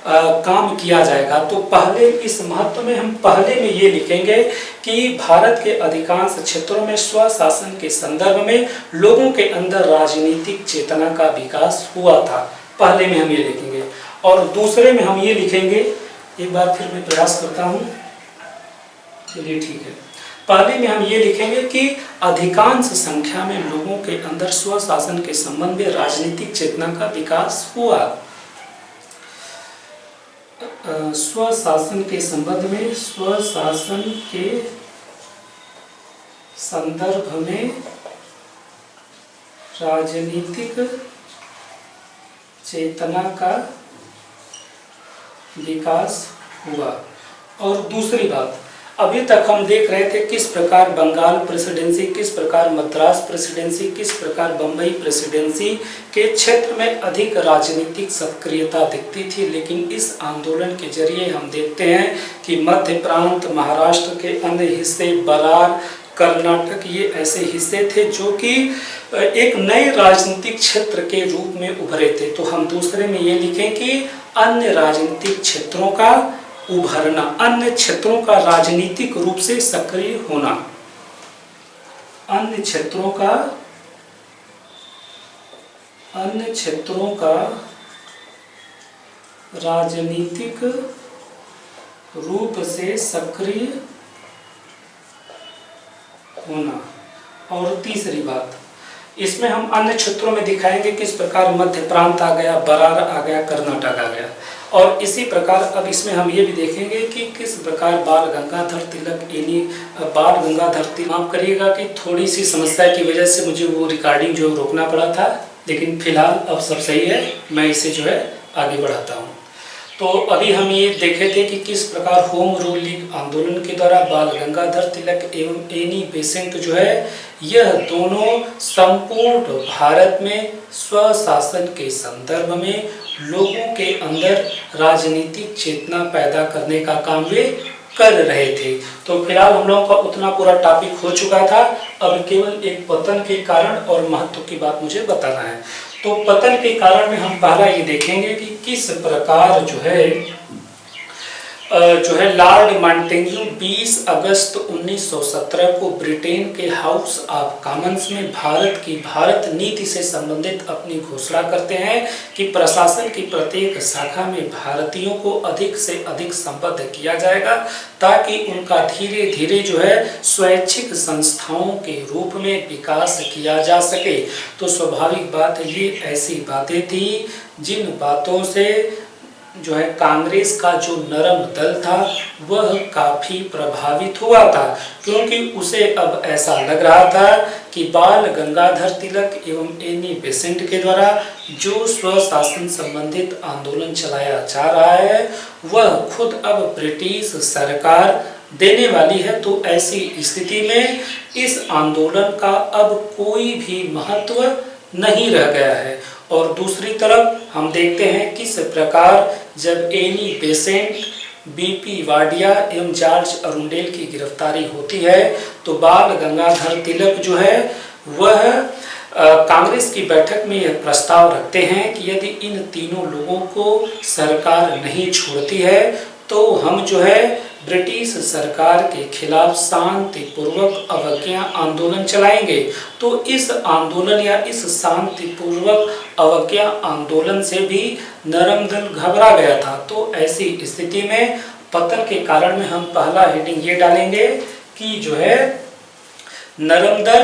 काम किया जाएगा। तो पहले इस महत्व में हम पहले में ये लिखेंगे कि भारत के अधिकांश क्षेत्रों में स्वशासन के संदर्भ में लोगों के अंदर राजनीतिक चेतना का विकास हुआ था। पहले में हम ये लिखेंगे। और दूसरे में हम ये लिखेंगे, एक बार फिर मैं प्रयास करता हूँ, चलिए ठीक है। पहले में हम ये लिखेंगे कि अधिकांश संख्या में लोगों के अंदर स्वशासन के संबंध में राजनीतिक चेतना का विकास हुआ। स्वशासन के संबंध में, स्वशासन के संदर्भ में राजनीतिक चेतना का विकास हुआ। और दूसरी बात, अभी तक हम देख रहे थे किस प्रकार बंगाल प्रेसिडेंसी, किस प्रकार मद्रास प्रेसिडेंसी, किस प्रकार बम्बई प्रेसिडेंसी के क्षेत्र में अधिक राजनीतिक सक्रियता दिखती थी। लेकिन इस आंदोलन के जरिए हम देखते हैं कि मध्य प्रांत, महाराष्ट्र के अन्य हिस्से, बरार, कर्नाटक, ये ऐसे हिस्से थे जो कि एक नए राजनीतिक क्षेत्र के रूप में उभरे थे। तो हम दूसरे में ये लिखें कि अन्य राजनीतिक क्षेत्रों का उभरना, अन्य क्षेत्रों का राजनीतिक रूप से सक्रिय होना, अन्य क्षेत्रों का राजनीतिक रूप से सक्रिय होना। और तीसरी बात, इसमें हम अन्य क्षेत्रों में दिखाएंगे किस प्रकार मध्य प्रांत आ गया, बरार आ गया, कर्नाटक आ गया। और इसी प्रकार अब इसमें हम ये भी देखेंगे कि किस प्रकार बाल गंगाधर तिलक, बाल गंगाधर तिलक, माफ करिएगा कि थोड़ी सी समस्या की वजह से मुझे वो रिकॉर्डिंग जो रोकना पड़ा था, लेकिन फिलहाल अब सब सही है, मैं इसे जो है आगे बढ़ाता हूँ। तो अभी हम ये देखे थे कि किस प्रकार होम रूल लीग आंदोलन के द्वारा बाल गंगाधर तिलक एवं एनी बेसेंट जो है, यह दोनों संपूर्ण भारत में स्वशासन के संदर्भ में लोगों के अंदर राजनीतिक चेतना पैदा करने का काम वे कर रहे थे। तो फिलहाल हम लोगों का उतना पूरा टॉपिक हो चुका था। अब केवल एक पतन के कारण और महत्व की बात मुझे बताना है। तो पतन के कारण में हम पहला ये देखेंगे कि किस प्रकार जो है जो है लॉर्ड मॉन्टेग्यू 20 अगस्त 1917 को ब्रिटेन के हाउस ऑफ कॉमन्स में भारत की भारत नीति से संबंधित अपनी घोषणा करते हैं कि प्रशासन की प्रत्येक शाखा में भारतीयों को अधिक से अधिक संबद्ध किया जाएगा ताकि उनका धीरे धीरे जो है स्वैच्छिक संस्थाओं के रूप में विकास किया जा सके। तो स्वाभाविक बात है, ये ऐसी बातें थी जिन बातों से जो है कांग्रेस का जो नरम दल था वह काफी प्रभावित हुआ था, क्योंकि उसे अब ऐसा लग रहा था कि बाल गंगाधर तिलक एवं एनी बेसेंट के द्वारा जो स्वशासन संबंधित आंदोलन चलाया जा रहा है वह खुद अब ब्रिटिश सरकार देने वाली है। तो ऐसी स्थिति में इस आंदोलन का अब कोई भी महत्व नहीं रह गया है। और दूसरी तरफ हम देखते हैं किस प्रकार जब एनी बेसेंट, बीपी वाडिया एवं जॉर्ज अरुंडेल की गिरफ्तारी होती है तो बाल गंगाधर तिलक जो है वह कांग्रेस की बैठक में यह प्रस्ताव रखते हैं कि यदि इन तीनों लोगों को सरकार नहीं छोड़ती है तो हम जो है ब्रिटिश सरकार के खिलाफ शांतिपूर्वक अवज्ञा आंदोलन चलाएंगे। तो इस आंदोलन या इस शांतिपूर्वक अवज्ञा आंदोलन से भी नरम दल घबरा गया था। तो ऐसी स्थिति में पतन के कारण में हम पहला हेडिंग ये डालेंगे कि जो है नरम दल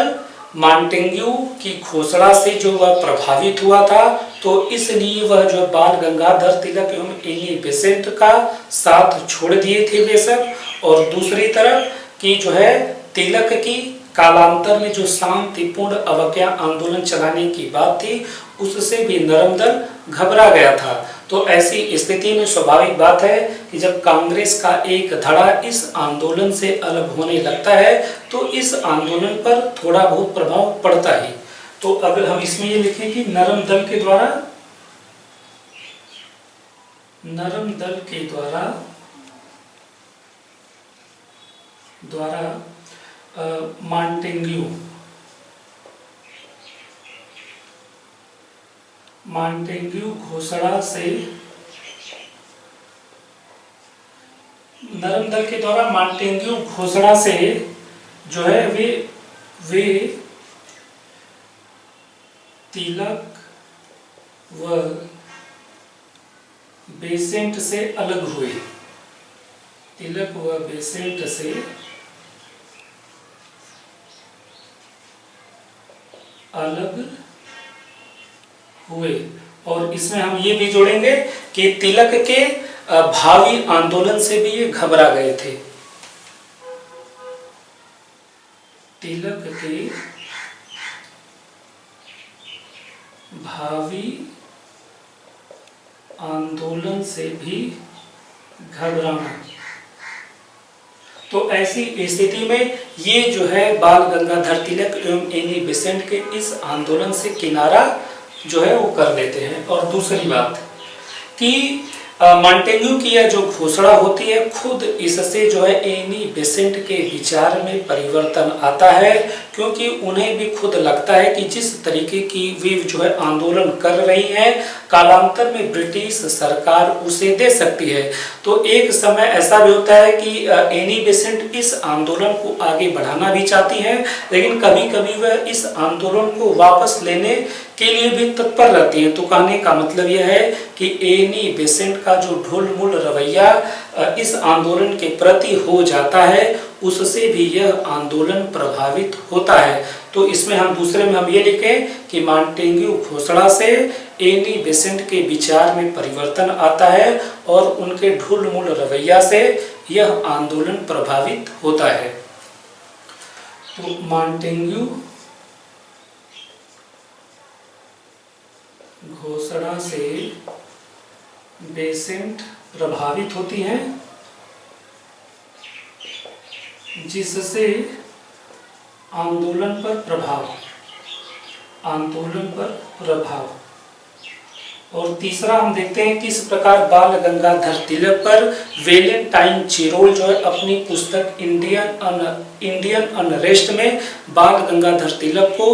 मॉन्टेग्यू की घोषणा से जो वह प्रभावित हुआ था, तो इसलिए वह जो बाल गंगाधर तिलक एवं एनी बेसेंट का साथ छोड़ दिए थे बेशक, और दूसरी तरफ कि जो है तिलक की कालांतर में जो शांतिपूर्ण अवज्ञा आंदोलन चलाने की बात थी उससे भी नरम दल घबरा गया था। तो ऐसी स्थिति में स्वाभाविक बात है कि जब कांग्रेस का एक धड़ा इस आंदोलन से अलग होने लगता है तो इस आंदोलन पर थोड़ा बहुत प्रभाव पड़ता ही। तो अगर हम इसमें ये लिखें कि नरम दल के द्वारा मॉन्टेग्यू घोषणा से नरम दल के द्वारा मॉन्टेग्यू घोषणा से जो है वे तिलक व बेसेंट से अलग हुए। तिलक व बेसेंट से अलग हुए। और इसमें हम ये भी जोड़ेंगे कि तिलक के भावी आंदोलन से भी ये घबरा गए थे। तिलक के भावी आंदोलन से भी घबराना। तो ऐसी स्थिति में ये जो है बाल गंगाधर तिलक एवं एनी बेसेंट के इस आंदोलन से किनारा जो है वो कर लेते हैं। और दूसरी बात कि मॉन्टेग्यू की यह जो घोषणा होती है खुद इससे जो है एनी बेसेंट के विचार में परिवर्तन आता है, क्योंकि उन्हें भी खुद लगता है कि जिस तरीके की वे जो है आंदोलन कर रही हैं कालांतर में ब्रिटिश सरकार उसे दे सकती है। तो एक समय ऐसा भी होता है कि एनी बेसेंट इस आंदोलन को आगे बढ़ाना भी चाहती हैं, लेकिन कभी कभी वह इस आंदोलन को वापस लेने के लिए भी तत्पर रहती हैं। तो कहने का मतलब यह है कि एनी बेसेंट का जो ढुलमुल रवैया इस आंदोलन के प्रति हो जाता है उससे भी यह आंदोलन प्रभावित होता है। तो इसमें हम दूसरे में हम ये लिखें कि मॉन्टेग्यू घोषणा से एनी बेसेंट के विचार में परिवर्तन आता है और उनके ढुलमुल रवैया से यह आंदोलन प्रभावित होता है। तो मॉन्टेग्यू घोषणा से बेसेंट प्रभावित होती हैं, जिससे आंदोलन पर प्रभाव और तीसरा हम देखते हैं किस प्रकार बाल गंगाधर तिलक पर वेलेंटाइन चिरोल जो है अपनी पुस्तक इंडियन अनरेस्ट में बाल गंगाधर तिलक को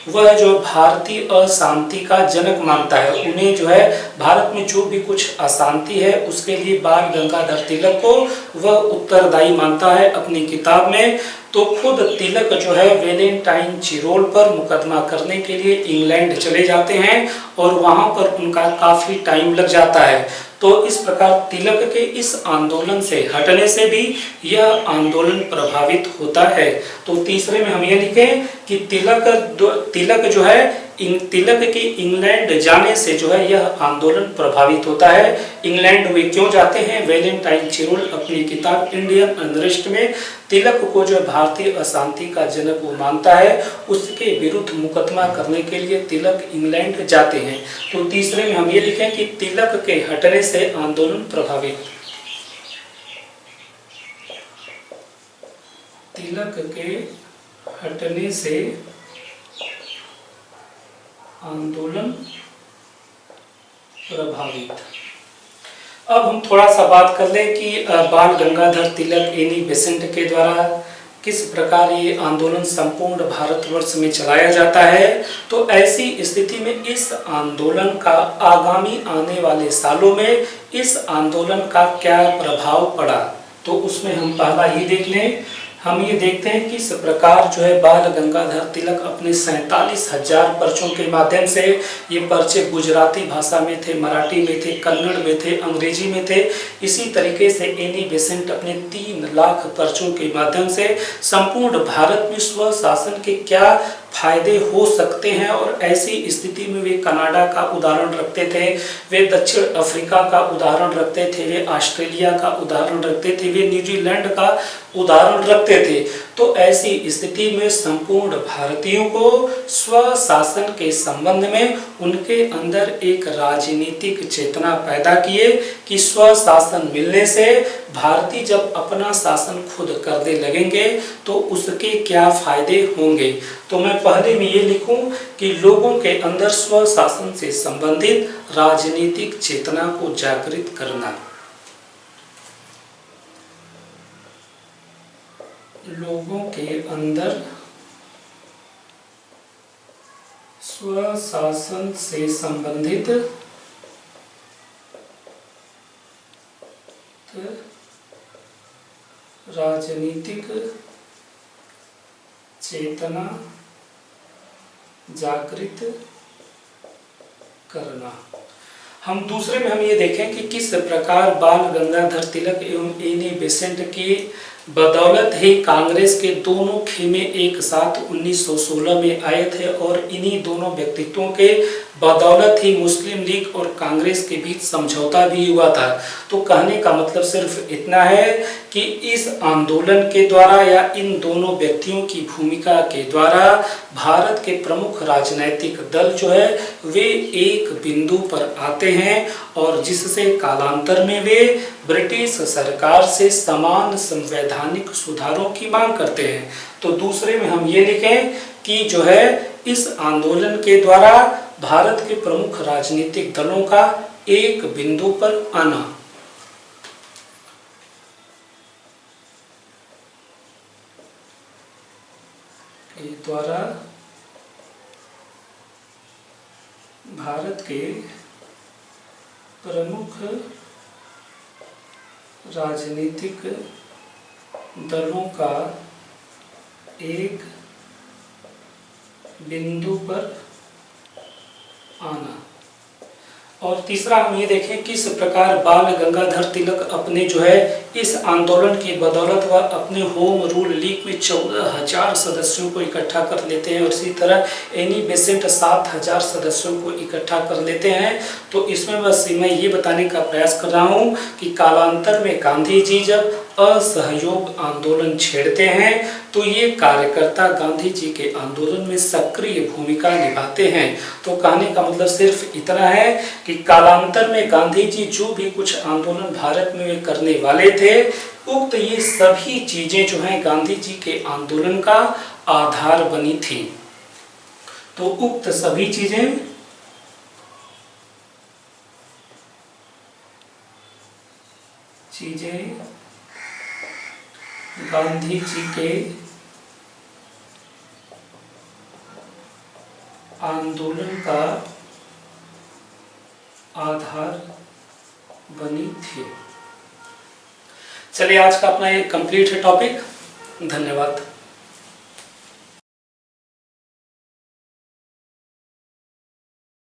वह जो भारतीय अशांति का जनक मानता है। उन्हें जो है भारत में जो भी कुछ अशांति है उसके लिए बाल गंगाधर तिलक को वह उत्तरदायी मानता है अपनी किताब में। तो खुद तिलक जो है वेलेंटाइन चिरोल पर मुकदमा करने के लिए इंग्लैंड चले जाते हैं और वहां पर उनका काफी टाइम लग जाता है। तो इस प्रकार तिलक के इस आंदोलन से हटने से भी यह आंदोलन प्रभावित होता है। तो तीसरे में हम ये लिखें कि तिलक जो है तिलक के इंग्लैंड जाने से जो है यह आंदोलन प्रभावित होता है। इंग्लैंड वे क्यों जाते हैं? वेलेंटाइन चिरोल अपनी किताब इंडियन अनरेस्ट में तिलक को जो भारतीय अशांति का जनक वो मानता है, उसके विरुद्ध मुकदमा करने के लिए तिलक इंग्लैंड जाते हैं। तो तीसरे में हम ये लिखें कि तिलक के हटने से आंदोलन प्रभावित। तिलक के हटने से आंदोलन प्रभावित। अब हम थोड़ा सा बात कर लें कि बाल गंगाधर तिलक एनी बेसेंट के द्वारा किस प्रकार ये आंदोलन संपूर्ण भारतवर्ष में चलाया जाता है। तो ऐसी स्थिति में इस आंदोलन का आगामी आने वाले सालों में इस आंदोलन का क्या प्रभाव पड़ा, तो उसमें हम पहला ये देख लें। हम ये देखते हैं कि इस प्रकार जो है बाल गंगाधर तिलक अपने 47,000 पर्चों के माध्यम से, ये पर्चे गुजराती भाषा में थे, मराठी में थे, कन्नड़ में थे, अंग्रेजी में थे। इसी तरीके से एनी बेसेंट अपने 3 लाख पर्चों के माध्यम से संपूर्ण भारत में स्वशासन के क्या फायदे हो सकते हैं और ऐसी स्थिति में वे कनाडा का उदाहरण रखते थे, वे दक्षिण अफ्रीका का उदाहरण रखते थे, वे ऑस्ट्रेलिया का उदाहरण रखते थे, वे न्यूजीलैंड का उदाहरण रखते थे। तो ऐसी स्थिति में संपूर्ण भारतीयों को स्वशासन के संबंध में उनके अंदर एक राजनीतिक चेतना पैदा किए कि स्वशासन मिलने से भारतीय जब अपना शासन खुद करने लगेंगे तो उसके क्या फायदे होंगे। तो मैं पहले में ये लिखूं कि लोगों के अंदर स्वशासन से संबंधित राजनीतिक चेतना को जागृत करना। लोगों के अंदर स्वशासन से संबंधित राजनीतिक चेतना जागृत करना। हम दूसरे में हम ये देखें कि किस प्रकार बाल गंगाधर तिलक एवं एनी बेसेंट की बदौलत ही कांग्रेस के दोनों खेमे एक साथ 1916 में आए थे और इन्हीं दोनों व्यक्तित्वों के बदौलत ही मुस्लिम लीग और कांग्रेस के बीच समझौता भी हुआ था। तो कहने का मतलब सिर्फ इतना है कि इस आंदोलन के द्वारा या इन दोनों व्यक्तियों की भूमिका के द्वारा भारत के प्रमुख राजनैतिक दल जो है वे एक बिंदु पर आते हैं और जिससे कालांतर में वे ब्रिटिश सरकार से समान संवैधानिक सुधारों की मांग करते हैं। तो दूसरे में हम ये लिखें कि जो है इस आंदोलन के द्वारा भारत के प्रमुख राजनीतिक दलों का एक बिंदु पर आना। द्वारा भारत के प्रमुख राजनीतिक दलों का एक बिंदु पर आना। और तीसरा हम ये देखें किस प्रकार बाल गंगाधर तिलक अपने जो है इस आंदोलन की बदौलत वह अपने होम रूल लीग में 14,000 सदस्यों को इकट्ठा कर लेते हैं और इसी तरह एनी बेसेंट 7,000 सदस्यों को इकट्ठा कर लेते हैं। तो इसमें बस मैं ये बताने का प्रयास कर रहा हूँ कि कालांतर में गांधी जी जब असहयोग आंदोलन छेड़ते हैं तो ये कार्यकर्ता गांधी जी के आंदोलन में सक्रिय भूमिका निभाते हैं। तो कहने का मतलब सिर्फ इतना है कि कालांतर में गांधी जी जो भी कुछ आंदोलन भारत में करने वाले थे, उक्त ये सभी चीजें जो हैं गांधी जी के आंदोलन का आधार बनी थी। तो उक्त सभी चीजें चीजें गांधी जी के आंदोलन का आधार बनी थी। चलिए, आज का अपना ये कंप्लीट है टॉपिक। धन्यवाद।